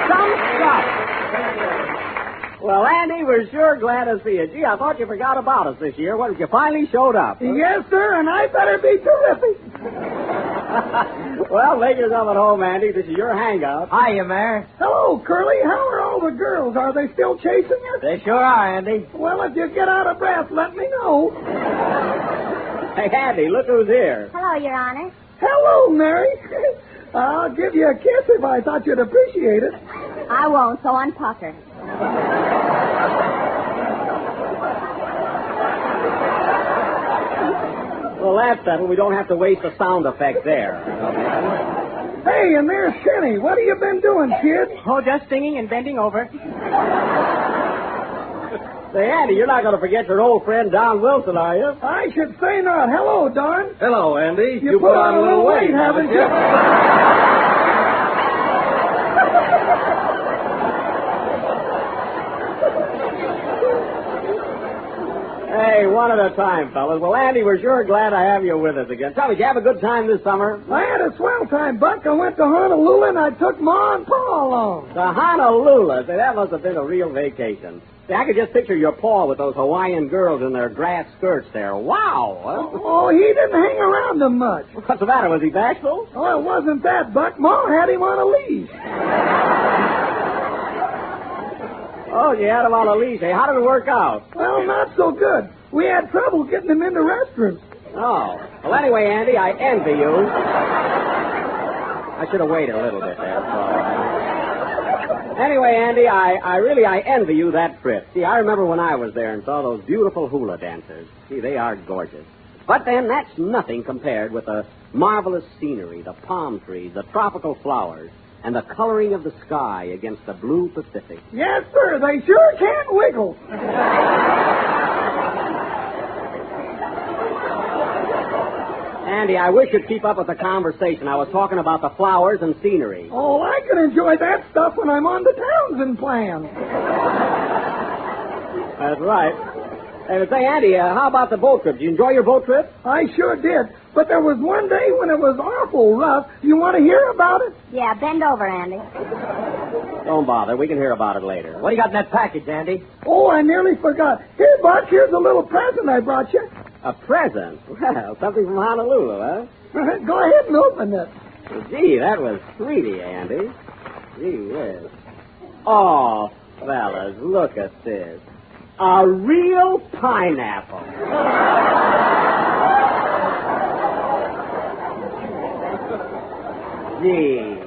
Some stuff. Well, Andy, we're sure glad to see you. Gee, I thought you forgot about us this year. What, you finally showed up? Huh? Yes, sir, and I better be terrific. Well, make yourself at home, Andy. This is your hangout. Hiya, Mayor. Hello, Curly. How are all the girls? Are they still chasing you? They sure are, Andy. Well, if you get out of breath, let me know. Hey, Andy, look who's here. Hello, Your Honor. Hello, Mary. I'll give you a kiss if I thought you'd appreciate it. I won't, so unpucker. Well, that's settled. We don't have to waste the sound effect there. Hey, and there's Kenny. What have you been doing, kid? Oh, just singing and bending over. Say, Andy, you're not going to forget your old friend Don Wilson, are you? I should say not. Hello, Don. Hello, Andy. You put on a little weight, haven't you? Hey, one at a time, fellas. Well, Andy, we're sure glad to have you with us again. Tell me, did you have a good time this summer? I had a swell time, Buck. I went to Honolulu and I took Ma and Pa along. To Honolulu? Say, that must have been a real vacation. See, I could just picture your Pa with those Hawaiian girls in their grass skirts there. Wow! Oh, he didn't hang around them much. What's the matter? Was he bashful? Oh, it wasn't that, Buck. Ma had him on a leash. Oh, you had him on a leash. Hey, how did it work out? Well, not so good. We had trouble getting him into restaurants. Oh. Well, anyway, Andy, I envy you. I should have waited a little bit there. Anyway, Andy, I envy you that trip. See, I remember when I was there and saw those beautiful hula dancers. See, they are gorgeous. But then that's nothing compared with the marvelous scenery, the palm trees, the tropical flowers, and the coloring of the sky against the blue Pacific. Yes, sir. They sure can wiggle. Andy, I wish you'd keep up with the conversation. I was talking about the flowers and scenery. Oh, I can enjoy that stuff when I'm on the Townsend plan. That's right. Hey, say, Andy, how about the boat trip? Did you enjoy your boat trip? I sure did. But there was one day when it was awful rough. You want to hear about it? Yeah, bend over, Andy. Don't bother. We can hear about it later. What do you got in that package, Andy? Oh, I nearly forgot. Here, Buck, here's a little present I brought you. A present? Well, something from Honolulu, huh? Go ahead and open it. Gee, that was sweetie, Andy. Gee whiz. Oh, fellas, look at this. A real pineapple. Gee.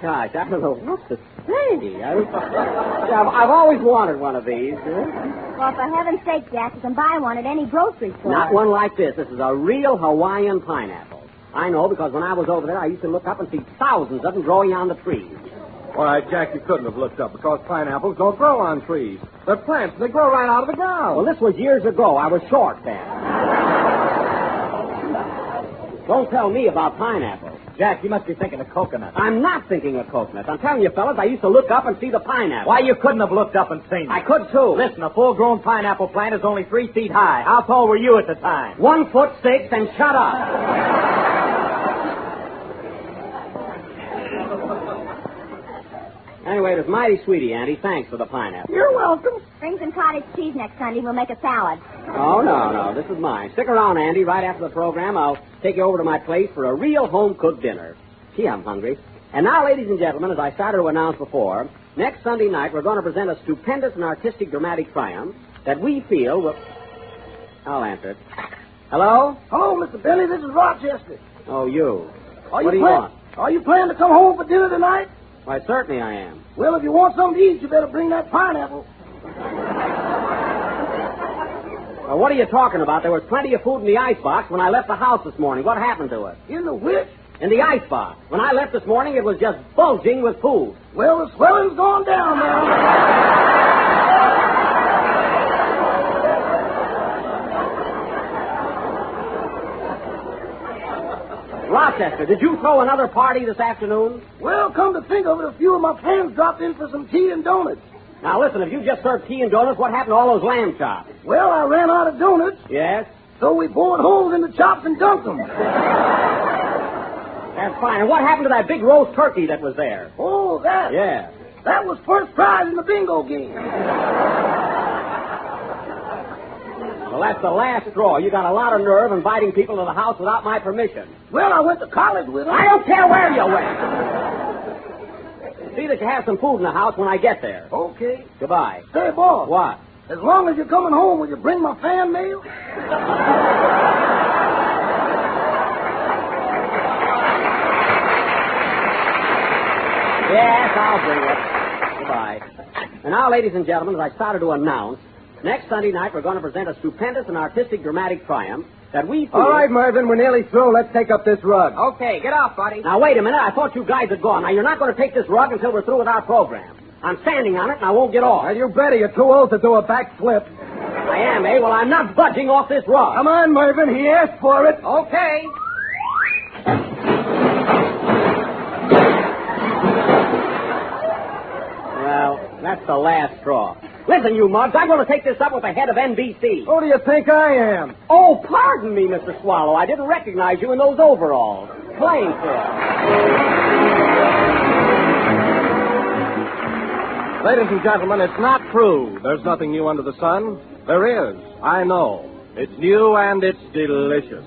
Gosh, I don't know what to say. I've always wanted one of these. Well, for heaven's sake, Jack, you can buy one at any grocery store. Not one like this. This is a real Hawaiian pineapple. I know because when I was over there, I used to look up and see thousands of them growing on the trees. All right, Jack, you couldn't have looked up because pineapples don't grow on trees. They're plants. They grow right out of the ground. Well, this was years ago. I was short then. Don't tell me about pineapple. Jack, you must be thinking of coconut. I'm not thinking of coconut. I'm telling you, fellas, I used to look up and see the pineapple. Why, you couldn't have looked up and seen it. I could, too. Listen, a full-grown pineapple plant is only 3 feet high. How tall were you at the time? 1'6", and shut up. Anyway, it was mighty sweet, Auntie. Thanks for the pineapple. You're welcome. Bring some cottage cheese next Sunday. We'll make a salad. Oh, no. This is mine. Stick around, Andy. Right after the program, I'll take you over to my place for a real home-cooked dinner. Gee, I'm hungry. And now, ladies and gentlemen, as I started to announce before, next Sunday night we're going to present a stupendous and artistic dramatic triumph that we feel will... I'll answer it. Hello? Hello, Mr. Benny. This is Rochester. Oh, you. What do you want? Are you planning to come home for dinner tonight? Why, certainly I am. Well, if you want something to eat, you better bring that pineapple. Well, what are you talking about? There was plenty of food in the icebox when I left the house this morning. What happened to it? In the which? In the icebox. When I left this morning, it was just bulging with food. Well, the swelling's gone down now. Rochester, did you throw another party this afternoon? Well, come to think of it, a few of my friends dropped in for some tea and donuts. Now, listen, if you just served tea and donuts, what happened to all those lamb chops? Well, I ran out of donuts. Yes? So we bored holes in the chops and dunked them. That's fine. And what happened to that big roast turkey that was there? Oh, that? Yeah. That was first prize in the bingo game. Well, that's the last straw. You got a lot of nerve inviting people to the house without my permission. Well, I went to college with them. I don't care where you went. See that you have some food in the house when I get there. Okay. Goodbye. Say, boss. What? As long as you're coming home, will you bring my fan mail? Yes, I'll bring it. Goodbye. And now, ladies and gentlemen, as I started to announce, next Sunday night we're going to present a stupendous and artistic dramatic triumph that we feel... All right, Mervyn, we're nearly through. Let's take up this rug. Okay, get off, buddy. Now, wait a minute. I thought you guys had gone. Now, you're not going to take this rug until we're through with our program. I'm standing on it, and I won't get off. Well, you better. You're too old to do a backflip. I am, eh? Well, I'm not budging off this rug. Come on, Mervyn. He asked for it. Okay. Well, that's the last straw. Listen, you mugs, I'm going to take this up with the head of NBC. Who do you think I am? Oh, pardon me, Mr. Swallow. I didn't recognize you in those overalls. Playing field. Ladies and gentlemen, it's not true. There's nothing new under the sun. There is. I know. It's new and it's delicious.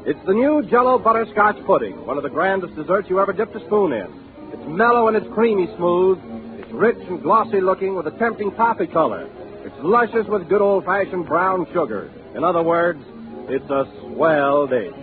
It's the new Jell-O butterscotch pudding, one of the grandest desserts you ever dipped a spoon in. It's mellow and it's creamy smooth. It's rich and glossy looking with a tempting toffee color. It's luscious with good old-fashioned brown sugar. In other words, it's a swell dish.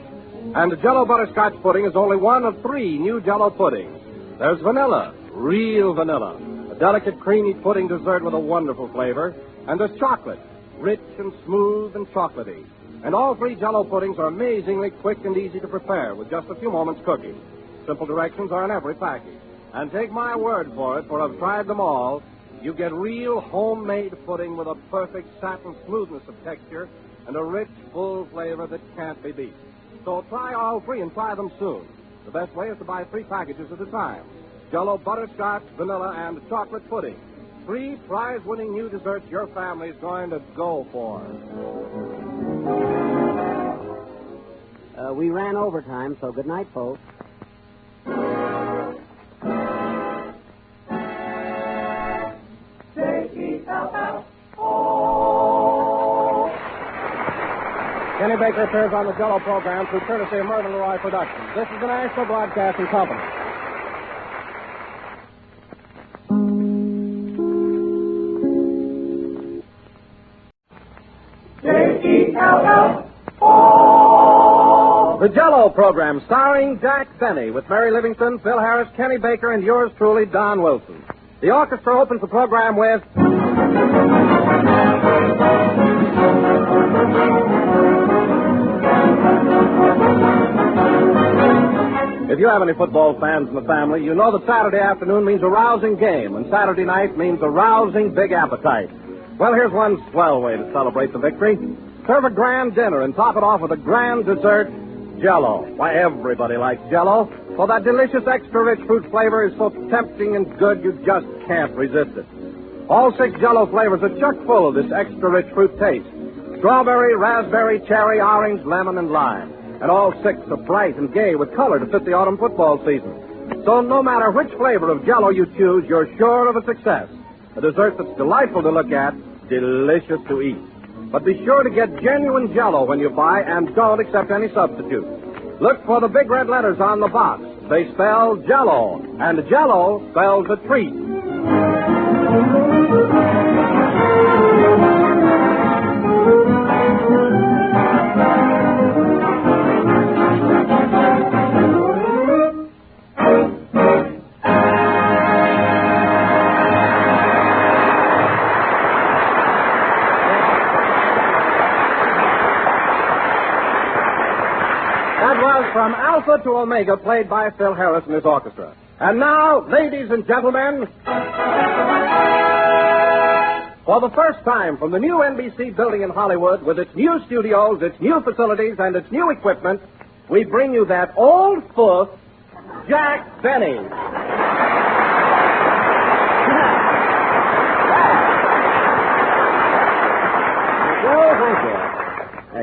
And the Jell-O butterscotch pudding is only one of 3 new Jell-O puddings. There's vanilla, real vanilla, a delicate creamy pudding dessert with a wonderful flavor. And there's chocolate, rich and smooth and chocolatey. And all 3 Jell-O puddings are amazingly quick and easy to prepare with just a few moments cooking. Simple directions are in every package. And take my word for it, for I've tried them all. You get real homemade pudding with a perfect satin smoothness of texture and a rich, full flavor that can't be beat. So try all 3 and try them soon. The best way is to buy 3 packages at a time. Jell-O butterscotch, vanilla, and chocolate pudding. 3 prize-winning new desserts your family's going to go for. We ran overtime, so good night, folks. Kenny Baker appears on the Jell-O program through courtesy of Mervyn LeRoy Productions. This is the National Broadcasting Company. The Jell-O program, starring Jack Benny, with Mary Livingston, Phil Harris, Kenny Baker, and yours truly, Don Wilson. The orchestra opens the program with... If you have any football fans in the family, you know that Saturday afternoon means a rousing game, and Saturday night means a rousing big appetite. Well, here's one swell way to celebrate the victory. Serve a grand dinner and top it off with a grand dessert Jell-O. Why, everybody likes Jell-O. For that delicious extra-rich fruit flavor is so tempting and good you just can't resist it. All 6 Jell-O flavors are chock full of this extra-rich fruit taste. Strawberry, raspberry, cherry, orange, lemon, and lime. And all 6 are bright and gay with color to fit the autumn football season. So no matter which flavor of Jell-O you choose, you're sure of a success. A dessert that's delightful to look at, delicious to eat. But be sure to get genuine Jell-O when you buy and don't accept any substitute. Look for the big red letters on the box. They spell Jell-O, and Jell-O spells a treat. From Alpha to Omega, played by Phil Harris and his orchestra. And now, ladies and gentlemen, for the first time from the new NBC building in Hollywood, with its new studios, its new facilities, and its new equipment, we bring you that old foot, Jack Benny.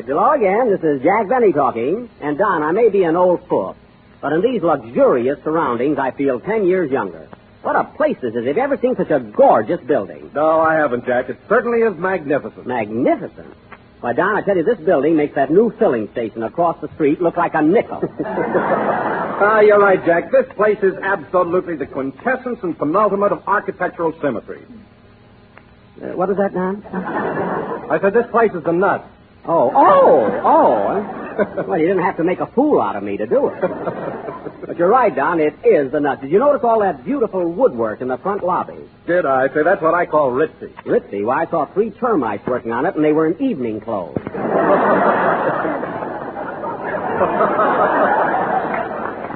Hello again. This is Jack Benny talking. And, Don, I may be an old foot, but in these luxurious surroundings, I feel 10 years younger. What a place this is. Have you ever seen such a gorgeous building? No, I haven't, Jack. It certainly is magnificent. Magnificent? Why, Don, I tell you, this building makes that new filling station across the street look like a nickel. You're right, Jack. This place is absolutely the quintessence and penultimate of architectural symmetry. What is that, Don? I said this place is the nut. Oh. Well, you didn't have to make a fool out of me to do it. But you're right, Don, it is the nut. Did you notice all that beautiful woodwork in the front lobby? Did I? Say, that's what I call ritzy. Ritzy? Why, I saw 3 termites working on it, and they were in evening clothes.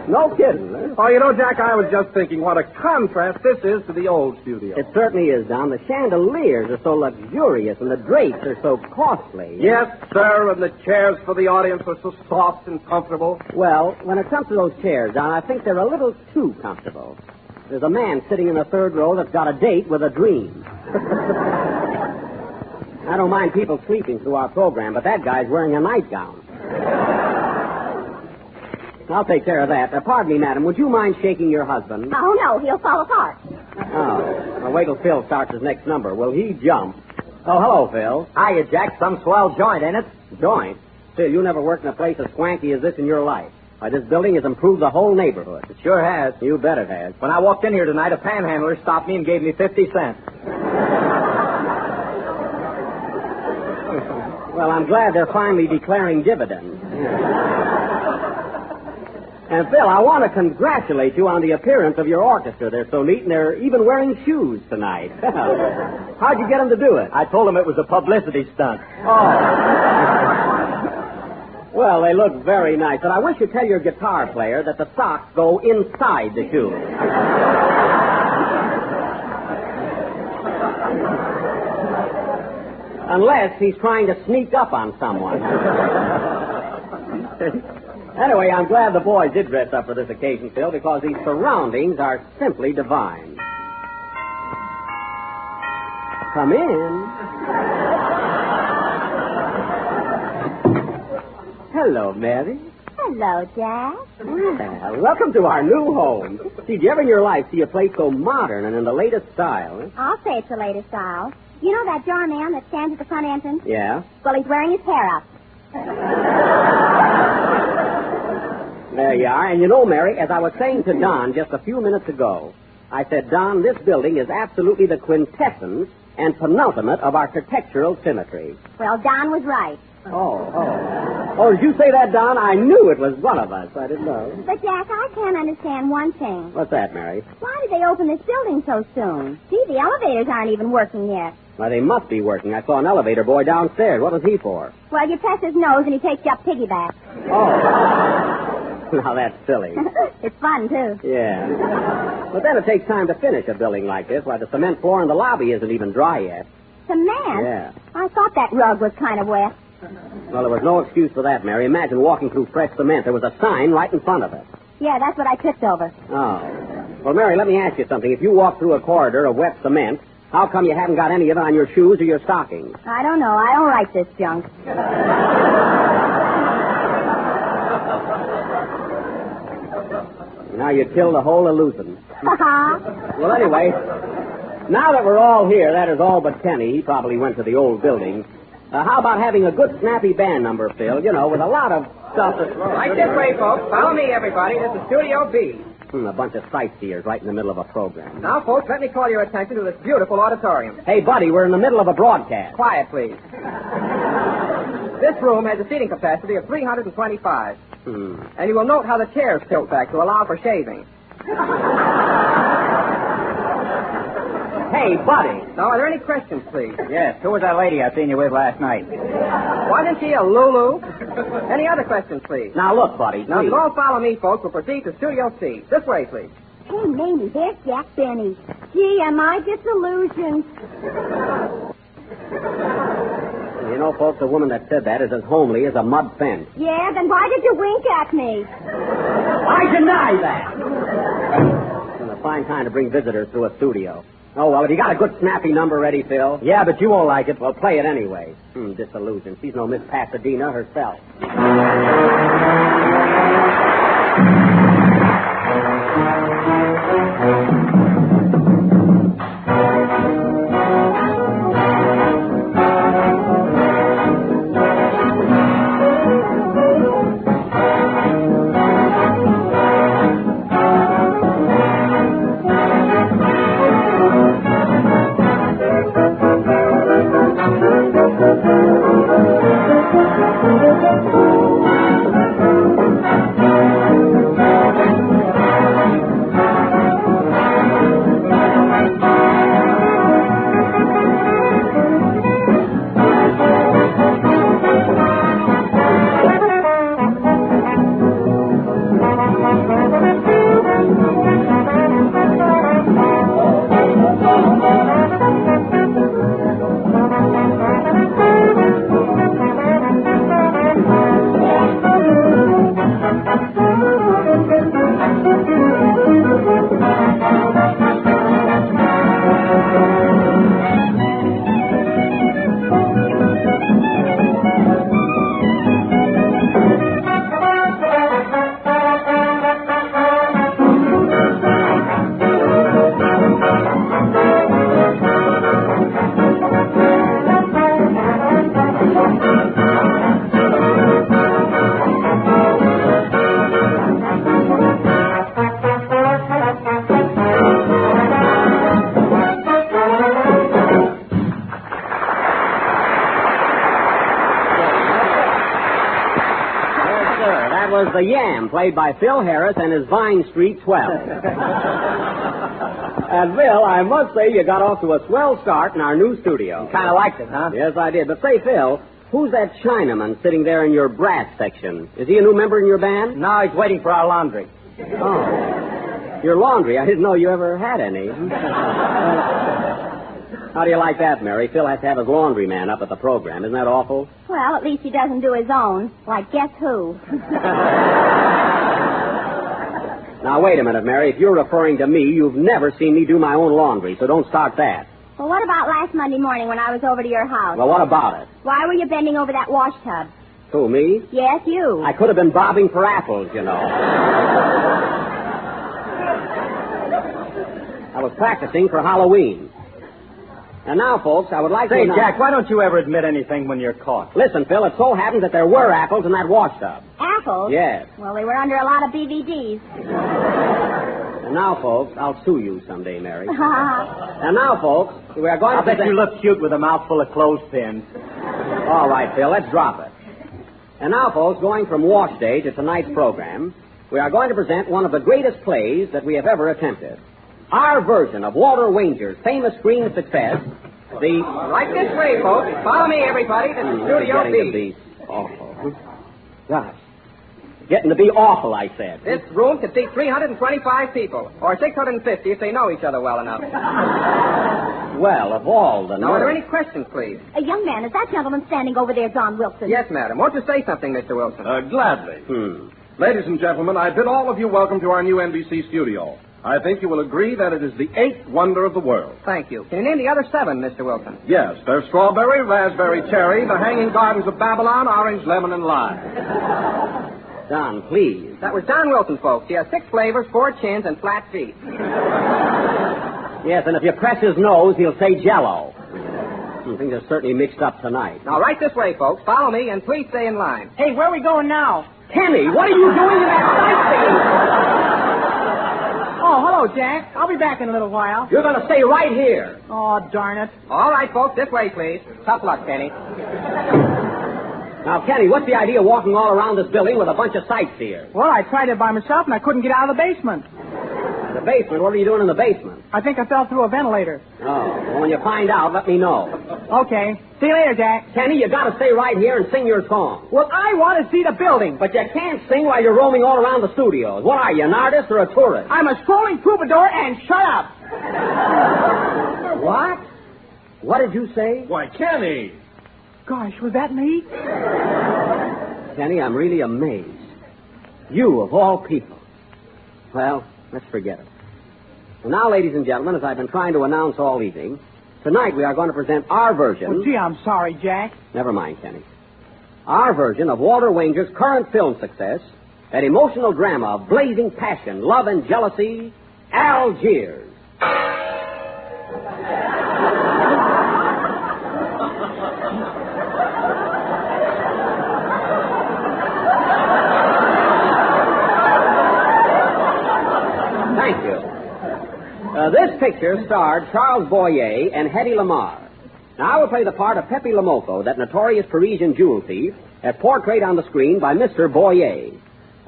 No kidding. Huh? Oh, you know, Jack, I was just thinking what a contrast this is to the old studio. It certainly is, Don. The chandeliers are so luxurious, and the drapes are so costly. Yes, sir, and the chairs for the audience are so soft and comfortable. Well, when it comes to those chairs, Don, I think they're a little too comfortable. There's a man sitting in the 3rd row that's got a date with a dream. I don't mind people sleeping through our program, but that guy's wearing a nightgown. I'll take care of that. Pardon me, madam. Would you mind shaking your husband? Oh, no. He'll fall apart. Oh. Well, wait till Phil starts his next number. Will he jump? Oh, hello, Phil. Hiya, Jack. Some swell joint, ain't it? Joint? Phil, you never worked in a place as swanky as this in your life. Why, this building has improved the whole neighborhood. It sure has. You bet it has. When I walked in here tonight, a panhandler stopped me and gave me 50 cents. Well, I'm glad they're finally declaring dividends. And, Phil, I want to congratulate you on the appearance of your orchestra. They're so neat, and they're even wearing shoes tonight. How'd you get them to do it? I told them it was a publicity stunt. Oh. Well, they look very nice, but I wish you'd tell your guitar player that the socks go inside the shoes. Unless he's trying to sneak up on someone. Anyway, I'm glad the boys did dress up for this occasion, Phil, because these surroundings are simply divine. Come in. Hello, Mary. Hello, Jack. Well, welcome to our new home. See, did you ever in your life see a place so modern and in the latest style? I'll say it's the latest style. You know that jar man that stands at the front entrance? Yeah? Well, he's wearing his hair up. There you are. And you know, Mary, as I was saying to Don just a few minutes ago, I said, Don, this building is absolutely the quintessence and penultimate of architectural symmetry. Well, Don was right. Oh, did you say that, Don? I knew it was one of us. I didn't know. But, Jack, I can't understand one thing. What's that, Mary? Why did they open this building so soon? See, the elevators aren't even working yet. Why, they must be working. I saw an elevator boy downstairs. What was he for? Well, you press his nose and he takes you up piggyback. Oh. Now, that's silly. It's fun, too. Yeah. But then it takes time to finish a building like this. Why, the cement floor in the lobby isn't even dry yet. Cement? Yeah. I thought that rug was kind of wet. Well, there was no excuse for that, Mary. Imagine walking through fresh cement. There was a sign right in front of it. Yeah, that's what I tripped over. Oh. Well, Mary, let me ask you something. If you walk through a corridor of wet cement, how come you haven't got any of it on your shoes or your stockings? I don't know. I don't like this junk. Now you killed the whole illusion. Well, anyway, now that we're all here, that is all but Kenny. He probably went to the old building. How about having a good, snappy band number, Phil? You know, with a lot of stuff that's... Right this way, folks. Follow me, everybody. This is Studio B. A bunch of sightseers right in the middle of a program. Now, folks, let me call your attention to this beautiful auditorium. Hey, buddy, we're in the middle of a broadcast. Quiet, please. This room has a seating capacity of 325. And you will note how the chairs tilt back to allow for shaving. Hey, buddy. Now, are there any questions, please? Yes. Who was that lady I seen you with last night? Wasn't she a Lulu? Any other questions, please? Now, look, buddy. Now, if you all follow me, folks, we'll proceed to Studio C. This way, please. Hey, Mamie, there's Jack Benny. Gee, am I disillusioned? You know, folks, the woman that said that is as homely as a mud fence. Yeah, then why did you wink at me? I deny that! It's a fine time to bring visitors through a studio. Oh, well, have you got a good snappy number ready, Phil? Yeah, but you won't like it. Well, play it anyway. Disillusion. She's no Miss Pasadena herself. The Yam, played by Phil Harris and his Vine Street 12. And, Phil, I must say you got off to a swell start in our new studio. You kind of liked it, huh? Yes, I did. But say, Phil, who's that Chinaman sitting there in your brass section? Is he a new member in your band? No, he's waiting for our laundry. Oh. Your laundry? I didn't know you ever had any. How do you like that, Mary? Phil has to have his laundryman up at the program. Isn't that awful? Well, at least he doesn't do his own. Like, guess who? Now, wait a minute, Mary. If you're referring to me, you've never seen me do my own laundry, so don't start that. Well, what about last Monday morning when I was over to your house? Well, what about it? Why were you bending over that wash tub? Who, me? Yes, you. I could have been bobbing for apples, you know. I was practicing for Halloween. And now, folks, I would like to... Say, Jack, why don't you ever admit anything when you're caught? Listen, Phil, it so happens that there were apples in that wash tub. Apples? Yes. Well, they were under a lot of BVDs. And now, folks, I'll sue you someday, Mary. And now, folks, we are going to... I bet you look cute with a mouthful of clothespins. All right, Phil, let's drop it. And now, folks, going from wash day to tonight's program, we are going to present one of the greatest plays that we have ever attempted. Our version of Walter Wanger's famous screen success, the... Right this way, folks. Follow me, everybody. This is Studio B. Getting to be awful. Gosh. Getting to be awful, I said. This room could seat 325 people, or 650 if they know each other well enough. well, of all the Now, are there nerve. any questions, please? Young man, is that gentleman standing over there John Wilson? Yes, madam. Won't you say something, Mr. Wilson? Gladly. Ladies and gentlemen, I bid all of you welcome to our new NBC studio. I think you will agree that it is the 8th wonder of the world. Thank you. Can you name the other 7, Mr. Wilson? Yes, they're strawberry, raspberry, cherry, the hanging gardens of Babylon, orange, lemon, and lime. Don, please. That was John Wilson, folks. He has 6 flavors, 4 chins, and flat feet. Yes, and if you press his nose, he'll say Jell-O. Things are certainly mixed up tonight. Now, right this way, folks. Follow me, and please stay in line. Hey, where are we going now? Kenny, what are you doing in that sightseeing? Oh, hello, Jack. I'll be back in a little while. You're going to stay right here. Oh, darn it. All right, folks, this way, please. Tough luck, Kenny. Now, Kenny, what's the idea of walking all around this building with a bunch of sightseers? Well, I tried it by myself, and I couldn't get out of the basement. The basement? What are you doing in the basement? I think I fell through a ventilator. Oh, well, when you find out, let me know. Okay. See you later, Jack. Kenny, you got to stay right here and sing your song. Well, I want to see the building. But you can't sing while you're roaming all around the studios. What are you, an artist or a tourist? I'm a strolling troubadour, and shut up. What? What did you say? Why, Kenny! Gosh, was that me? Kenny, I'm really amazed. You, of all people. Well, let's forget it. And now, ladies and gentlemen, as I've been trying to announce all evening, tonight we are going to present our version... Well, gee, I'm sorry, Jack. Never mind, Kenny. Our version of Walter Wanger's current film success, that emotional drama of blazing passion, love, and jealousy, Algiers. Thank you. This picture starred Charles Boyer and Hedy Lamarr. Now, I will play the part of Pepe Lamoco, that notorious Parisian jewel thief, as portrayed on the screen by Mr. Boyer.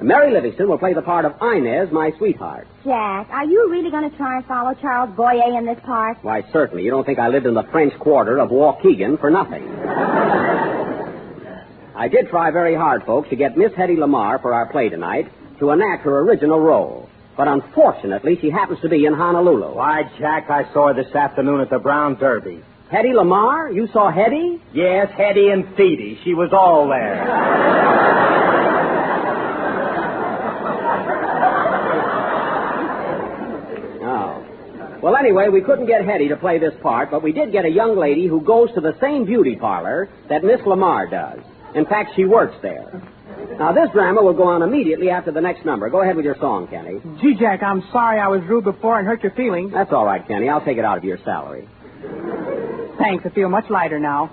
Mary Livingston will play the part of Inez, my sweetheart. Jack, are you really going to try and follow Charles Boyer in this part? Why, certainly. You don't think I lived in the French Quarter of Waukegan for nothing. I did try very hard, folks, to get Miss Hedy Lamarr for our play tonight to enact her original role. But unfortunately, she happens to be in Honolulu. Why, Jack, I saw her this afternoon at the Brown Derby. Hedy Lamarr? You saw Hedy? Yes, Hedy and Feedy. She was all there. Oh. Well, anyway, we couldn't get Hedy to play this part, but we did get a young lady who goes to the same beauty parlor that Miss Lamarr does. In fact, she works there. Now, this drama will go on immediately after the next number. Go ahead with your song, Kenny. Gee, Jack, I'm sorry I was rude before and hurt your feelings. That's all right, Kenny. I'll take it out of your salary. Thanks. I feel much lighter now.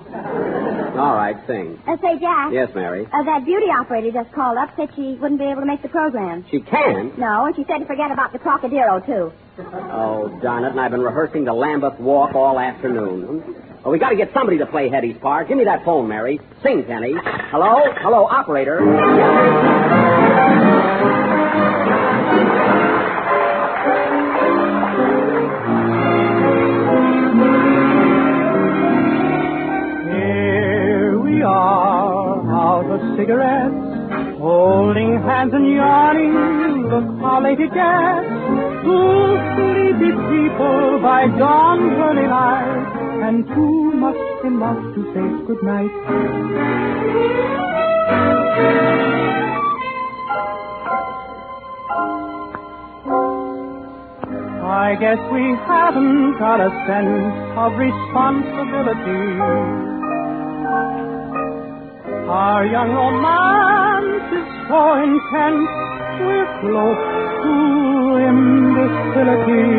All right, sing. Say, Jack. Yes, Mary? That beauty operator just called up, said she wouldn't be able to make the program. She can? No, and she said to forget about the Crocodilo, too. Oh, darn it, and I've been rehearsing the Lambeth Walk all afternoon. Well, we got to get somebody to play Hedy's part. Give me that phone, Mary. Sing, Kenny. Hello? Hello, operator. Here we are, out of cigarettes, holding hands and yarning. Look how late it gets. Two sleepy people by dawn's early light, and too much enough to say goodnight. I guess we haven't got a sense of responsibility. Our young romance is so intense, we're close to imbecility.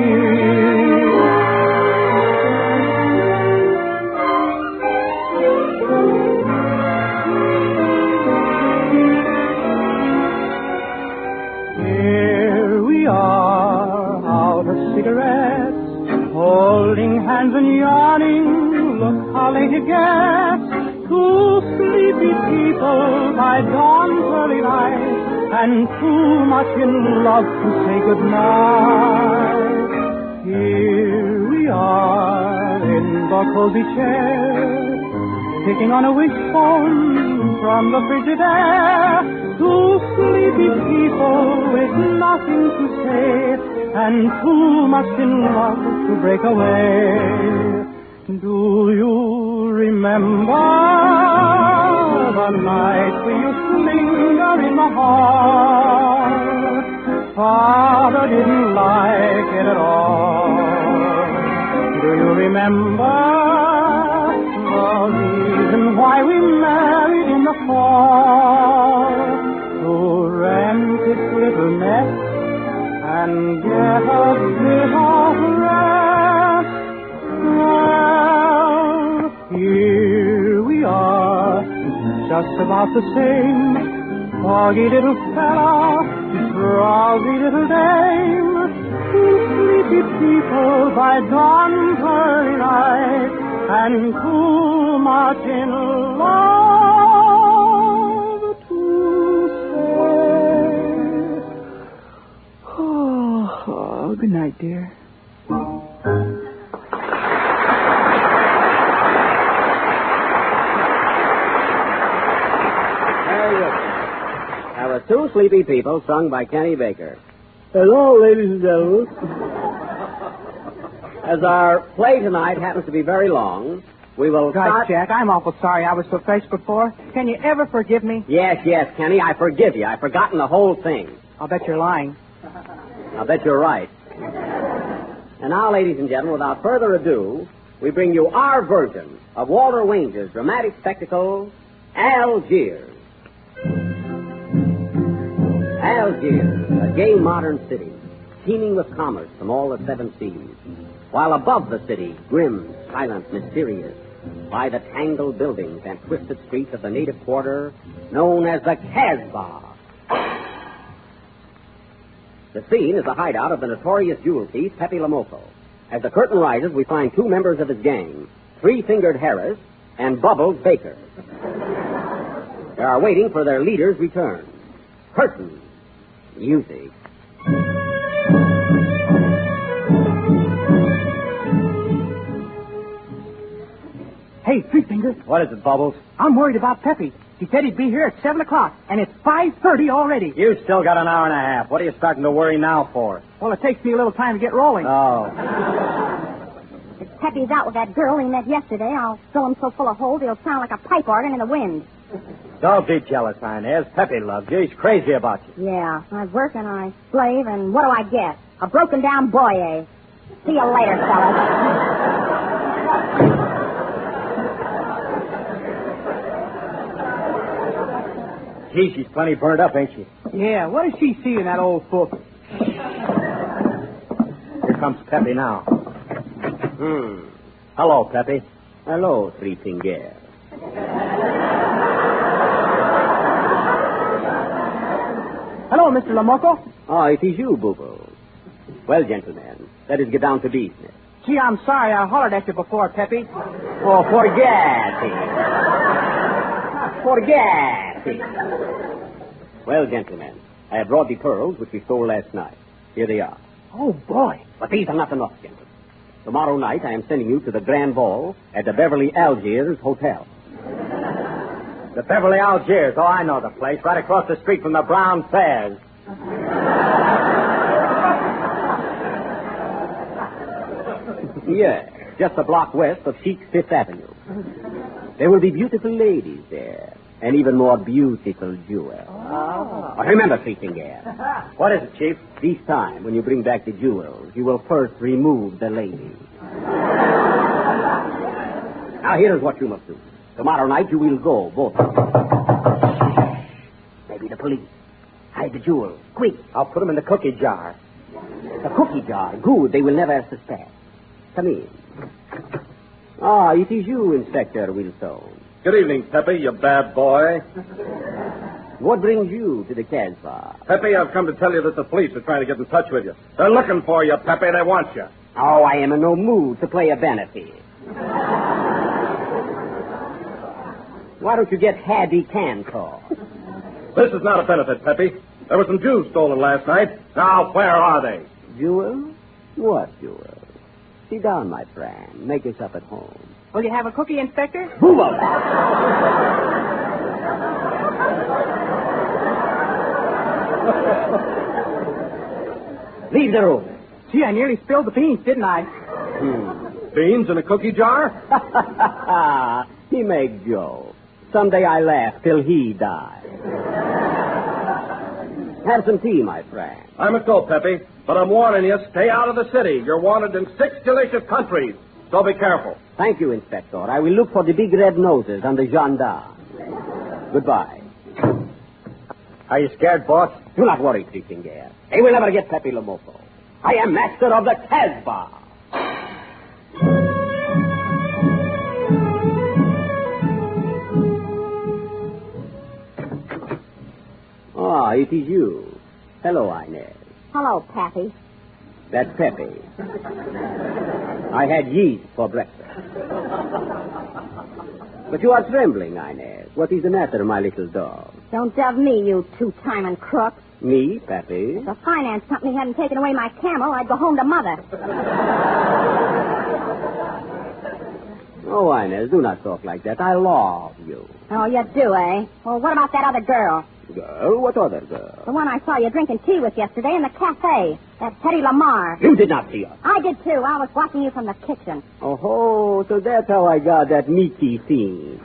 Here we are, out of cigarettes, holding hands and yarning. Look how late it gets. Two sleepy people by dawn's early light, and too much in love to say goodnight. Here we are in the cozy chair, picking on a wishbone, from the frigid air. Two sleepy people with nothing to say and too much in love to break away. Do you remember the night we used to linger in the hall? Father didn't like it at all. Do you remember the reason why we married in the fall? To rent this little nest and get a bit of rest. Well, here we are, just about the same. Foggy little fella, drowsy little dame, two sleepy people by dawn's early light, and too much in love to say. Oh, good night, dear. Two Sleepy People, sung by Kenny Baker. Hello, ladies and gentlemen. As our play tonight happens to be very long, we will start... Jack, I'm awful sorry I was so fresh before. Can you ever forgive me? Yes, Kenny, I forgive you. I've forgotten the whole thing. I'll bet you're lying. I'll bet you're right. And now, ladies and gentlemen, without further ado, we bring you our version of Walter Wange's dramatic spectacle, Algiers. Algiers, a gay modern city, teeming with commerce from all the seven seas, while above the city, grim, silent, mysterious, lie the tangled buildings and twisted streets of the native quarter known as the Casbah. The scene is the hideout of the notorious jewel thief, Pepe Lamoco. As the curtain rises, we find two members of his gang, Three-Fingered Harris and Bubbles Baker. They are waiting for their leader's return. Curtain. Music. Hey, Three-Finger. What is it, Bubbles? I'm worried about Pepe. He said he'd be here at 7 o'clock, and it's 5:30 already. You still got an hour and a half. What are you starting to worry now for? Well, it takes me a little time to get rolling. Oh. If Pepe's out with that girl he met yesterday, I'll fill him so full of holes he'll sound like a pipe organ in the wind. Don't be jealous, Inez. Pepe loves you. He's crazy about you. Yeah, I work and I slave, and what do I get? A broken-down boy, eh? See you later, fellas. Gee, she's plenty burned up, ain't she? Yeah, what does she see in that old book? Here comes Pepe now. Hello, Pepe. Hello, Three-Finger. Hello, Mr. Lamoco. Oh, it is you, Boo-Boo. Well, gentlemen, let us get down to business. Gee, I'm sorry I hollered at you before, Pepe. Oh, forget it. Forget it. Well, gentlemen, I have brought the pearls which we stole last night. Here they are. Oh, boy. But these are not enough, gentlemen. Tomorrow night I am sending you to the Grand Ball at the Beverly Algiers Hotel. The Beverly Algiers. Oh, I know the place. Right across the street from the Brown Fairs. Yes, just a block west of Chic's Fifth Avenue. There will be beautiful ladies there, and even more beautiful jewels. Oh. Remember, Three-Finger. What is it, Chief? This time, when you bring back the jewels, you will first remove the ladies. Now, here's what you must do. Tomorrow night you will go, both of you. Maybe the police. Hide the jewels. Quick. I'll put them in the cookie jar. The cookie jar. Good. They will never suspect. Come in. Ah, it is you, Inspector Wilson. Good evening, Pepe, you bad boy. What brings you to the Casbah? Pepe, I've come to tell you that the police are trying to get in touch with you. They're looking for you, Pepe. They want you. Oh, I am in no mood to play a benefit. Why don't you get Hattie Cantor? This is not a benefit, Pepe. There were some jewels stolen last night. Now, where are they? Jewels? What jewels? Sit down, my friend. Make yourself at home. Will you have a cookie, Inspector? Move up! Leave the room. Gee, I nearly spilled the beans, didn't I? Beans in a cookie jar? He makes jokes. Someday I laugh till he dies. Have some tea, my friend. I must go, Pepe, but I'm warning you, stay out of the city. You're wanted in 6 delicious countries, so be careful. Thank you, Inspector. I will look for the big red noses and the gendarmes. Goodbye. Are you scared, boss? Do not worry, Trinkinger. They will never get Pepe Lomoso. I am master of the Casbah. Ah, it is you. Hello, Inez. Hello, Pappy. That's Pepe. I had yeast for breakfast. But you are trembling, Inez. What is the matter, my little dog? Don't dove me, you two-timing crook. Me, Pepe? If the finance company hadn't taken away my camel, I'd go home to Mother. Oh, Inez, do not talk like that. I love you. Oh, you do, eh? Well, what about that other girl? Girl? What other girl? The one I saw you drinking tea with yesterday in the cafe. That Teddy Lamar. You did not see her. I did, too. I was watching you from the kitchen. Oh, so that's how I got that meaty thing.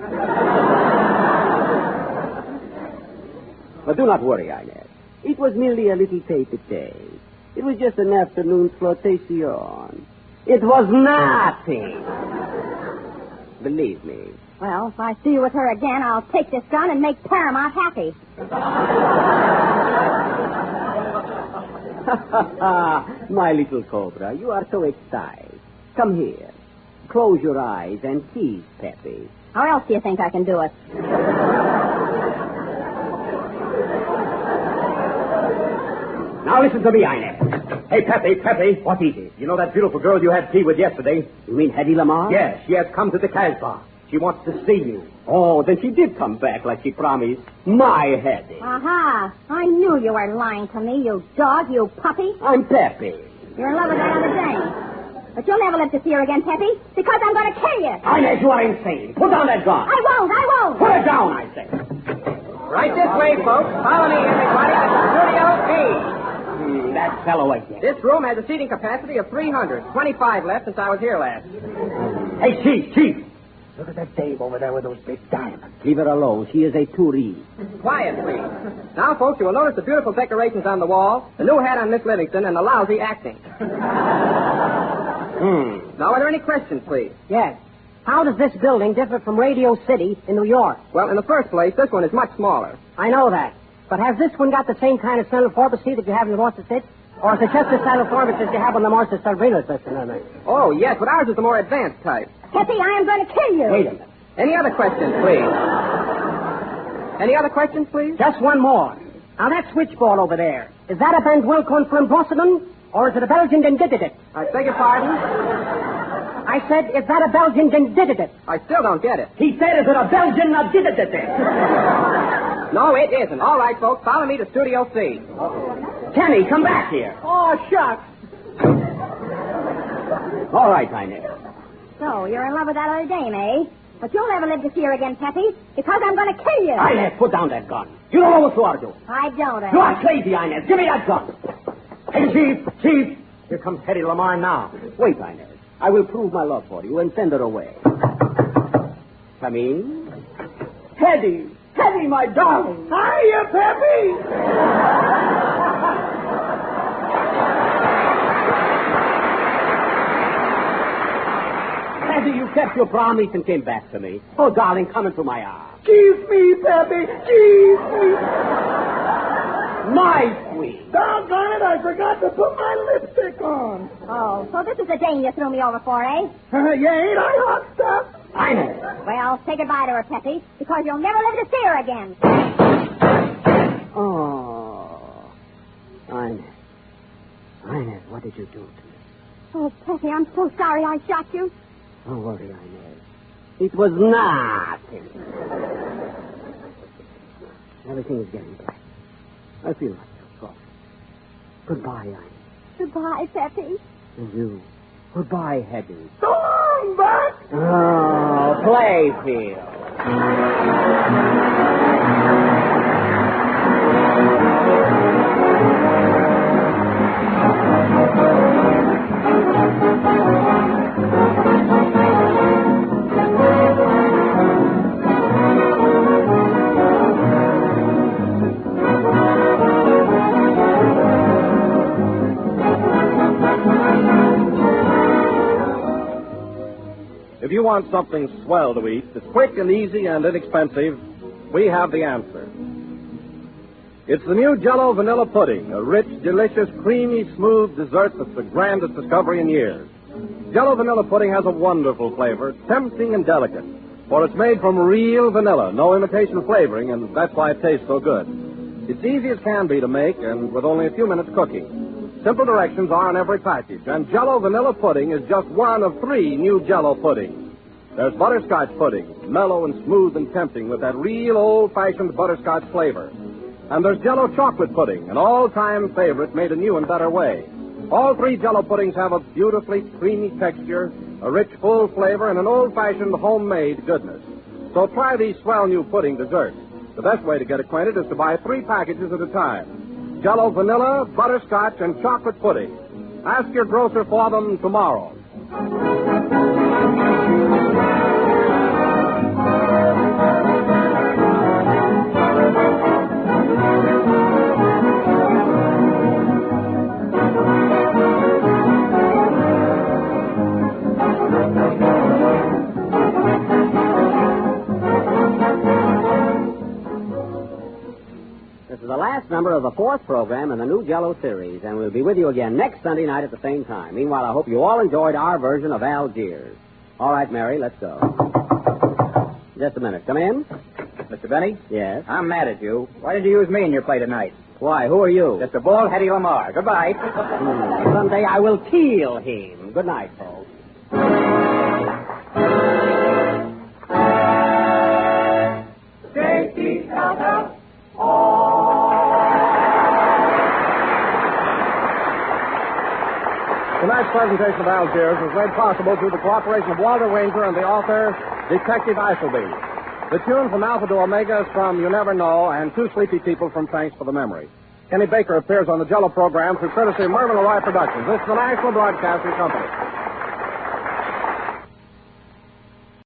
But do not worry, Inez. It was merely a little tete-a-tete. It was just an afternoon flirtation. It was nothing. Believe me. Well, if I see you with her again, I'll take this gun and make Paramount happy. My little cobra, you are so excited. Come here. Close your eyes and tease Pepe. How else do you think I can do it? Now listen to me, Inez. Hey, Pepe. What is it? You know that beautiful girl you had tea with yesterday? You mean Hedy Lamar? Yes, she has come to the Casbah. She wants to see you. Oh, then she did come back like she promised. My Hedy. Aha. I knew you were lying to me, you dog, you puppy. I'm Pepe. You're in love with that other dame. But you'll never live to see her again, Pepe, because I'm going to kill you. Inez, you are insane. Put down that gun. I won't. Put it down, I say. Right this way, folks. Follow me, everybody, to Studio B. That fellow again. This room has a seating capacity of 300. 25 left since I was here last. Hey, Chief. Look at that dame over there with those big diamonds. Leave her alone. She is a tourist. Quiet, please. Now, folks, you will notice the beautiful decorations on the wall, the new hat on Miss Livingston, and the lousy acting. Now, are there any questions, please? Yes. How does this building differ from Radio City in New York? Well, in the first place, this one is much smaller. I know that. But has this one got the same kind of central pharmacy that you have in the Massachusetts? Or is it just the central pharmacy that you have on the Massachusetts? Oh, yes, but ours is the more advanced type. Pepe, I am going to kill you. Wait a minute. Any other questions, please? Any other questions, please? Just one more. Now, that switchboard over there, is that a Benwilcon from Boston? Or is it a Belgian Gendididit? I beg your pardon? I said, is that a Belgian Gendididit? I still don't get it. He said, is it a Belgian Gendididit? No, it isn't. All right, folks, follow me to Studio C. Kenny, come back here. Oh, shucks. All right, Inez. So, you're in love with that other dame, eh? But you'll never live to see her again, Pepe, because I'm going to kill you. Inez, put down that gun. You don't know what you are doing. I don't, eh? You are crazy, Inez. Give me that gun. Hey, Chief. Here comes Hedy Lamar now. Wait, Inez. I will prove my love for you and send her away. Come in. Hedy, my darling. Hiya, Pepe. Hedy, you kept your promise and came back to me. Oh, darling, come into my arms. Kiss me, Pepe. Kiss me. My sweet. Doggone it, I forgot to put my lipstick on. Oh, so this is the dame you threw me over for, eh? Yeah, ain't I hot stuff? Inez. Well, say goodbye to her, Pepe, because you'll never live to see her again. Oh. Inez, what did you do to me? Oh, Pepe, I'm so sorry I shot you. Don't worry, Inez. It was nothing. Everything is getting better. I feel myself soft. Goodbye, Inez. Goodbye, Pepe. And you. Goodbye, Hedy. So long, Buck. Oh, Playfield. If you want something swell to eat, that's quick and easy and inexpensive, we have the answer. It's the new Jell-O Vanilla Pudding, a rich, delicious, creamy, smooth dessert that's the grandest discovery in years. Jell-O Vanilla Pudding has a wonderful flavor, tempting and delicate, for it's made from real vanilla, no imitation flavoring, and that's why it tastes so good. It's easy as can be to make, and with only a few minutes cooking. Simple directions are on every package, and Jell-O Vanilla Pudding is just one of 3 new Jell-O puddings. There's butterscotch pudding, mellow and smooth and tempting with that real old-fashioned butterscotch flavor. And there's Jell-O Chocolate Pudding, an all-time favorite made a new and better way. All 3 Jell-O puddings have a beautifully creamy texture, a rich, full flavor, and an old-fashioned homemade goodness. So try these swell new pudding desserts. The best way to get acquainted is to buy 3 packages at a time. Jell-O Vanilla, Butterscotch, and Chocolate Pudding. Ask your grocer for them tomorrow. The last number of the 4th program in the new Jell-O series, and we'll be with you again next Sunday night at the same time. Meanwhile, I hope you all enjoyed our version of Algiers. All right, Mary, let's go. Just a minute. Come in. Mr. Benny? Yes? I'm mad at you. Why did you use me in your play tonight? Why, who are you? Just a bald-headed Lamar. Goodbye. Someday I will kill him. Good night, folks. Take each other. Tonight's presentation of Algiers was made possible through the cooperation of Walter Wanger and the author, Detective Eiselby. The tune from Alpha to Omega is from You Never Know and Two Sleepy People from Thanks for the Memory. Kenny Baker appears on the Jell-O program through courtesy of Mervyn Leroy Productions. This is the National Broadcasting Company.